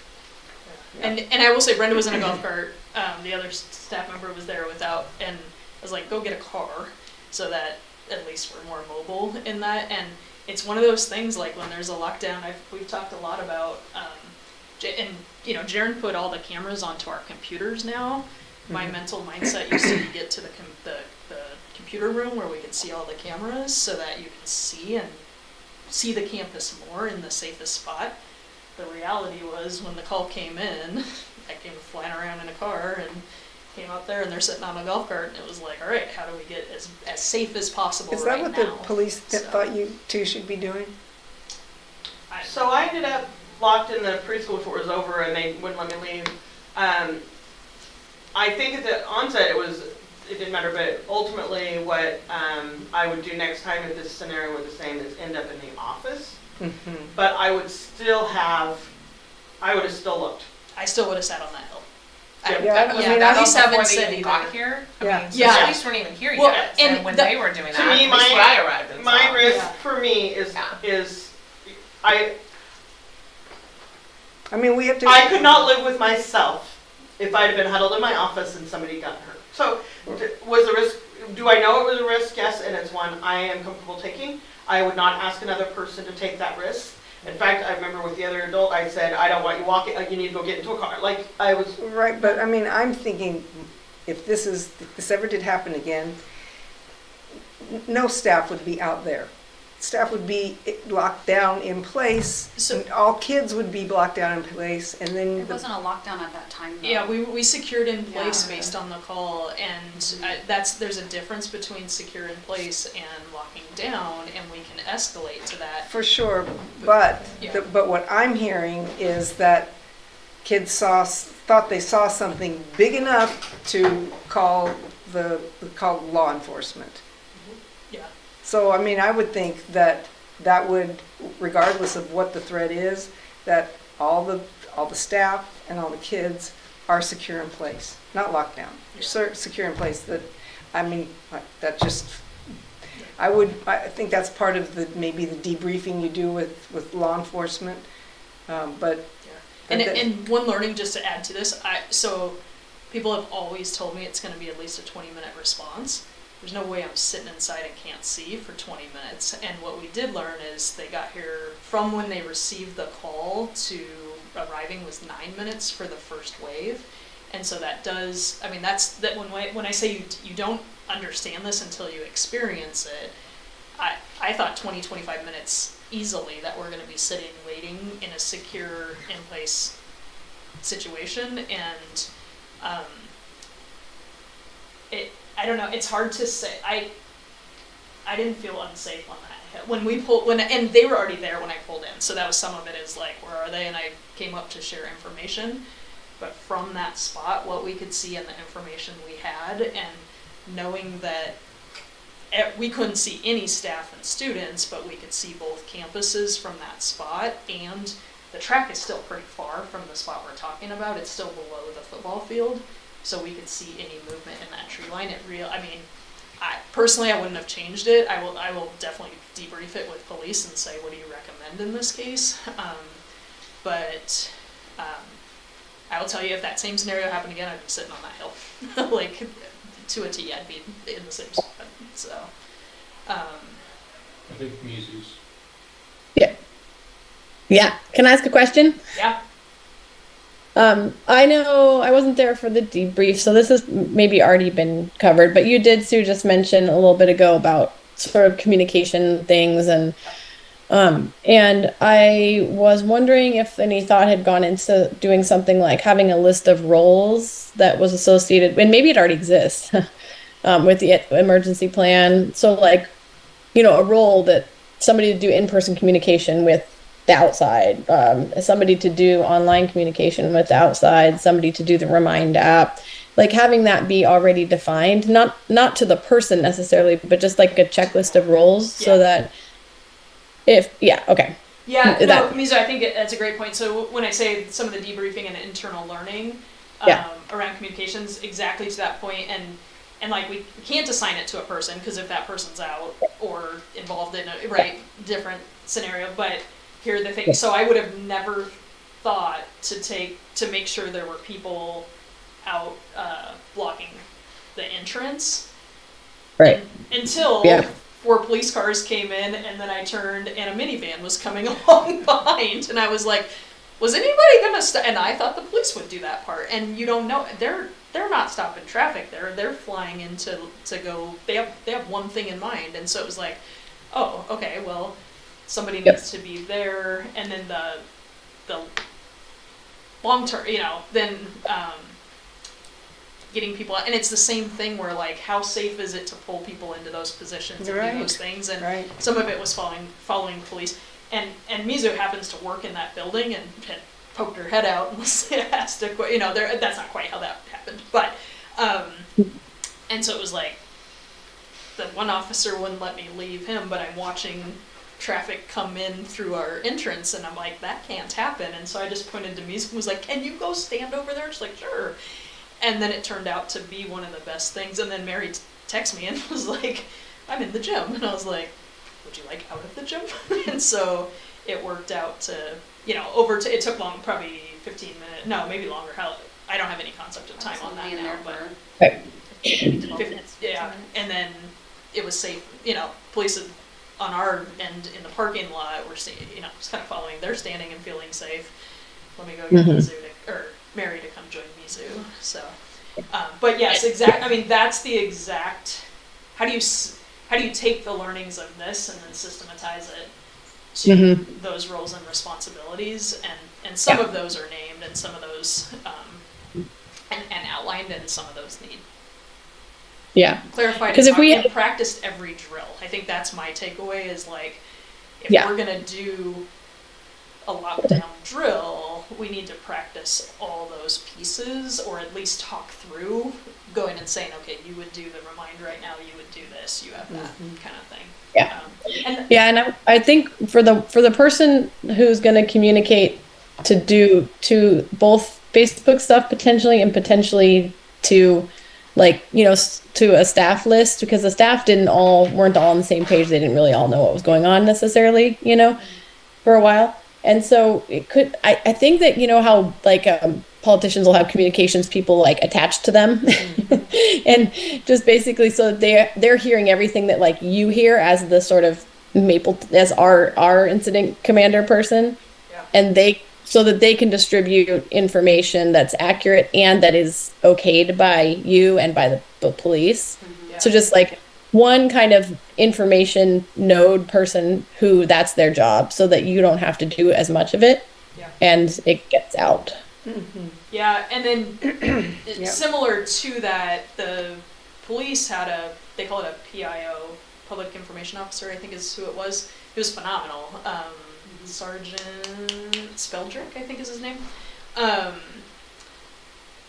And I will say Brenda was in a golf cart, the other staff member was there without, and I was like, go get a car, so that at least we're more mobile in that. And it's one of those things, like when there's a lockdown, we've talked a lot about, and you know, Jaren put all the cameras onto our computers now. My mental mindset used to get to the computer room where we could see all the cameras, so that you can see the campus more in the safest spot. The reality was, when the call came in, I came flying around in a car and came out there, and they're sitting on a golf cart, and it was like, all right, how do we get as safe as possible Is that right what now? the police thought you two should be doing? So I ended up locked in the preschool before it was over, and they wouldn't let me leave. I think at the onset it didn't matter, but ultimately what I would do next time if this scenario were the same is end up in the office. Mm-hmm. But I would have still looked. I still would have sat on that hill. At least haven't said they even got here. I mean, so Yeah. the police weren't even here Well, yet. and And when the- they were doing that, To me, at least when I arrived and my saw. risk for me is I mean, we have to. I could not live with myself if I'd have been huddled in my office and somebody got hurt. So was the risk, do I know it was a risk? Yes, and it's one I am comfortable taking. I would not ask another person to take that risk. In fact, I remember with the other adult, I said, I don't want you walking, you need to go get into a car. Like, I was... Right, but I mean, I'm thinking, if this ever did happen again, no staff would be out there. Staff would be locked down in place, So- and all kids would be locked down in place, and then It wasn't a lockdown at that time, though. Yeah, we secured in place Yeah. based on the call, and there's a difference between secure in place and locking down, and we can escalate to that. for sure, but Yeah. but what I'm hearing is that kids thought they saw something big enough to call law enforcement. Yeah. So, I mean, I would think that would, regardless of what the threat is, that all the staff and all the kids are secure in place, not locked down. Secure in place. That, I mean, that just, I think that's part of maybe the debriefing you do with law enforcement, but. And one learning, just to add to this, so people have always told me it's going to be at least a 20-minute response. There's no way I'm sitting inside and can't see for 20 minutes. And what we did learn is they got here from when they received the call to arriving was 9 minutes for the first wave. And so that does, I mean, that's when I say you don't understand this until you experience it, I thought 20-25 minutes easily that we're going to be sitting waiting in a secure in place situation. And I don't know, it's hard to say. I didn't feel unsafe on that hill. And they were already there when I pulled in, so that was some of it is like, where are they? And I came up to share information. But from that spot, what we could see and the information we had, and knowing that we couldn't see any staff and students, but we could see both campuses from that spot, and the track is still pretty far from the spot we're talking about. It's still below the football field, so we could see any movement in that tree line. Personally, I wouldn't have changed it. I will definitely debrief it with police and say, what do you recommend in this case? But I will tell you, if that same scenario happened again, I'd be sitting on that hill. Like, to a T, I'd be in the same spot. So, I think Mizu's. Yeah. Can I ask a question? yeah. I know I wasn't there for the debrief, so this has maybe already been covered, but you did, Sue, just mention a little bit ago about sort of communication things, and And I was wondering if any thought had gone into doing something like having a list of roles that was associated, and maybe it already exists, with the emergency plan. So like, a role that somebody to do in-person communication with the outside, somebody to do online communication with the outside, somebody to do the Remind app, like having that be already defined, not to the person necessarily, but just like a checklist of roles so that okay. Yeah, no, That, Mizo, I think that's a great point. So when I say some of the debriefing and internal learning Yeah. around communications, exactly to that point, and like we can't assign it to a person because if that person's out or involved in a different scenario. But here are the things. So I would have never thought to make sure there were people out blocking the entrance. Right. Until Yeah. 4 police cars came in, and then I turned, and a minivan was coming along behind, and I was like, was anybody gonna stop? And I thought the police would do that part, and you don't know, they're not stopping traffic, they're flying in to go, they have one thing in mind, and so it was like, oh, okay, well, somebody needs to be there, and then the long term, then, getting people out. And it's the same thing where like, how safe is it to pull people into those positions and do those things? And some of it was following police. And Mizu happens to work in that building and had poked her head out and was asked to, that's not quite how that happened. But, and so it was like, the one officer wouldn't let me leave him, but I'm watching traffic come in through our entrance, and I'm like, that can't happen. And so I just pointed to Mizu and was like, can you go stand over there? She's like, sure. And then it turned out to be one of the best things. And then Mary texted me and was like, I'm in the gym. And I was like, would you like out of the gym? And so it worked out to, it took long, probably 15 minutes, no, maybe longer. I don't have any concept of time on that now, but 15, yeah. And then it was safe, police on our end in the parking lot were seeing, just kind of following, they're standing and feeling safe. Let me go get Mizu or Mary to come join Mizu. So, but yes, that's the exact. How do you take the learnings of this and then systematize it to those roles and responsibilities? And some of those are named, and some of those and outlined, and some of those need clarified. Because if we practiced every drill, I think that's my takeaway. Is like, if we're gonna do a lockdown drill, we need to practice all those pieces, or at least talk through going and saying, okay, you would do the Remind right now, you would do this, you have that kind of thing. And I think for the person who's going to communicate to both Facebook stuff potentially, and potentially to to a staff list, because the staff weren't all on the same page. They didn't really all know what was going on necessarily, for a while. And so it could, I think that, how like politicians will have communications people like attached to them and just basically so they're hearing everything that like you hear as the sort of as our incident commander person, and so that they can distribute information that's accurate and that is okayed by you and by the police. So just like one kind of information node person who that's their job, so that you don't have to do as much of it and it gets out. Yeah, and then similar to that, the police had they call it a PIO, Public Information Officer, I think is who it was. He was phenomenal. Sergeant Speldrick, I think is his name.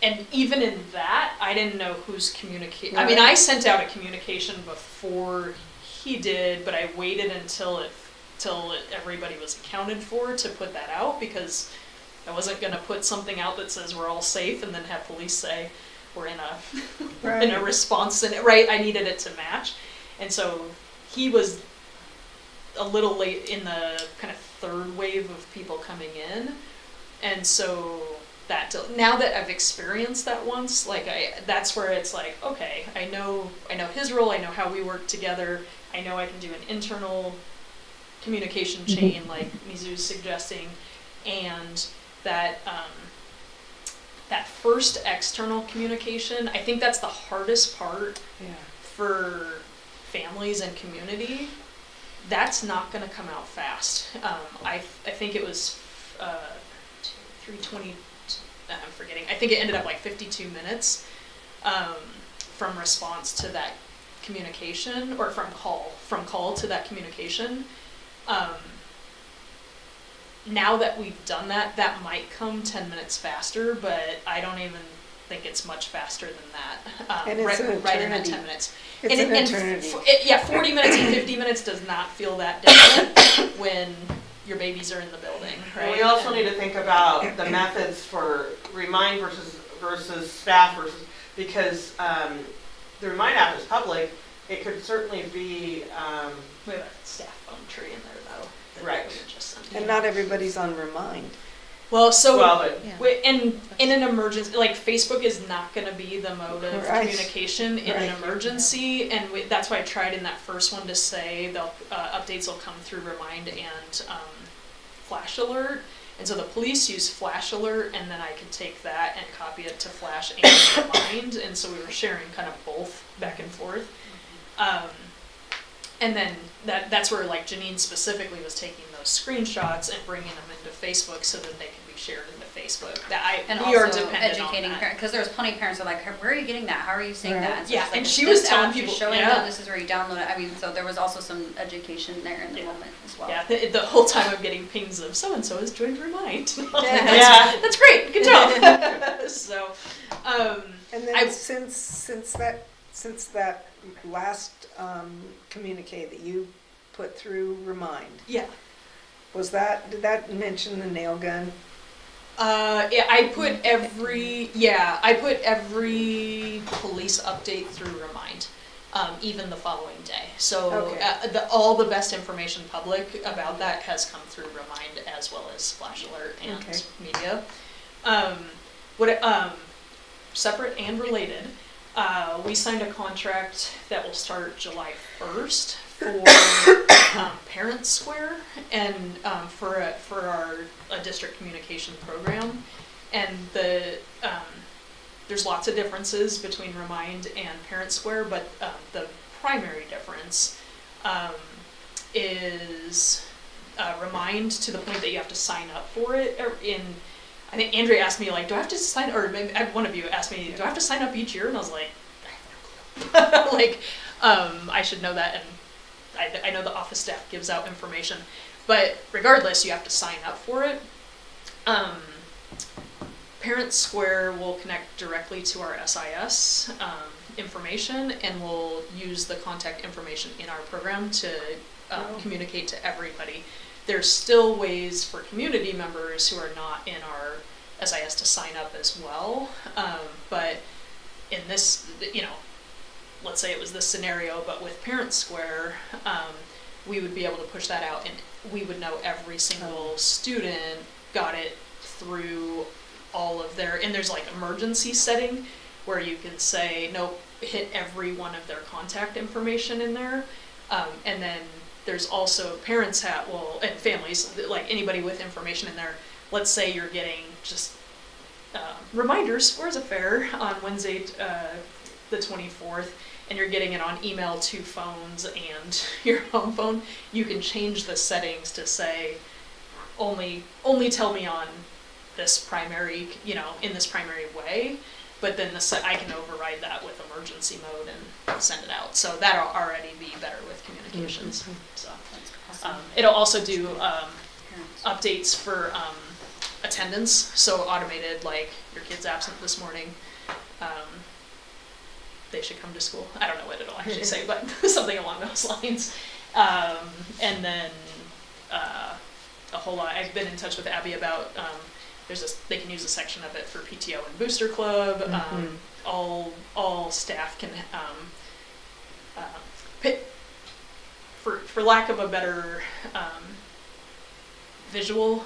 And even in that, I didn't know who's communicating. I mean, I sent out a communication before he did, but I waited until everybody was accounted for to put that out, because I wasn't going to put something out that says we're all safe and then have police say we're in a response. And I needed it to match. And so he was a little late in the kind of third wave of people coming in. And so now that I've experienced that once, that's where it's like, okay, I know his role, I know how we work together, I know I can do an internal communication chain like Mizu's suggesting, and that that first external communication, I think that's the hardest part for families and community, That's not gonna come out fast. I think it was, 320, I'm forgetting, I think it ended up like 52 minutes, from response to that communication, or from call to that communication. Now that we've done that, that might come 10 minutes faster, but I don't even think it's much faster than that. And it's an right in that eternity. 10 minutes. It's And an eternity. yeah, 40 minutes and 50 minutes does not feel that different when your babies are in the building, right? And we also need to think about the methods for Remind versus staff versus, because the Remind app is public. It could certainly be, We have a staff phone tree in there though. that Right. we would just send. And not everybody's on Remind. Well, so well, but Yeah. in an emergency, like Facebook is not going to be the mode of Right. communication in an Right. emergency, and that's why I tried in that first one to say the updates will come through Remind and Flash Alert. And so the police use Flash Alert, and then I could take that and copy it to Flash and Remind, and so we were sharing kind of both back and forth. And then that's where like Janine specifically was taking those screenshots and bringing them into Facebook so that they can be shared into Facebook. And We are also dependent educating on that. parents, because there's plenty of parents who are like, where are you getting that? How are you seeing Right. that? So Yeah, it's like, and it's she was this telling app, you're people- showing yeah. them, this is where you download it. I mean, so there was also some education there in the Yeah. moment as well. Yeah, the whole time I'm getting pings of so-and-so has joined Remind. Yeah. That's great, good job. So, And then I- since that last communique that you put through Remind, yeah. did that mention the nail gun? Yeah, I put every police update through Remind, even the following day. So Okay. all the best information public about that has come through Remind as well as Flash Alert and Okay. media. Separate and related, we signed a contract that will start July 1st for Parent Square and for a district communication program. And there's lots of differences between Remind and Parent Square, but the primary difference is Remind to the point that you have to sign up for it. I think Andrea asked me, like, do I have to sign, or maybe one of you asked me, do I have to sign up each year? And I was like, I have no clue. Like, I should know that, and I know the office staff gives out information, but regardless, you have to sign up for it. Parent Square will connect directly to our SIS information, and we'll use the contact information in our program to communicate to everybody. There's still ways for community members who are not in our SIS to sign up as well, but in this, let's say it was this scenario, but with Parent Square, we would be able to push that out, and we would know every single student got it through all of their, and there's like emergency setting where you can say, nope, hit every one of their contact information in there, and then there's also parents and families, like anybody with information in there. Let's say you're getting just reminders, where's a fair on Wednesday, the 24th, and you're getting it on email, 2 phones, and your home phone. You can change the settings to say, only tell me on this primary, in this primary way. But then I can override that with emergency mode and send it out. So that'll already be better with communications. So it'll also do updates for attendance. So automated, like your kid's absent this morning, they should come to school. I don't know what it'll actually say, but something along those lines. And then a whole lot. I've been in touch with Abby about. They can use a section of it for PTO and Booster Club. All staff can, for lack of a better visual,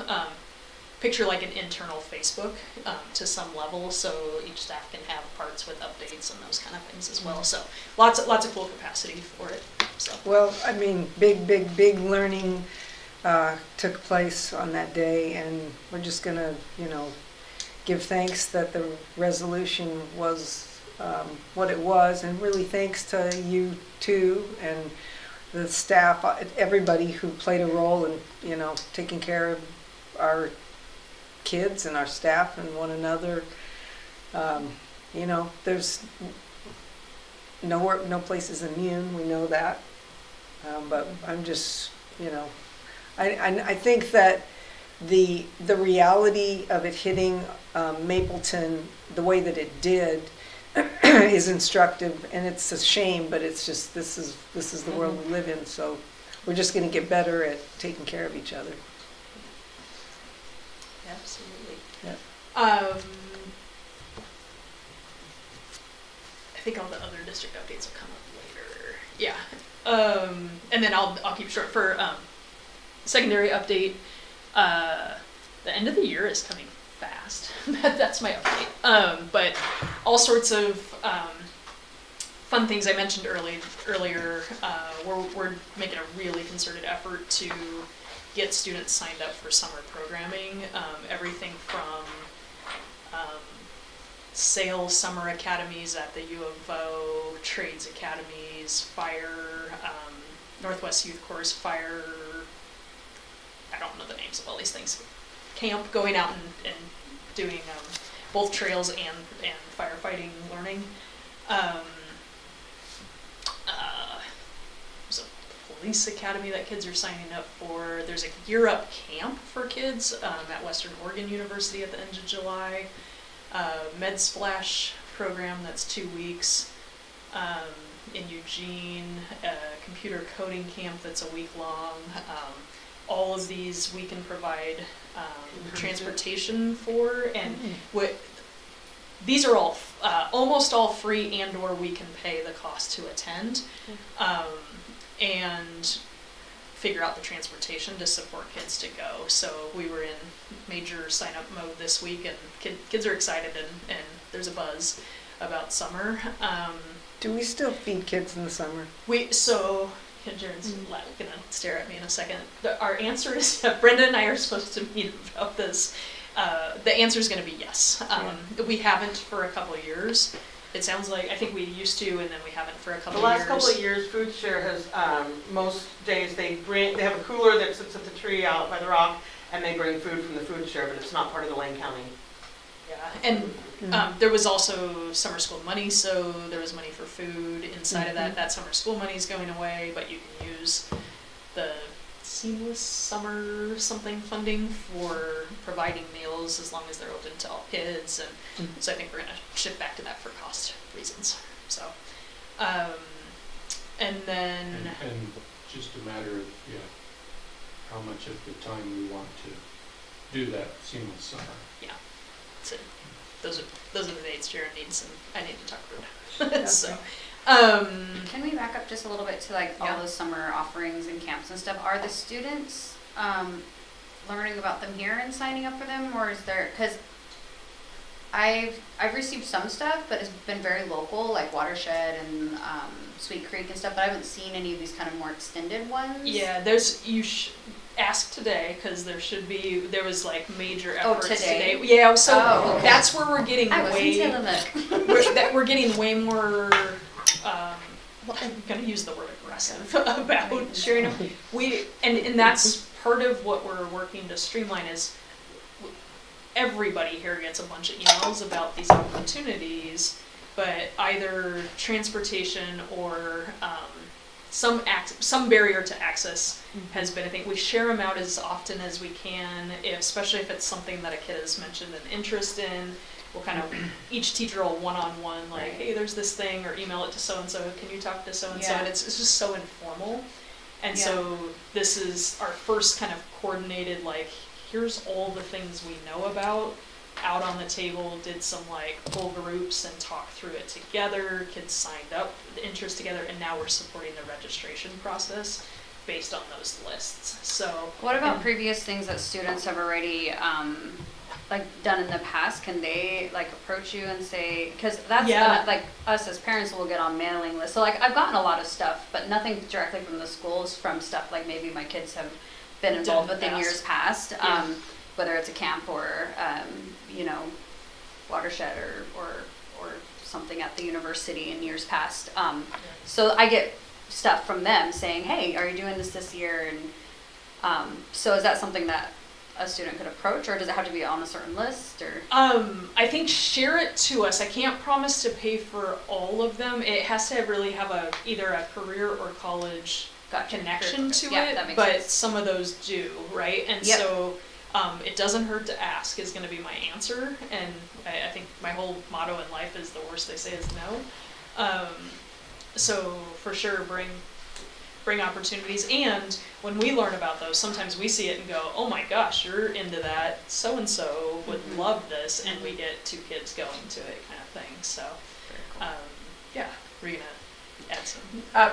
picture like an internal Facebook to some level, so each staff can have parts with updates and those kind of things as well. So lots of cool capacity for it. So. Well, I mean, big learning took place on that day, and we're just gonna, give thanks that the resolution was what it was, and really thanks to you too, and the staff, everybody who played a role in, you know, taking care of our kids and our staff and one another. You know, there's no place is immune, we know that. But I'm just, you know, I think that the reality of it hitting Mapleton the way that it did is instructive, and it's a shame, but it's just, this is the world we live in, so we're just gonna get better at taking care of each other. Absolutely. Yeah. I think all the other district updates will come up later. Yeah. And then I'll keep short for secondary update. The end of the year is coming fast. That's my update. But all sorts of fun things I mentioned earlier. We're making a really concerted effort to get students signed up for summer programming. Everything from sales summer academies at the U of O, trades academies, fire, Northwest Youth Corps, fire, I don't know the names of all these things, camp, going out and doing both trails and firefighting learning. There's a police academy that kids are signing up for. There's a Gear Up camp for kids at Western Oregon University at the end of July. Med Splash program that's 2 weeks in Eugene, a computer coding camp that's a week long. All of these we can provide transportation for, and these are all almost all free, and or we can pay the cost to attend, and figure out the transportation to support kids to go. So we were in major sign up mode this week, and kids are excited, and there's a buzz about summer. Do we still feed kids in the summer? Jared's gonna stare at me in a second. Our answer is, Brenda and I are supposed to meet about this. The answer is gonna be yes. We haven't for a couple of years. It sounds like, I think we used to, and then we haven't for a couple of years. The last couple of years, Food Share has, most days they have a cooler that sits at the tree out by the rock, and they bring food from the Food Share, but it's not part of the Lane County. Yeah, and there was also summer school money, so there was money for food inside of that. That summer school money is going away, but you can use the seamless summer something funding for providing meals as long as they're open to all kids, and so I think we're gonna shift back to that for cost reasons. So, and then and just a matter of how much of the time we want to do that seamless summer. Yeah, so those are the dates Jared needs, and I need to talk to her. So. Can we back up just a little bit to like all those summer offerings and camps and stuff? Are the students learning about them here and signing up for them, or is there, because I've received some stuff, but it's been very local, like Watershed and Sweet Creek and stuff, but I haven't seen any of these kind of more extended ones. Yeah, ask today, because there was like major efforts today. Yeah, so okay. that's where we're getting we're getting way more. I'm going to use the word aggressive about sharing them. And that's part of what we're working to streamline is everybody here gets a bunch of emails about these opportunities, but either transportation or some barrier to access has been a thing. We share them out as often as we can, especially if it's something that a kid has mentioned an interest in. We'll kind of, each teacher will one-on-one, like, hey, there's this thing, or email it to so-and-so, can you talk to so-and-so? And it's just so informal. And so this is our first kind of coordinated, like, here's all the things we know about, out on the table, did some like full groups and talked through it together, kids signed up the interest together, and now we're supporting the registration process based on those lists. So what about previous things that students have already like done in the past? Can they like approach you and say, because that's like us as parents will get on mailing lists, so like I've gotten a lot of stuff, but nothing directly from the schools, from stuff like maybe my kids have been involved with in years past, whether it's a camp or Watershed or something at the university in years past. So I get stuff from them saying, hey, are you doing this year? And so is that something that a student could approach, or does it have to be on a certain list, or? I think share it to us. I can't promise to pay for all of them. It has to really have either a career or college connection to Yeah, it, that makes but sense. some of those do, right? And Yep. so it doesn't hurt to ask is going to be my answer. And I think my whole motto in life is the worst they say is no. So for sure, bring opportunities. And when we learn about those, sometimes we see it and go, oh my gosh, you're into that. So-and-so would love this. And we get 2 kids going to it kind of thing. So, yeah, we're going to add some.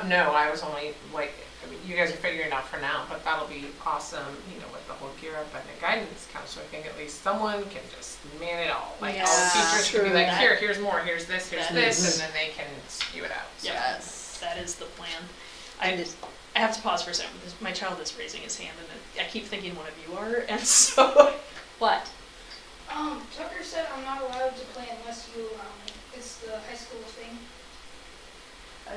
No, I was only like, I mean, you guys are figuring it out for now, but that'll be awesome, you know, with the whole Gear Up and the guidance counselor. I think at least someone can just man it all. Like all the Yeah, teachers can be true. like, here's more, here's this, That and is- then they can spew it out. So. Yes. That is the plan. I have to pause for a second because my child is raising his hand and I keep thinking one of you are, and so what? Tucker said I'm not allowed to play unless you allow me. It's the high school thing.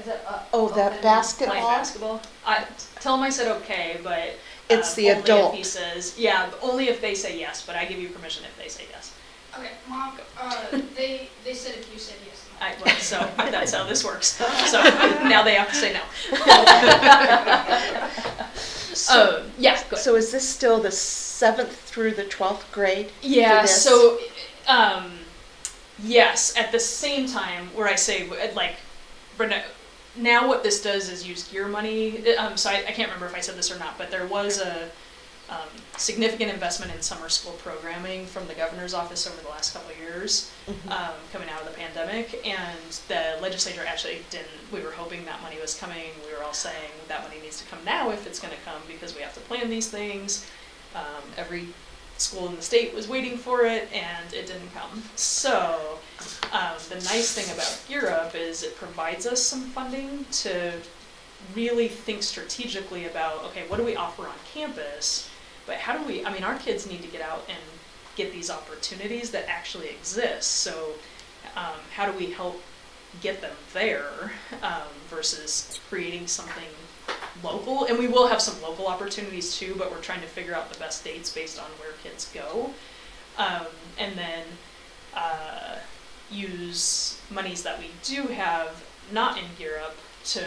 Is it, Oh, that Playing basketball? basketball. I tell him I said okay, but It's the only adult. if he says yeah, only if they say yes. But I give you permission if they say yes. Okay, Mom, they said if you said yes. So that's how this works. So now they have to say no. Yeah. Go ahead. So is this still the 7th through the 12th grade? for Yeah, this? so, yes, at the same time, where I say, like, Brenda, now what this does is use gear money, so I can't remember if I said this or not, but there was a significant investment in summer school programming from the governor's office over the last couple of years, coming out of the pandemic, and the legislature actually didn't, we were hoping that money was coming, we were all saying that money needs to come now if it's gonna come, because we have to plan these things. Every school in the state was waiting for it, and it didn't come. So, the nice thing about Gear Up is it provides us some funding to really think strategically about, okay, what do we offer on campus, but how do we, I mean, our kids need to get out and get these opportunities that actually exist, so how do we help get them there versus creating something local? And we will have some local opportunities too, but we're trying to figure out the best dates based on where kids go. And then use monies that we do have not in Gear Up to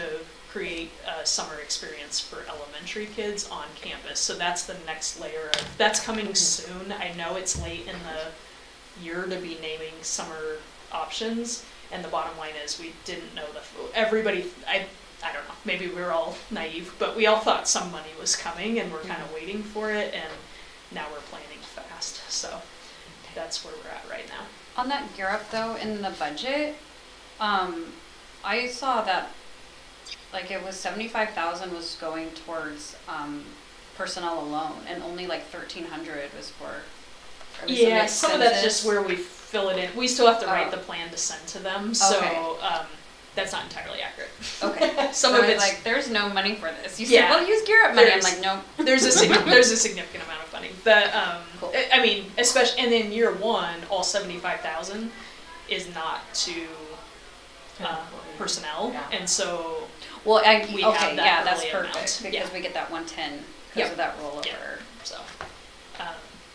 create a summer experience for elementary kids on campus. So that's the next layer of, that's coming soon. I know it's late in the year to be naming summer options, and the bottom line is we didn't know everybody, I don't know, maybe we were all naive, but we all thought some money was coming and we're kind of waiting for it, and now we're planning fast. So that's where we're at right now. On that Gear Up though, in the budget, I saw that like it was 75,000 was going towards personnel alone, and only like 1,300 was for. Yeah, some of that's just where we fill it in. We still have to write Oh. the plan to send to them, so Okay. that's not entirely accurate. Okay. Some So of I was it's like, there's no money for this. You Yeah. said, well, use Gear Up money. I'm There's- like, no. there's a significant amount of funding. Cool. I mean, especially, and in year one, all 75,000 is not to personnel, Yeah. and so Well, we have okay, that yeah, that's early perfect amount. because Yeah. we get that 110 because Yep. of that rollover. Yeah. So,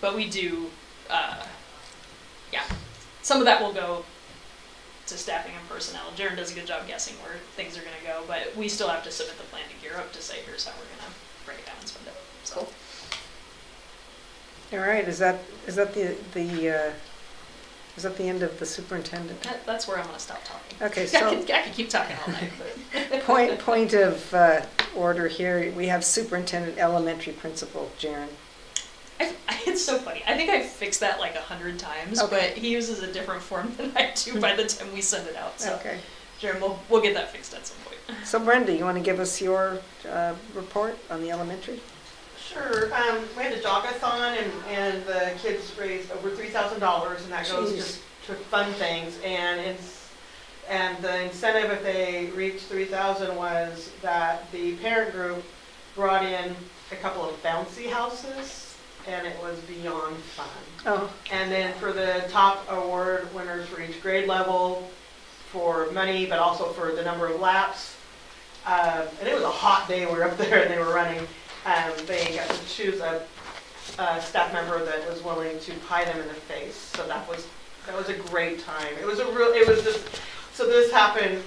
but we do, yeah, some of that will go to staffing and personnel. Jaren does a good job guessing where things are gonna go, but we still have to submit the plan to Gear Up to say, here's how we're gonna break it down and spend it. So, Cool. All right, is that the end of the superintendent? that's where I'm gonna stop talking. Okay, I so could keep talking all night, but. point of order here, we have superintendent, elementary principal, Jaren. It's so funny. I think I fixed that like 100 times, Okay. but he uses a different form than I do by the time we send it out. So, Okay, Jaren, we'll get that fixed at some point. so Brenda, you want to give us your report on the elementary? Sure. We had a jog-a-thon and the kids raised over $3,000, and that goes Jeez. just to fun things. And the incentive if they reached 3,000 was that the parent group brought in a couple of bouncy houses, and it was beyond fun. Oh, And then for the top award winners for each grade level, for money, but also for the number of laps, And it was a hot day, we were up there and they were running. They got to choose a staff member that was willing to pie them in the face, so that was a great time. It was just, so this happened,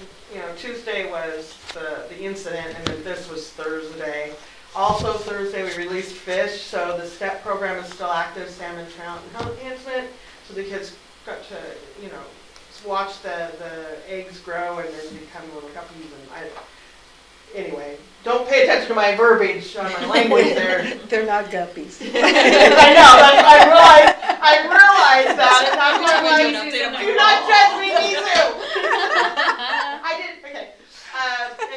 Tuesday was the incident, and then this was Thursday. Also Thursday, we released fish, so the STEP program is still active, salmon, trout, and health enhancement. So the kids got to, watch the eggs grow and then become little guppies. And anyway, don't pay attention to my verbiage on my language there. They're not guppies. I know, I realized that, and that's why I'm like, do not judge me, Mizu. I didn't, okay.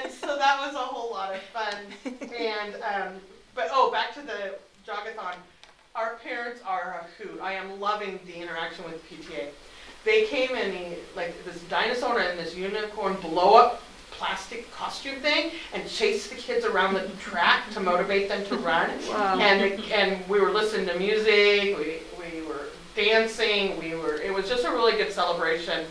And so that was a whole lot of fun. And, back to the jogathon. Our parents are a hoot. I am loving the interaction with PTA. They came in this dinosaur and this unicorn blow-up plastic costume thing and chased the kids around the track to motivate them to run. Wow. And we were listening to music, we were dancing, it was just a really good celebration.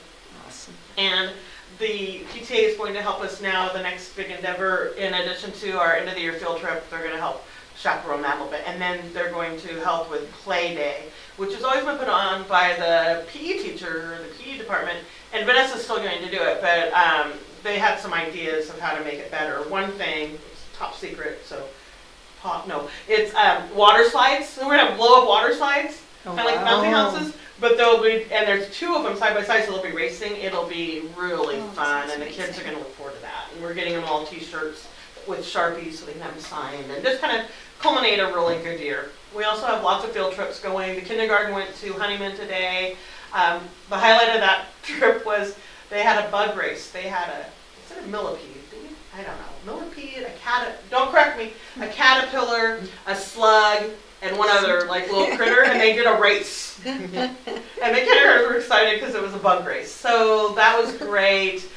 Awesome. And the PTA is going to help us now, the next big endeavor, in addition to our end of the year field trip, they're going to help chaperone Mapleton. And then they're going to help with Play Day, which has always been put on by the PE teacher, or the PE department. And Vanessa's still going to do it, but they had some ideas of how to make it better. One thing, it's top secret, so it's water slides. So we're going to have blow up water slides, kind of like bouncy houses. But and there's 2 of them side by side, so they'll be racing. It'll be really fun, and the kids are going to look forward to that. And we're getting them all T-shirts with Sharpies so they can have them signed, and just kind of culminate a really good year. We also have lots of field trips going. The kindergarten went to Honeyman today. The highlight of that trip was they had a bug race. They had is it a millipede? I don't know. Millipede, don't correct me, a caterpillar, a slug, and one other little critter, and they did a race. And the kindergartners were excited because it was a bug race. So that was great.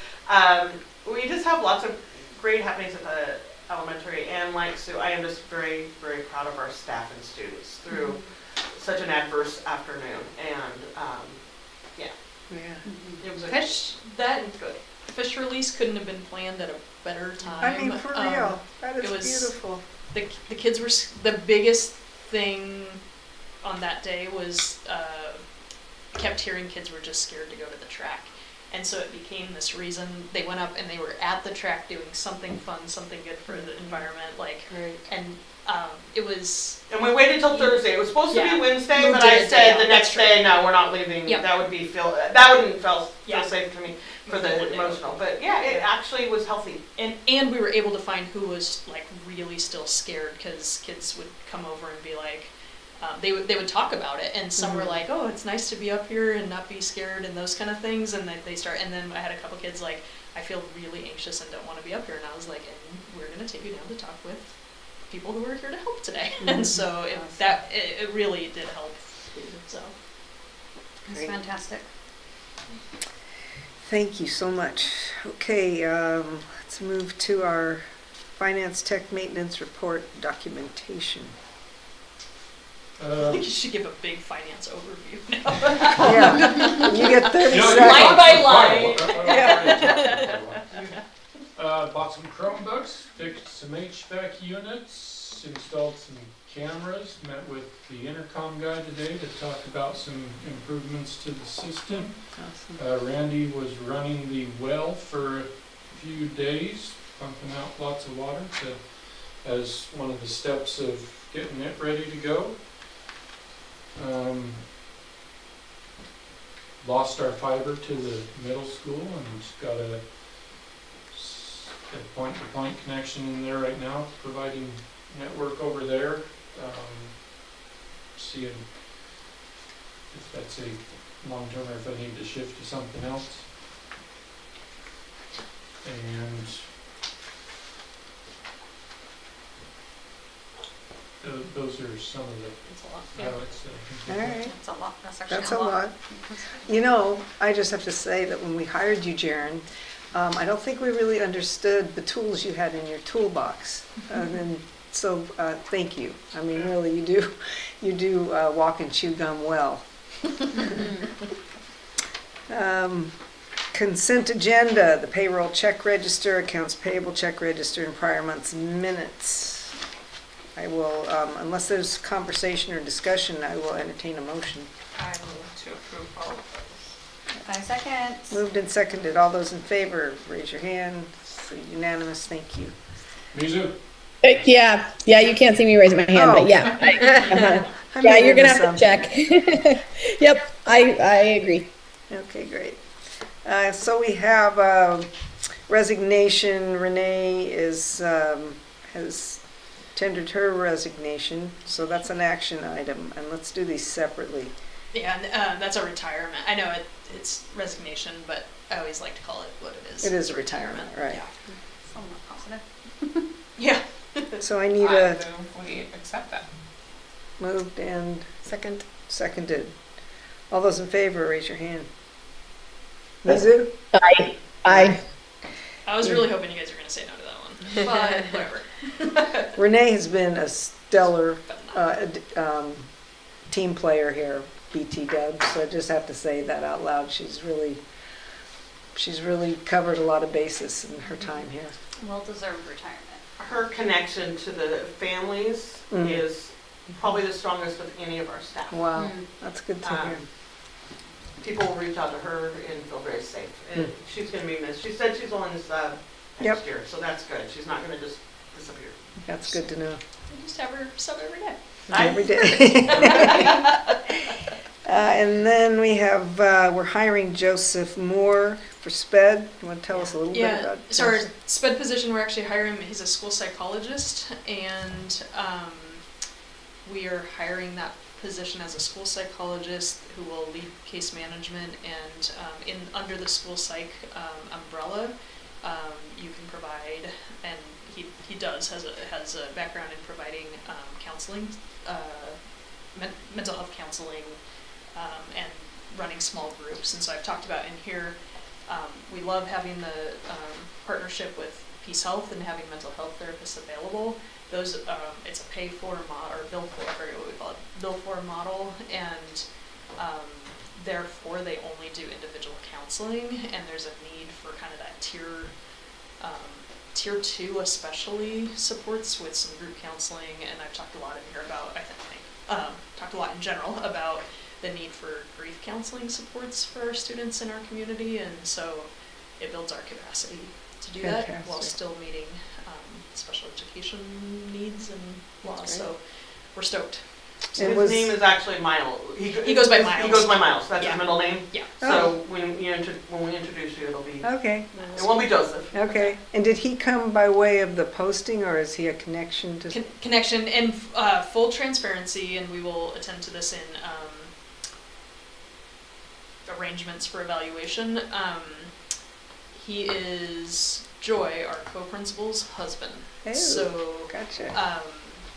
We just have lots of great happenings at the elementary, and like Sue, I am just very, very proud of our staff and students through such an adverse afternoon. And it was good. Fish release couldn't have been planned at a better time. I mean, for real, that is beautiful. The kids were, the biggest thing on that day was, kept hearing kids were just scared to go to the track. And so it became this reason they went up and they were at the track doing something fun, something good for the environment, and it was. And we waited till Thursday. It was supposed to be Wednesday, Moved but I it said down. the next day, no, we're not leaving. Yep. That wouldn't feel safe to me for the emotional. But it actually was healthy. And we were able to find who was really still scared, because kids would come over and be like, they would talk about it, and some were like, oh, it's nice to be up here and not be scared and those kind of things, and and then I had a couple kids like, I feel really anxious and don't want to be up here, and I was like, and we're going to take you down to talk with people who are here to help today. And so it really did help. So it's fantastic. Thank you so much. Okay, let's move to our finance tech maintenance report documentation. I think you should give a big finance overview now. Yeah, you get 30 seconds. Line by line. Bought some Chromebooks, fixed some HVAC units, installed some cameras, met with the intercom guy today to talk about some improvements to the system. Awesome. Randy was running the well for a few days, pumping out lots of water as one of the steps of getting it ready to go. Lost our fiber to the middle school and got a point-to-point connection in there right now, providing network over there. Seeing if that's a long-term or if I need to shift to something else. And those are some of the It's a lot. highlights that I think. All right. That's a lot. That's actually That's a lot. You know, I just have to say that when we hired you, Jaren, I don't think we really understood the tools you had in your toolbox. And so, thank you. I mean, really, you do walk and chew gum well. Consent agenda, the payroll check register, accounts payable check register, and prior month's minutes. I will, unless there's conversation or discussion, I will entertain a motion. I move to approve all of those. 5 seconds. Moved and seconded. All those in favor, raise your hand. It's unanimous, thank you. Mizu? Yeah, you can't see me raising my hand, Oh. but yeah. I Yeah, made you're an gonna have to assumption. check. Yep, I agree. Okay, great. So we have resignation. Renee has tendered her resignation, so that's an action item, and let's do these separately. Yeah, and that's a retirement. I know it's resignation, but I always like to call it what it is. It is a retirement, right. Yeah. Somewhat positive. Yeah. So I need I a move we accept that. moved and seconded. All those in favor, raise your hand. Mizu? I I was really hoping you guys were going to say no to that one, but whatever. Renee has been a stellar team player here, BT Dubs, so I just have to say that out loud. She's really covered a lot of bases in her time here. Well-deserved retirement. Her connection to the families Mm. is probably the strongest with any of our staff. Wow, Mm. that's good to hear. People will reach out to her and feel very safe. And she's going to be missed. She said she's on this next year, so that's good. She's not going to just disappear. That's good to know. We just have her sub every day. Every day. And then we have, we're hiring Joseph Moore for SPED. You want to tell us a little bit Yeah, about so our Joseph? SPED position, we're actually hiring him. He's a school psychologist, and we are hiring that position as a school psychologist who will lead case management, and under the school psych umbrella, you can provide, and he has a background in providing counseling, mental health counseling, and running small groups. And so I've talked about in here, we love having the partnership with Peace Health and having mental health therapists available. Those, it's a pay for model, or bill for, I forget what we call it, bill for model, and therefore they only do individual counseling, and there's a need for kind of that tier 2 especially supports with some group counseling. And I've talked a lot in here about, talked a lot in general about the need for grief counseling supports for our students in our community, and so it builds our capacity to do that while Fantastic. still meeting special education needs and laws. So we're stoked. It His was- name is actually Miles. He goes by Miles. He goes by Miles. That's Yeah. his middle name. Yeah. So when we introduce you, it'll be, Okay, it won't be Joseph. okay. And did he come by way of the posting, or is he a connection to? Connection and full transparency, and we will attend to this in arrangements for evaluation. He is Joy, our co-principal's husband. Oh, So gotcha.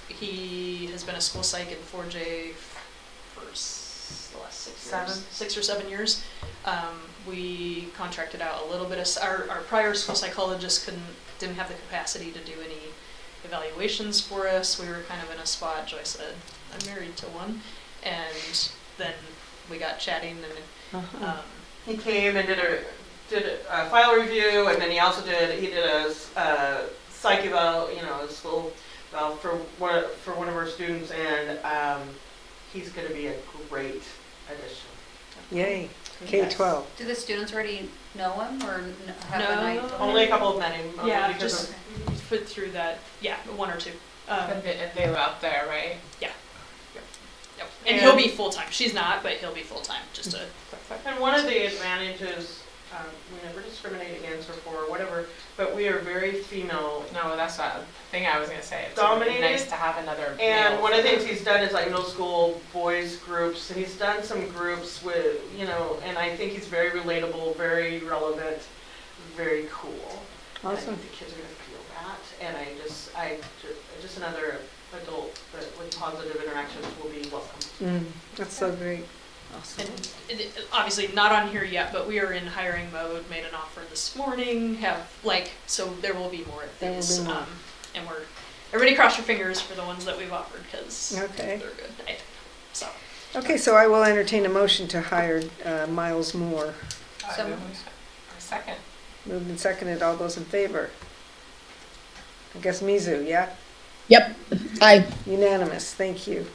he has been a school psych in 4J for the last 6 or 7 years. We contracted out a little bit of, our prior school psychologist didn't have the capacity to do any evaluations for us. We were kind of in a spot. Joy said, I'm married to one. And then we got chatting, and He came and did a file review, and then he also did a psych eval, a school eval for one of our students, and he's going to be a great addition. Yay, K-12. Do the students already know him or have No. an idea? Only a couple have met him. yeah, because just put through that. Yeah, 1 or 2. And they live out there, right? Yep. And he'll be full time. She's not, but he'll be full time. Just to clarify. And one of the advantages, we never discriminate against or for or whatever, but we are very female. No, that's not the thing I was gonna say. It's Dominated. really nice to have another And male one of the for things he's done is like middle school boys groups, and he's done some groups with, and I think he's very relatable, very relevant, very cool. And I Awesome. think the kids are gonna feel that, and just another adult that with positive interactions will be welcome. That's so great. Awesome. And obviously not on here yet, but we are in hiring mode. Made an offer this morning. So there will be more of There will these. be more. And everybody cross your fingers for the ones that we've offered, because Okay. they're good. I think. So Okay, so I will entertain a motion to hire Miles Moore. So- Second. Moved and seconded, all those in favor? I guess Mizu, yeah? Yep. Aye. Unanimous, thank you.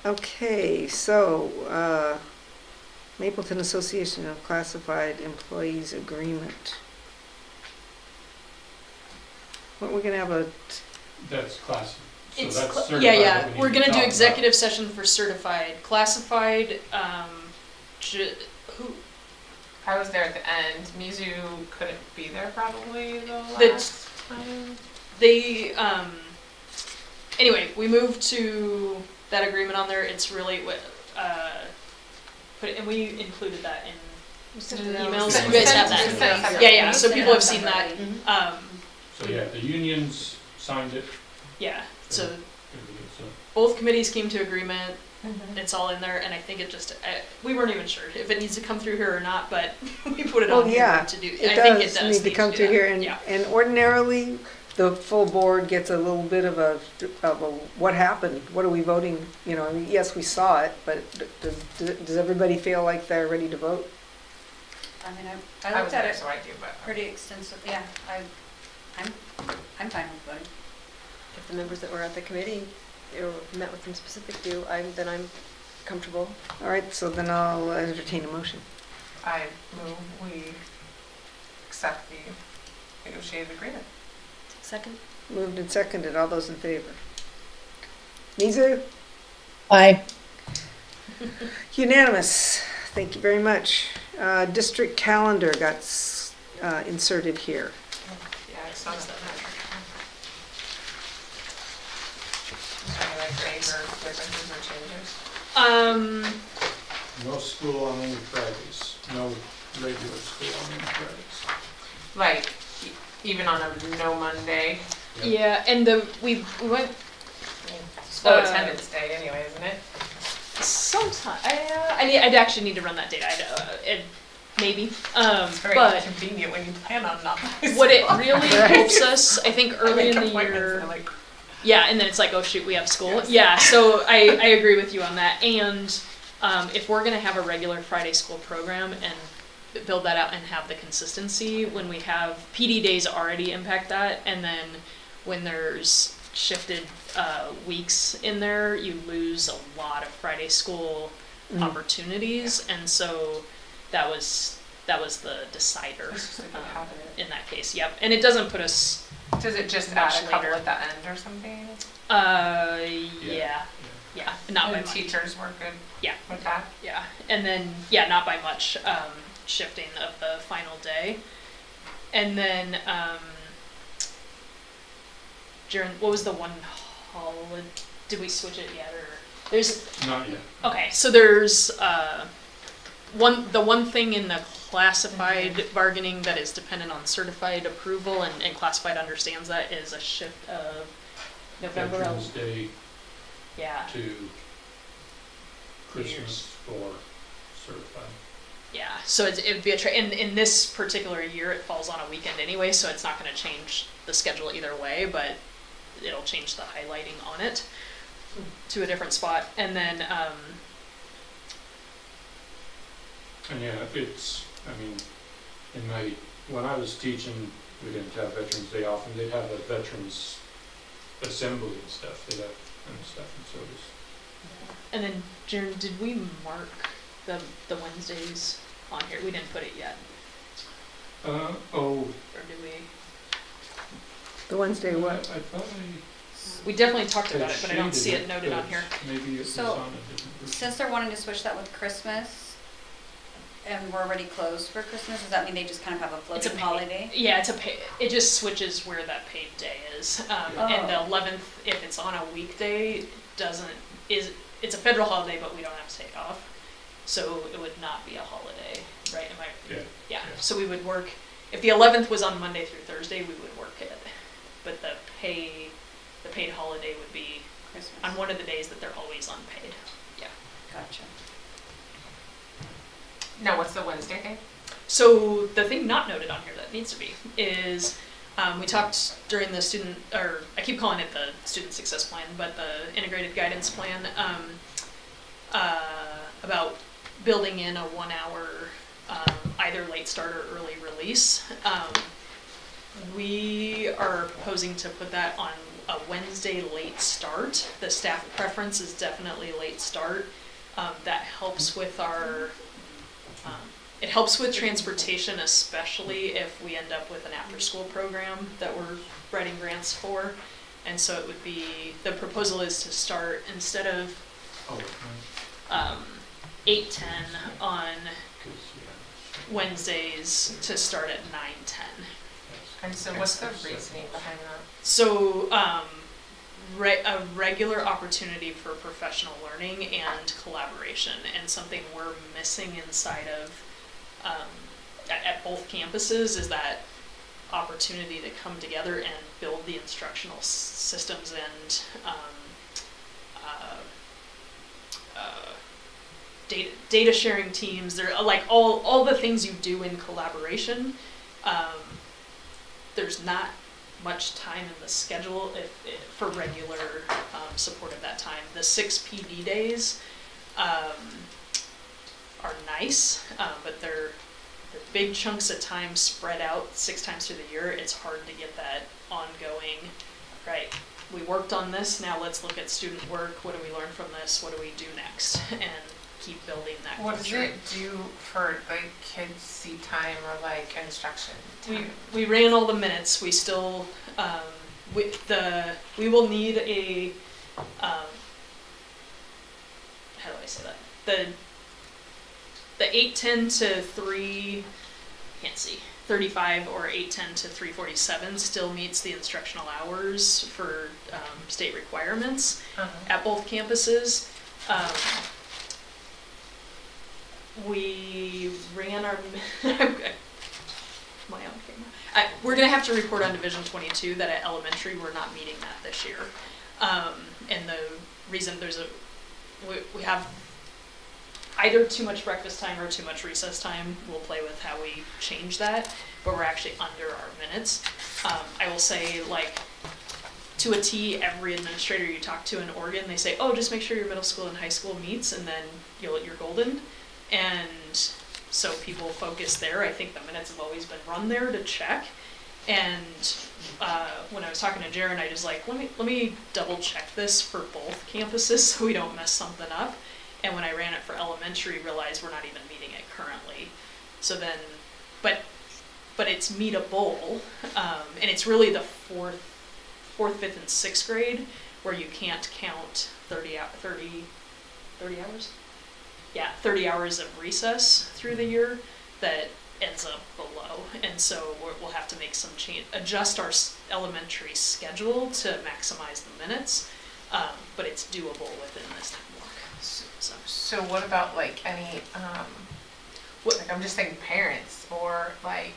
Okay, so, Mapleton Association of Classified Employees Agreement. What, we're gonna have a, That's class, so It's, that's cl- certified. yeah, that yeah, we need we're to gonna talk do about. executive session for certified, classified, who, I was there at the end. Mizu couldn't be there probably the The- last time. they, anyway, we moved to that agreement on there, it's really what, and we included that in emails, Send- you guys send- have that. just send separate. Yeah, yeah, so people have seen that, So yeah, the unions signed it. yeah, so So both committees came to agreement, Mhm. it's all in there, and I think it just, we weren't even sure if it needs to come through here or not, but we put it well, on yeah, here to do, it I think it does does need to come do through that. here, and, Yeah. and ordinarily, the full board gets a little bit of a, what happened, what are we voting, you know, I mean, yes, we saw it, but does everybody feel like they're ready to vote? I mean, I I was looked at there, it so I do, but. pretty extensive, yeah, I'm fine with voting. If the members that were at the committee or met with them specific do, then I'm comfortable. All right, so then I'll entertain a motion. I move we accept the negotiated agreement. Second? Moved and seconded, all those in favor? Mizu? Aye. Unanimous, thank you very much. District calendar got inserted here. Yeah, I saw that. Any like major differences or changes? no school on any Fridays, no regular school on any Fridays. Like, even on a no Monday, Yeah, and we went, slow Uh, attendance day anyway, isn't it? sometime, I'd actually need to run that data, maybe, It's very but inconvenient when you plan on not. what it really Right. helps us, I think early in the year, yeah, and then it's like, oh shoot, we have school. Yes. Yeah, so I agree with you on that. And if we're gonna have a regular Friday school program and build that out and have the consistency, when we have PD days already impact that, and then when there's shifted weeks in there, you lose a lot of Friday school opportunities, and so that was the decider It's just a good habit. in that case. Yep, and it doesn't put us. Does it just Much add a couple later. at the end or something? Yeah, not by And much. teachers were good Yeah. with that? Yeah, and then, yeah, not by much, shifting of the final day. And then, during, what was the one holiday, did we switch it yet, or, there's, Not yet. okay, so there's, the one thing in the classified bargaining that is dependent on certified approval, and classified understands that, is a shift of November, Veterans Day yeah. to Christmas for certified. Yeah, so it'd be in this particular year, it falls on a weekend anyway, so it's not gonna change the schedule either way, but it'll change the highlighting on it to a different spot. And then, And yeah, it's, I mean, when I was teaching, we didn't have Veterans Day off, and they'd have a veterans assembly and stuff, they'd have, and stuff, and so it and then, Jaren, did we mark the Wednesdays on here? We didn't put it yet, was, or did we? The Wednesday what? I thought We definitely talked I about it, but I don't see shaded it noted on but here. Maybe it was So, on a different version. Since they're wanting to switch that with Christmas, and we're already closed for Christmas, does that mean they just kind of have a It's a floating paid- holiday? Yeah, it just switches where that paid day is. And the Oh. 11th, if it's on a weekday, it's a federal holiday, but we don't have to take off. So it would not be a holiday, right? Yeah. Yeah, so we would work, if the 11th was on Monday through Thursday, we would work it. But the paid holiday would be Christmas. on one of the days that they're always unpaid. Yeah. Gotcha. Now, what's the Wednesday thing? So the thing not noted on here that needs to be is, we talked during the student, or I keep calling it the student success plan, but the integrated guidance plan, about building in a 1 hour either late start or early release. We are proposing to put that on a Wednesday late start. The staff preference is definitely late start. That helps with our, it helps with transportation, especially if we end up with an after-school program that we're writing grants for. And so it would be, the proposal is to start instead of 8:10 on Wednesdays to start at 9:10. And so what's the reasoning behind that? So, a regular opportunity for professional learning and collaboration, and something we're missing inside of, at both campuses is that opportunity to come together and build the instructional systems and data sharing teams. They're like all the things you do in collaboration. There's not much time in the schedule for regular support of that time. The 6 PD days are nice, but they're big chunks of time spread out 6 times through the year. It's hard to get that ongoing, right? We worked on this, now let's look at student work. What do we learn from this? What do we do next? And keep building that What does culture. it do for like kids' seat time or like instruction time? We ran all the minutes. We still we will need a how do I say that, the 8:10 to 3:35 or 8:10 to 3:47 still meets the instructional hours for state requirements at both campuses. We ran our my own camera. We're gonna have to report on Division 22 that at elementary we're not meeting that this year, and the reason we have either too much breakfast time or too much recess time. We'll play with how we change that, but we're actually under our minutes. I will say, like, to a T, every administrator you talk to in Oregon, they say, oh, just make sure your middle school and high school meets and then you're golden. And so people focus there. I think the minutes have always been run there to check. And when I was talking to Jaron, I just like, let me double check this for both campuses so we don't mess something up. And when I ran it for elementary, realized we're not even meeting it currently. So then, but it's meetable, and it's really the fourth, fifth, and sixth grade where you can't count 30 hours? Yeah, 30 hours of recess through the year that ends up below. And so we'll have to make some change, adjust our elementary schedule to maximize the minutes, but it's doable within this time block. So what about like any, like I'm just thinking parents or like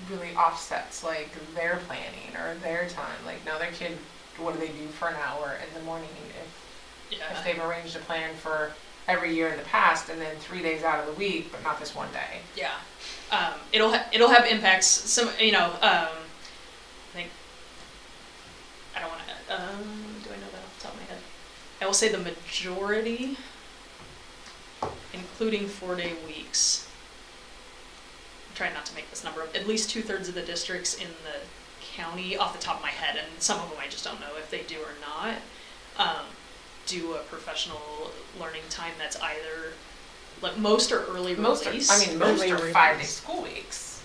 really offsets like their planning or their time, like now their kid, what do they do for an hour in the morning if they've arranged a plan for every year in the past and then 3 days out of the week, but not this one day? Yeah. It'll have impacts. Some, I think, I don't want to, do I know that off the top of my head? I will say the majority, including 4-day weeks, I'm trying not to make this number up, at least 2/3 of the districts in the county, off the top of my head, and some of them I just don't know if they do or not, do a professional learning time that's either, like, most are early release. Most are 5-day school weeks.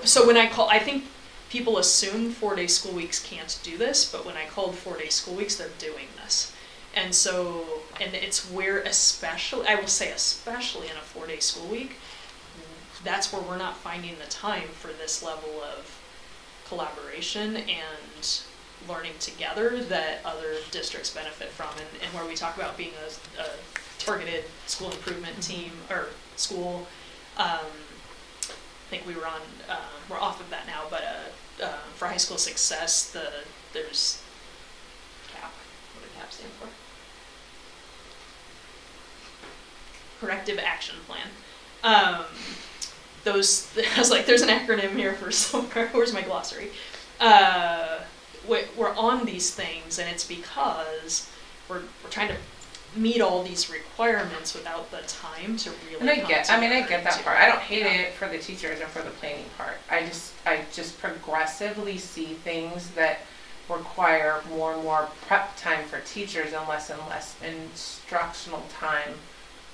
So when I think people assume 4-day school weeks can't do this, but when I called 4-day school weeks, they're doing this. And so, and it's where especially in a 4-day school week, that's where we're not finding the time for this level of collaboration and learning together that other districts benefit from, and where we talk about being a targeted school improvement team or school. I think we're off of that now, but for high school success, there's CAP. What did CAP stand for? Corrective Action Plan. I was like, there's an acronym here for somewhere. Where's my glossary? We're on these things, and it's because we're trying to meet all these requirements without the time to really And I come get together that to- part. I don't hate yeah. it for the teachers and for the planning part. I just progressively see things that require more and more prep time for teachers and less instructional time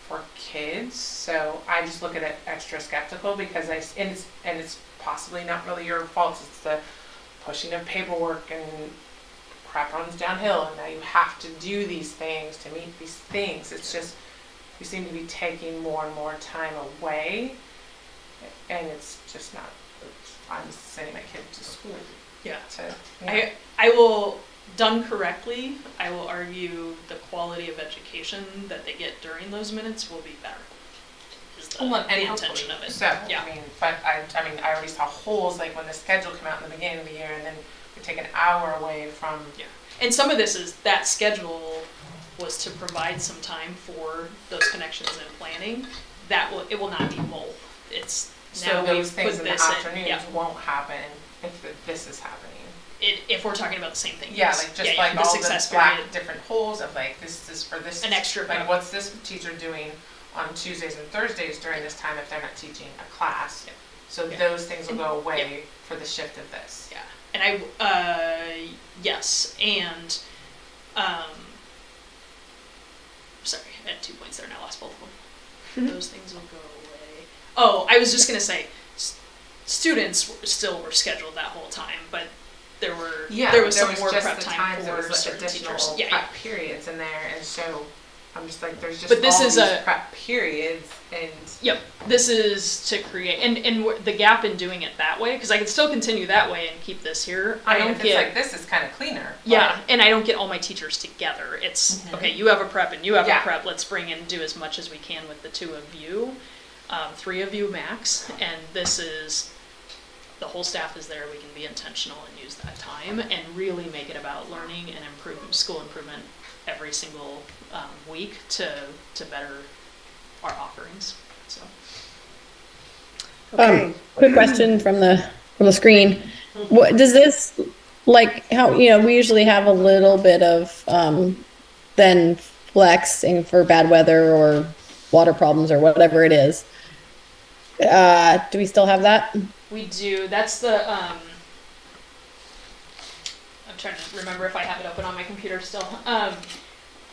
for kids. So I just look at it extra skeptical because and it's possibly not really your fault. It's the pushing of paperwork and crap runs downhill, and now you have to do these things to meet these things. It's just, we seem to be taking more and more time away, and it's just not, I'm sending my kid to school Yeah. to, I will, done correctly, I will argue the quality of education that they get during those minutes will be better. Is the, well, and the hopefully intention of it. so, Yeah. I mean, I already saw holes, like when the schedule came out in the beginning of the year, and then we take an hour away from. Yeah. And some of this is, that schedule was to provide some time for those connections and planning. It will not be both. It's, So now those we've things put in the this in. afternoons Yeah. won't happen if this is happening. If we're talking about the same thing. Yeah, yes. like just Yeah, like the all success the black period. different holes of like this is for this. An extra like prep. what's this teacher doing on Tuesdays and Thursdays during this time if they're not teaching a class? Yeah. So Yeah. those things will go away for the shift of this. Yeah, and yes, and, sorry, I had 2 points there and I lost both of them. Those things will go away. Oh, I was just gonna say, students still were scheduled that whole time, but there was some more just prep the time times there for was like certain additional teachers. Yeah, prep periods in there, and so I'm just like there's just But this all is these a- prep periods and. Yep, this is to create, and the gap in doing it that way, because I can still continue that way and keep this here. I mean, don't if get, it's like this is kind of cleaner. yeah, and I don't get all my teachers together. It's, okay, you have a prep and you have a prep, let's bring and do as much as we can with the two of you, 3 of you max, and this is, the whole staff is there, we can be intentional and use that time, and really make it about learning and school improvement every single week to better our offerings, so. Okay. Quick question from the screen. What does this, like, how, we usually have a little bit of then flexing for bad weather or water problems or whatever it is. Do we still have that? We do, that's the, I'm trying to remember if I have it open on my computer still.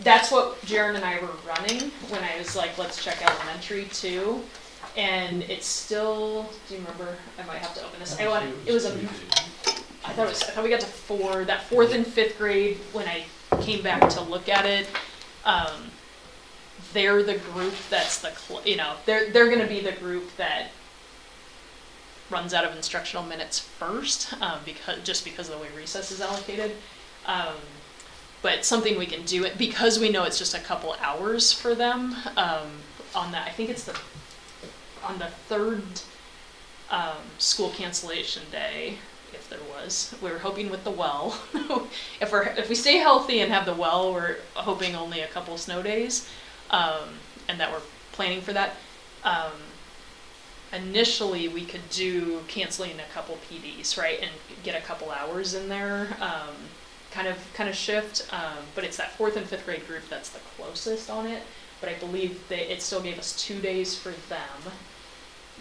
That's what Jaren and I were running when I was like, let's check elementary too. And it's still, do you remember? I might have to open this. I thought we got to 4, that 4th and 5th grade when I came back to look at it. They're the group that's they're going to be the group that runs out of instructional minutes first, because of the way recess is allocated. But something we can do it because we know it's just a couple hours for them. On that, I think it's on the 3rd school cancellation day, if there was. We were hoping with the well. if we stay healthy and have the well, we're hoping only a couple snow days, and that we're planning for that. Initially, we could do canceling a couple PDs, right, and get a couple hours in there. Kind of shift, but it's that 4th and 5th grade group that's the closest on it. But I believe it still gave us 2 days for them,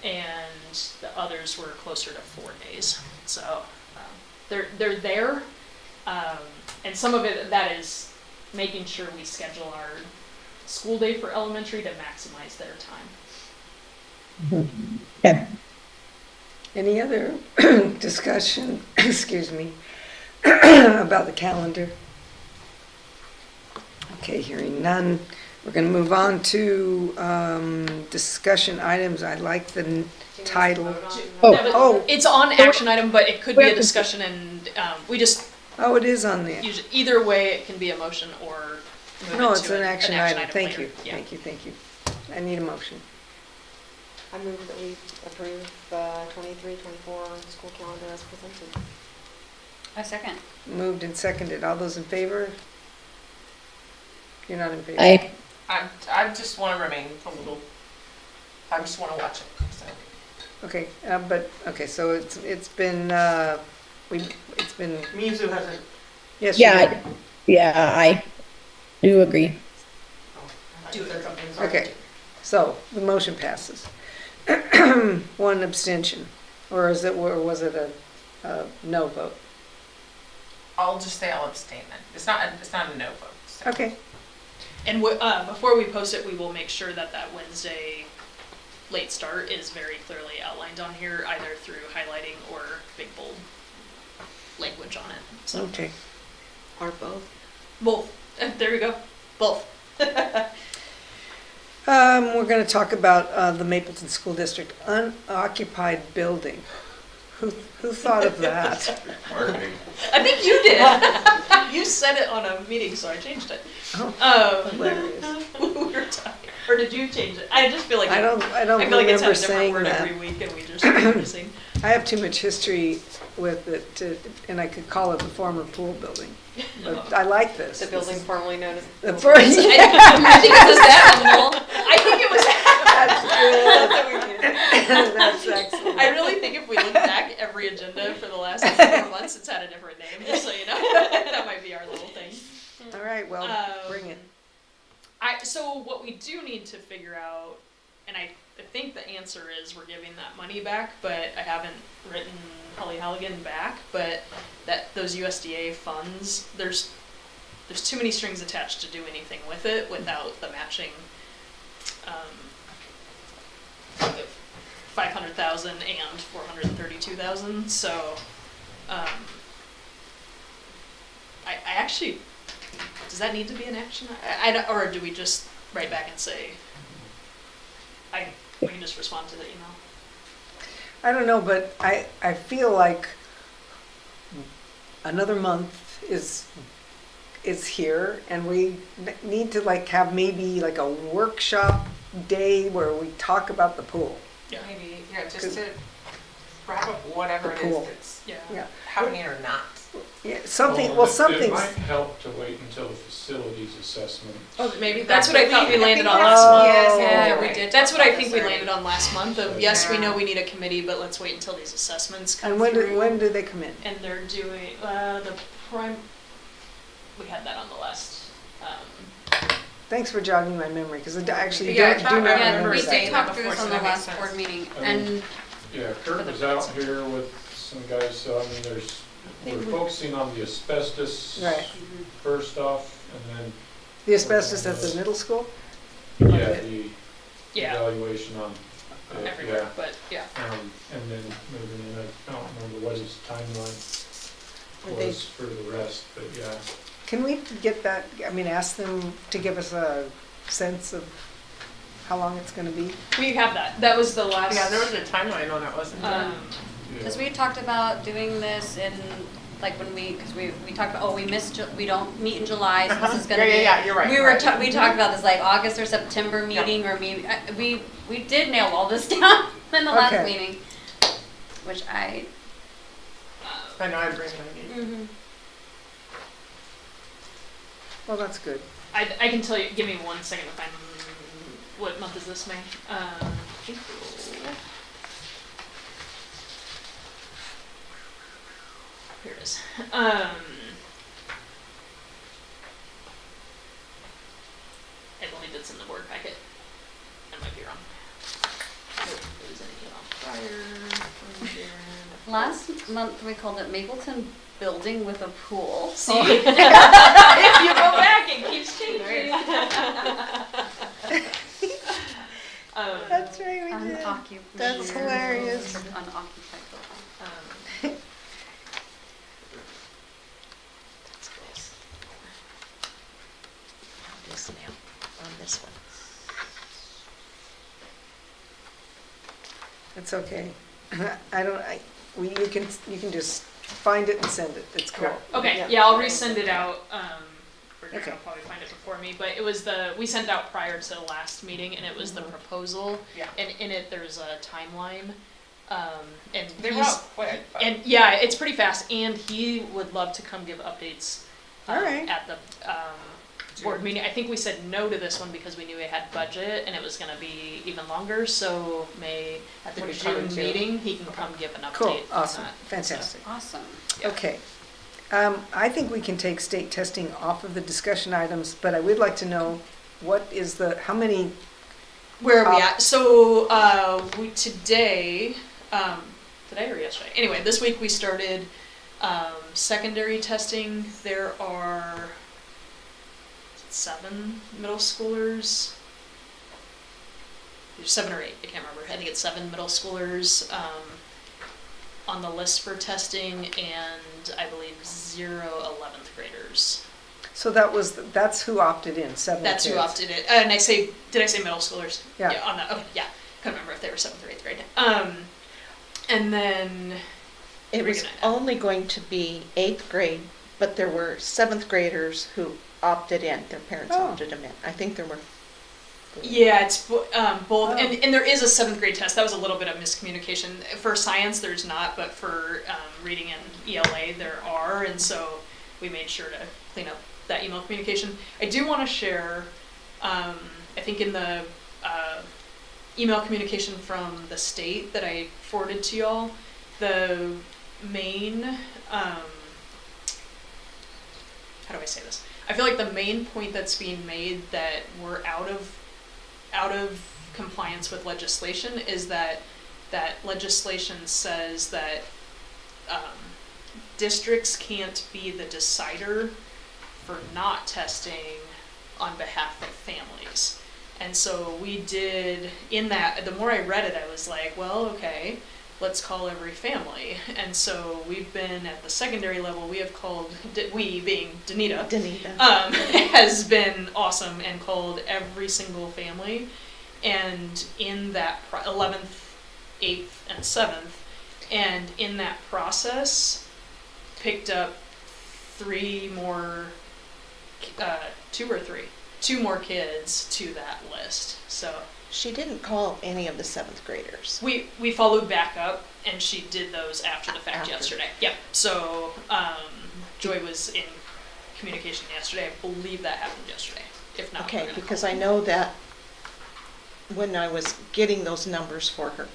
and the others were closer to 4 days. So they're there, and some of it that is making sure we schedule our school day for elementary to maximize their time. Okay. Any other discussion, excuse me, about the calendar? Okay, hearing none. We're going to move on to discussion items. I like the title. Oh. It's on action item, but it could be a discussion, and we just Oh, it is on there. either way it can be a motion or move No, it it's to an action item. Thank later. you. Yeah. Thank you. I need a motion. I move that we approve 23-24 school calendar as presented. A second. Moved and seconded. All those in favor? You're not in favor? I I just want to remain a little. I just want to watch it. So. Okay, so it's been Mizu hasn't. yes. yeah, I do agree. do it. Okay, so the motion passes. One abstention, or was it a no vote? I'll just say I'll abstain then. It's not a no vote. So. Okay, And before we post it, we will make sure that that Wednesday late start is very clearly outlined on here, either through highlighting or big bold language on it. So okay. Or both. both. There you go. Both. We're gonna talk about the Mapleton School District unoccupied building. Who thought of that? Marketing. I think you did. You said it on a meeting, so I changed it. Hilarious. We were talking, or did you change it? I just feel like I don't I feel like it's remember had a different saying word that. every week, and we just keep missing. I have too much history with it, and I could call it the former pool building. But I like this. The building formerly known as. The first, I think it was that animal. I think it was That's excellent. I really think if we look back every agenda for the last 4 months, it's had a different name, just so you know. That might be our little thing. All right, well, bring it. So what we do need to figure out, and I think the answer is we're giving that money back, but I haven't written Holly Halligan back, but that those USDA funds, there's too many strings attached to do anything with it without the matching 500,000 and 432,000. So I actually, does that need to be an action? Or do we just write back and say, we can just respond to the email? I don't know, but I feel like another month is here, and we need to have maybe a workshop day where we talk about the pool. Yeah. Maybe, just to wrap up whatever it Cool. is that's Yeah. happening or not. Yeah, something. Well, something. It might help to wait until the facilities assessment. Oh, maybe that's what I thought we landed on last month. Yeah, we did. That's what I think we landed on last month. Of yes, we know we need a committee, but let's wait until these assessments come And through. when do they come in? And they're doing the prime. We had that on the last. Thanks for jogging my memory, because I actually Yeah, do I not remember remember we saying did that. that talk through before, this so on the that makes last sense. board meeting, Um, and Yeah, Kurt was out here with some guys, so I mean, we're focusing on the asbestos Right. first off, and then, The asbestos at the middle school? yeah, the Yeah, evaluation on, everywhere, yeah. but yeah. And then moving in, I don't remember what his timeline Were they- was for the rest, but yeah. Can we get that, ask them to give us a sense of how long it's gonna be? We have that. That was the last. Yeah, there was a timeline on it, wasn't there? because we talked about doing this in, when because we talked about, we don't meet in July, so this is gonna be. Yeah, you're right. We talked about this August or September meeting, or maybe, we did nail all this down in the last Okay. meeting, which I. I know I bring it on. Well, that's good. I can tell you. Give me 1 second to find. What month is this, May? April. Here it is. I believe it's in the board packet. I might be wrong. Nope, it was in the email prior. Last month, we called it Mapleton Building with a Pool. See? If you go back, it keeps changing. That's right, we did. Unoccupied. That's hilarious. Unoccupied building. That's close. This now, on this one. It's okay. You can just find it and send it. It's cool. Okay, yeah, I'll resend it out. Brittany Okay. will probably find it before me, but it was we sent it out prior to the last meeting, and it was the proposal. Yeah. And in it, there's a timeline. And They were he's, all quick, but- and yeah, it's pretty fast, and he would love to come give updates All right. at the board meeting. I think we said no to this one because we knew we had budget, and it was gonna be even longer, so at the Would he come June in too? meeting, he can come give an update Cool, on awesome, that. fantastic. Awesome. Okay. I think we can take state testing off of the discussion items, but I would like to know what is how many, Where are we at? So, today, today or yesterday? Anyway, this week we started, secondary testing. There are 7 middle schoolers. There's 7 or 8, I can't remember. I think it's 7 middle schoolers, on the list for testing, and I believe 0 11th graders. so that's who opted in, 7 That's kids. who opted in. And did I say middle schoolers? Yeah. On that, okay, yeah. Couldn't remember if they were 7th or 8th grade. And then, It was only going to be 8th grade, but there were 7th graders who opted in. Their parents Oh. opted them in. I think there were. yeah, it's both, Oh. and there is a 7th grade test. That was a little bit of miscommunication. For science, there's not, but for reading and ELA, there are, and so we made sure to clean up that email communication. I do want to share, I think in the email communication from the state that I forwarded to y'all, the main, how do I say this? I feel like the main point that's being made that we're out of compliance with legislation is that legislation says that districts can't be the decider for not testing on behalf of families. And so we did, in that, the more I read it, I was like, well, okay, let's call every family. And so we've been at the secondary level, we have called, we being Danita, has been awesome and called every single family. And in that 11th, 8th, and 7th, and in that process, picked up 2 more kids to that list. So She didn't call any of the 7th graders. we followed back up, and she did those after the fact yesterday. Yep. So Joy was in communication yesterday. I believe that happened yesterday. If not, Okay, because I know that when I was getting those numbers for her,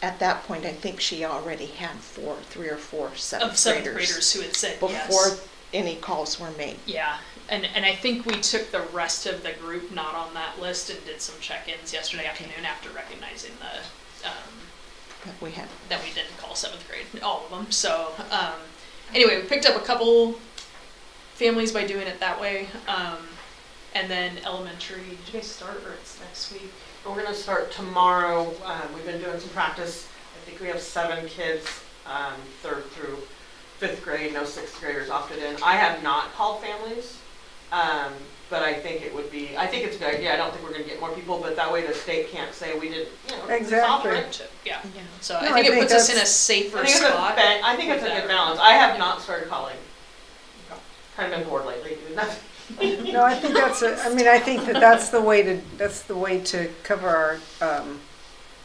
at that point, I think she already had 3 or 4 7th graders who had said before yes. any calls were made. Yeah, and I think we took the rest of the group not on that list and did some check-ins yesterday afternoon after recognizing that we didn't call 7th grade, all of them. So anyway, we picked up a couple families by doing it that way. And then elementary, did you guys start, or it's next week? We're gonna start tomorrow. We've been doing some practice. I think we have 7 kids, 3rd through 5th grade, no 6th graders opted in. I have not called families, but I think it's a good idea. I don't think we're gonna get more people, but that way the state can't say we didn't, Exactly. Yeah. So No, I think it puts us in a that's- safer I think spot. I think it's a good balance. I have not started calling. Kind of been bored lately, doing nothing. No, I think I think that's the way to cover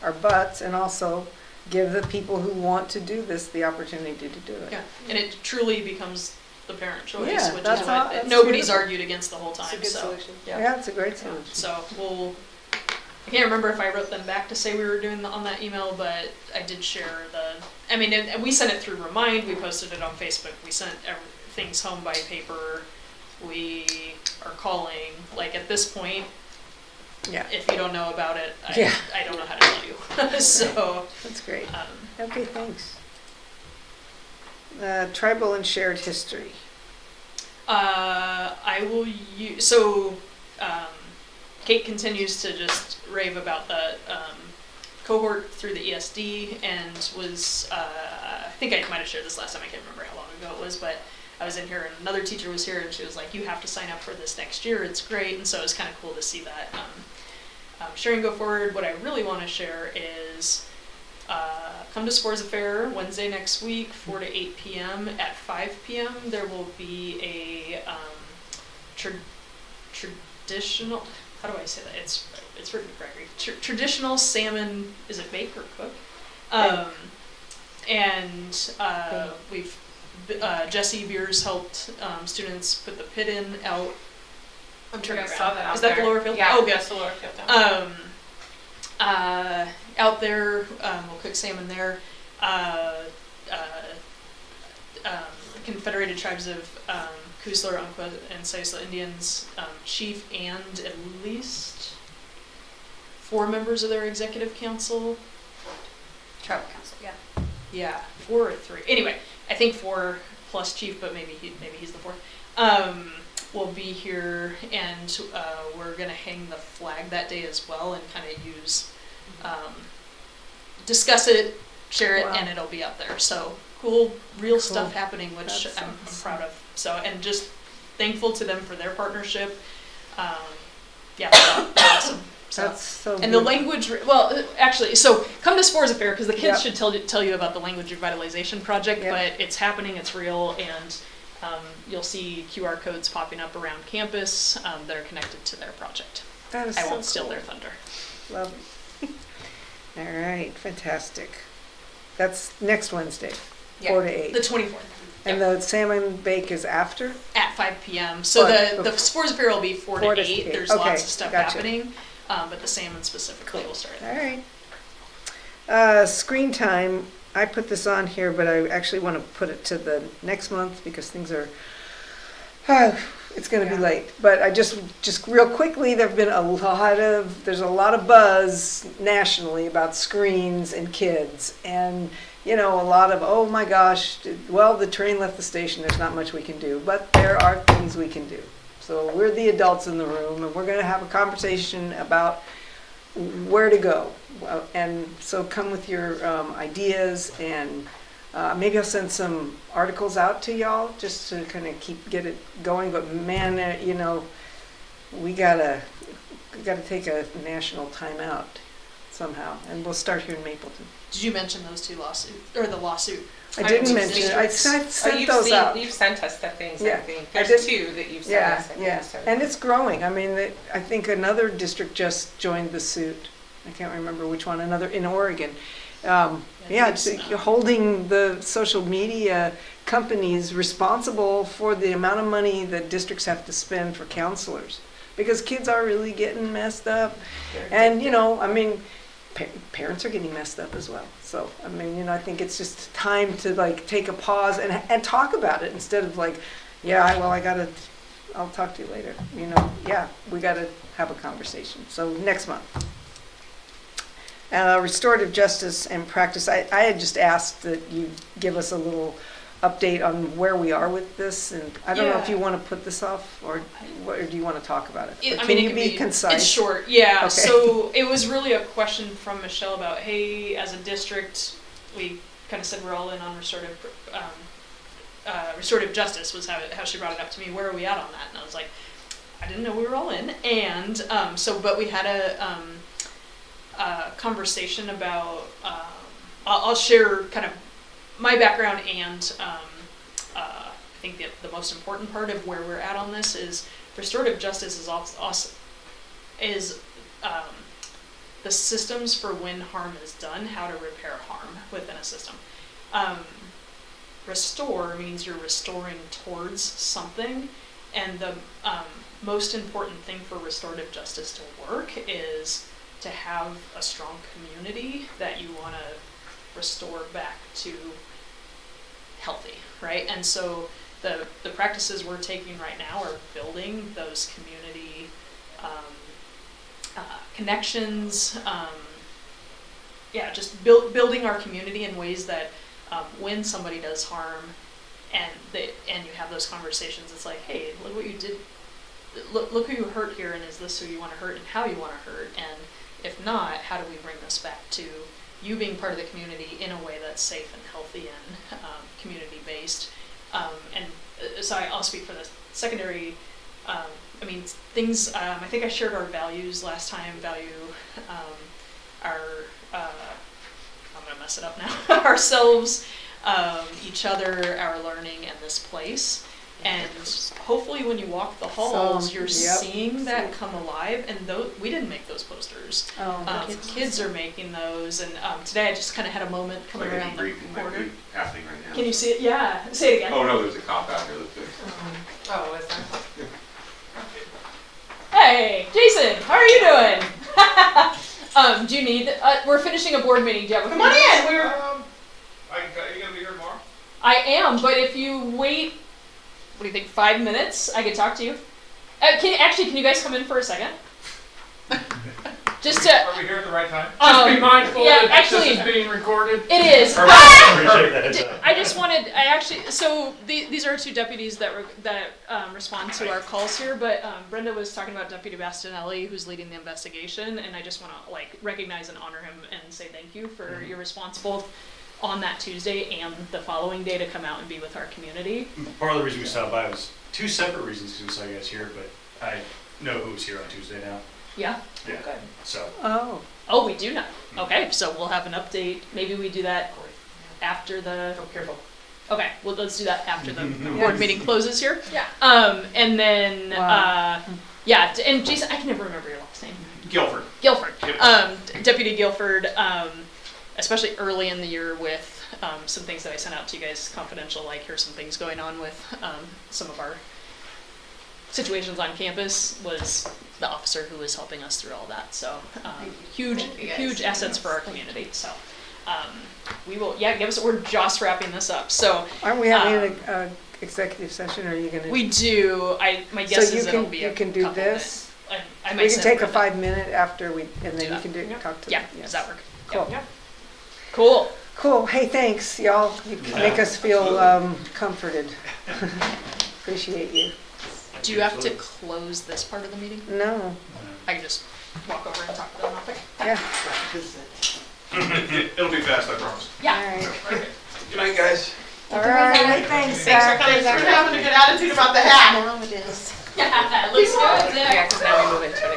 our butts, and also give the people who want to do this the opportunity to do it. Yeah, and it truly becomes the parent choice, Yeah, which that's is all- what that's nobody's beautiful. argued against the whole time. It's a good So solution. Yeah, it's a great solution. so I can't remember if I wrote them back to say we were doing on that email, but I did share and we sent it through Remind. We posted it on Facebook. We sent things home by paper. We are calling, like at this point, Yeah. if you don't know about it, I Yeah. don't know how to tell you. So, That's great. um, Okay, thanks. Tribal and shared history. I will use, so, Kate continues to just rave about the, cohort through the ESD, and was, I think I might have shared this last time, I can't remember how long ago it was, but I was in here and another teacher was here and she was like, you have to sign up for this next year, it's great, and so it was kind of cool to see that, sharing go forward. What I really want to share is, come to Scores Affair Wednesday next week, 4 to 8 p.m. At 5 p.m. there will be a traditional, how do I say that? It's written correctly. Traditional salmon, is it bake or cook? And we've Jesse Beers helped students put the pit in out. I'm turning I around. saw that out Is that there. the lower field? Yeah, Oh, good. that's the lower field down. Out there, we'll cook salmon there. Confederated Tribes of Kusler, Umpqua, and Saisla Indians chief and at least 4 members of their executive council. Tribal council, yeah. Yeah, 4 or 3. Anyway, I think 4 plus chief, but maybe he's the 4th. Will be here, and we're gonna hang the flag that day as well, and kind of use, discuss it, share it, Wow. and it'll be up there. So cool, real Cool. stuff happening, which That's I'm awesome. proud of. So, and just thankful to them for their partnership. Yeah, they're awesome. So. That's so And the good. language, well, actually, so come to Spores Affair, because the kids Yep. should tell you about the language revitalization project, Yep. but it's happening, it's real, and you'll see QR codes popping up around campus that are connected to their project. That is I so won't steal cool. their thunder. Love it. All right, fantastic. That's next Wednesday, 4 to 8. The 24th. And the salmon bake is after? At 5 p.m. So Fun. the Spores Affair will be 4 4 to to 8. 8. There's Okay, lots of stuff gotcha. happening, but the salmon specifically will start at All right. Screen time, I put this on here, but I actually want to put it to the next month because things are, it's going to be late. But I just real quickly, there's a lot of buzz nationally about screens and kids. And, you know, a lot of, oh my gosh, well, the train left the station, there's not much we can do. But there are things we can do. So we're the adults in the room, and we're going to have a conversation about where to go. And so come with your ideas, and maybe I'll send some articles out to y'all just to kind of get it going. But man, you know, we gotta take a national timeout somehow, and we'll start here in Mapleton. Did you mention those 2 lawsuits, or the lawsuit? I didn't mention it. I sent those out. You've sent us the things, Yeah, I think. I There's did. 2 that you've sent Yeah, us, I think, yeah, so. and it's growing. I mean, I think another district just joined the suit. I can't remember which one. Another in Oregon. Yeah, it's holding the social media companies responsible for the amount of money that districts have to spend for counselors, because kids are really getting messed up, and you know, I mean, parents are getting messed up as well. So I mean, you know, I think it's just time to like take a pause and talk about it instead of like, yeah, well, I'll talk to you later. You know, yeah, we gotta have a conversation. So next month. Restorative justice and practice. I had just asked that you give us a little update on where we are with this, and I don't know if you want to put this off or do you want to talk about it? I Can mean, you it be could concise? It's short, yeah. Okay. So it was really a question from Michelle about, hey, as a district, we kind of said we're all in on restorative justice was how she brought it up to me. Where are we at on that? And I was like, I didn't know we were all in. And but we had a conversation about. I'll share kind of my background, and I think the most important part of where we're at on this is restorative justice is the systems for when harm is done, how to repair harm within a system. Restore means you're restoring towards something, and the most important thing for restorative justice to work is to have a strong community that you want to restore back to healthy, right? And so the practices we're taking right now are building those community connections, just building our community in ways that when somebody does harm and you have those conversations, it's like, hey, look what you did, look who you hurt here, and is this who you want to hurt and how you want to hurt, and if not, how do we bring this back to you being part of the community in a way that's safe and healthy and community-based. So I'll speak for the secondary. I mean, things, I think I shared our values last time, our, I'm going to mess it up now, ourselves, each other, our learning, and this place. And hopefully when you walk the halls, you're seeing that come alive. And we didn't make those posters. Kids are making those. And today I just kind of had a moment coming around the corner. Happening right now. Can you see it? Yeah. Say it again. Oh no, there's a cop out here that's good. Oh, is there? Hey, Jason, how are you doing? Do you need? We're finishing a board meeting. Do you have a Come on in. We're. Are you gonna be here tomorrow? I am, but if you wait what do you think, 5 minutes, I could talk to you? Can you guys come in for a second? Just to, Are we here at the right time? Just be mindful yeah, that actually, this is being recorded. it is. So these are two deputies that respond to our calls here, but Brenda was talking about Deputy Bastinelli, who's leading the investigation, and I just want to like recognize and honor him and say thank you for your response both on that Tuesday and the following day to come out and be with our community. Part of the reason we stopped by was two separate reasons because we saw you guys here, but I know who was here on Tuesday now. Yeah? Yeah. Okay. So. Oh, we do know. Okay, so we'll have an update. Maybe we do that after the. Oh, careful. Okay, well, let's do that after the board meeting closes here. Yeah. And then, yeah, and Jason, I can never remember your last name. Guilford. Guilford. Yep. Deputy Guilford, especially early in the year with some things that I sent out to you guys confidential, like here's some things going on with some of our situations on campus, was the officer who was helping us through all that. So huge assets for our community. So we will, give us, we're just wrapping this up. So Aren't we having an executive session, or are you gonna? we do, my guess So is it'll be you can do this? I might We can send take a Brenda. 5 minute after we, and then you can talk to them. Yeah, Yes. does that work? Cool. Yeah. Cool. Cool, hey, thanks, y'all, you make us feel comforted. Appreciate you. Do you have to close this part of the meeting? No, I can just walk over and talk to them real quick? yeah. It'll be fast, I promise. Yeah. All right. Perfect. Good night, guys. All right, thanks, Thanks Zach. for having a good attitude about the hat. Now it is. Yeah, looks good. Yeah, because now we move into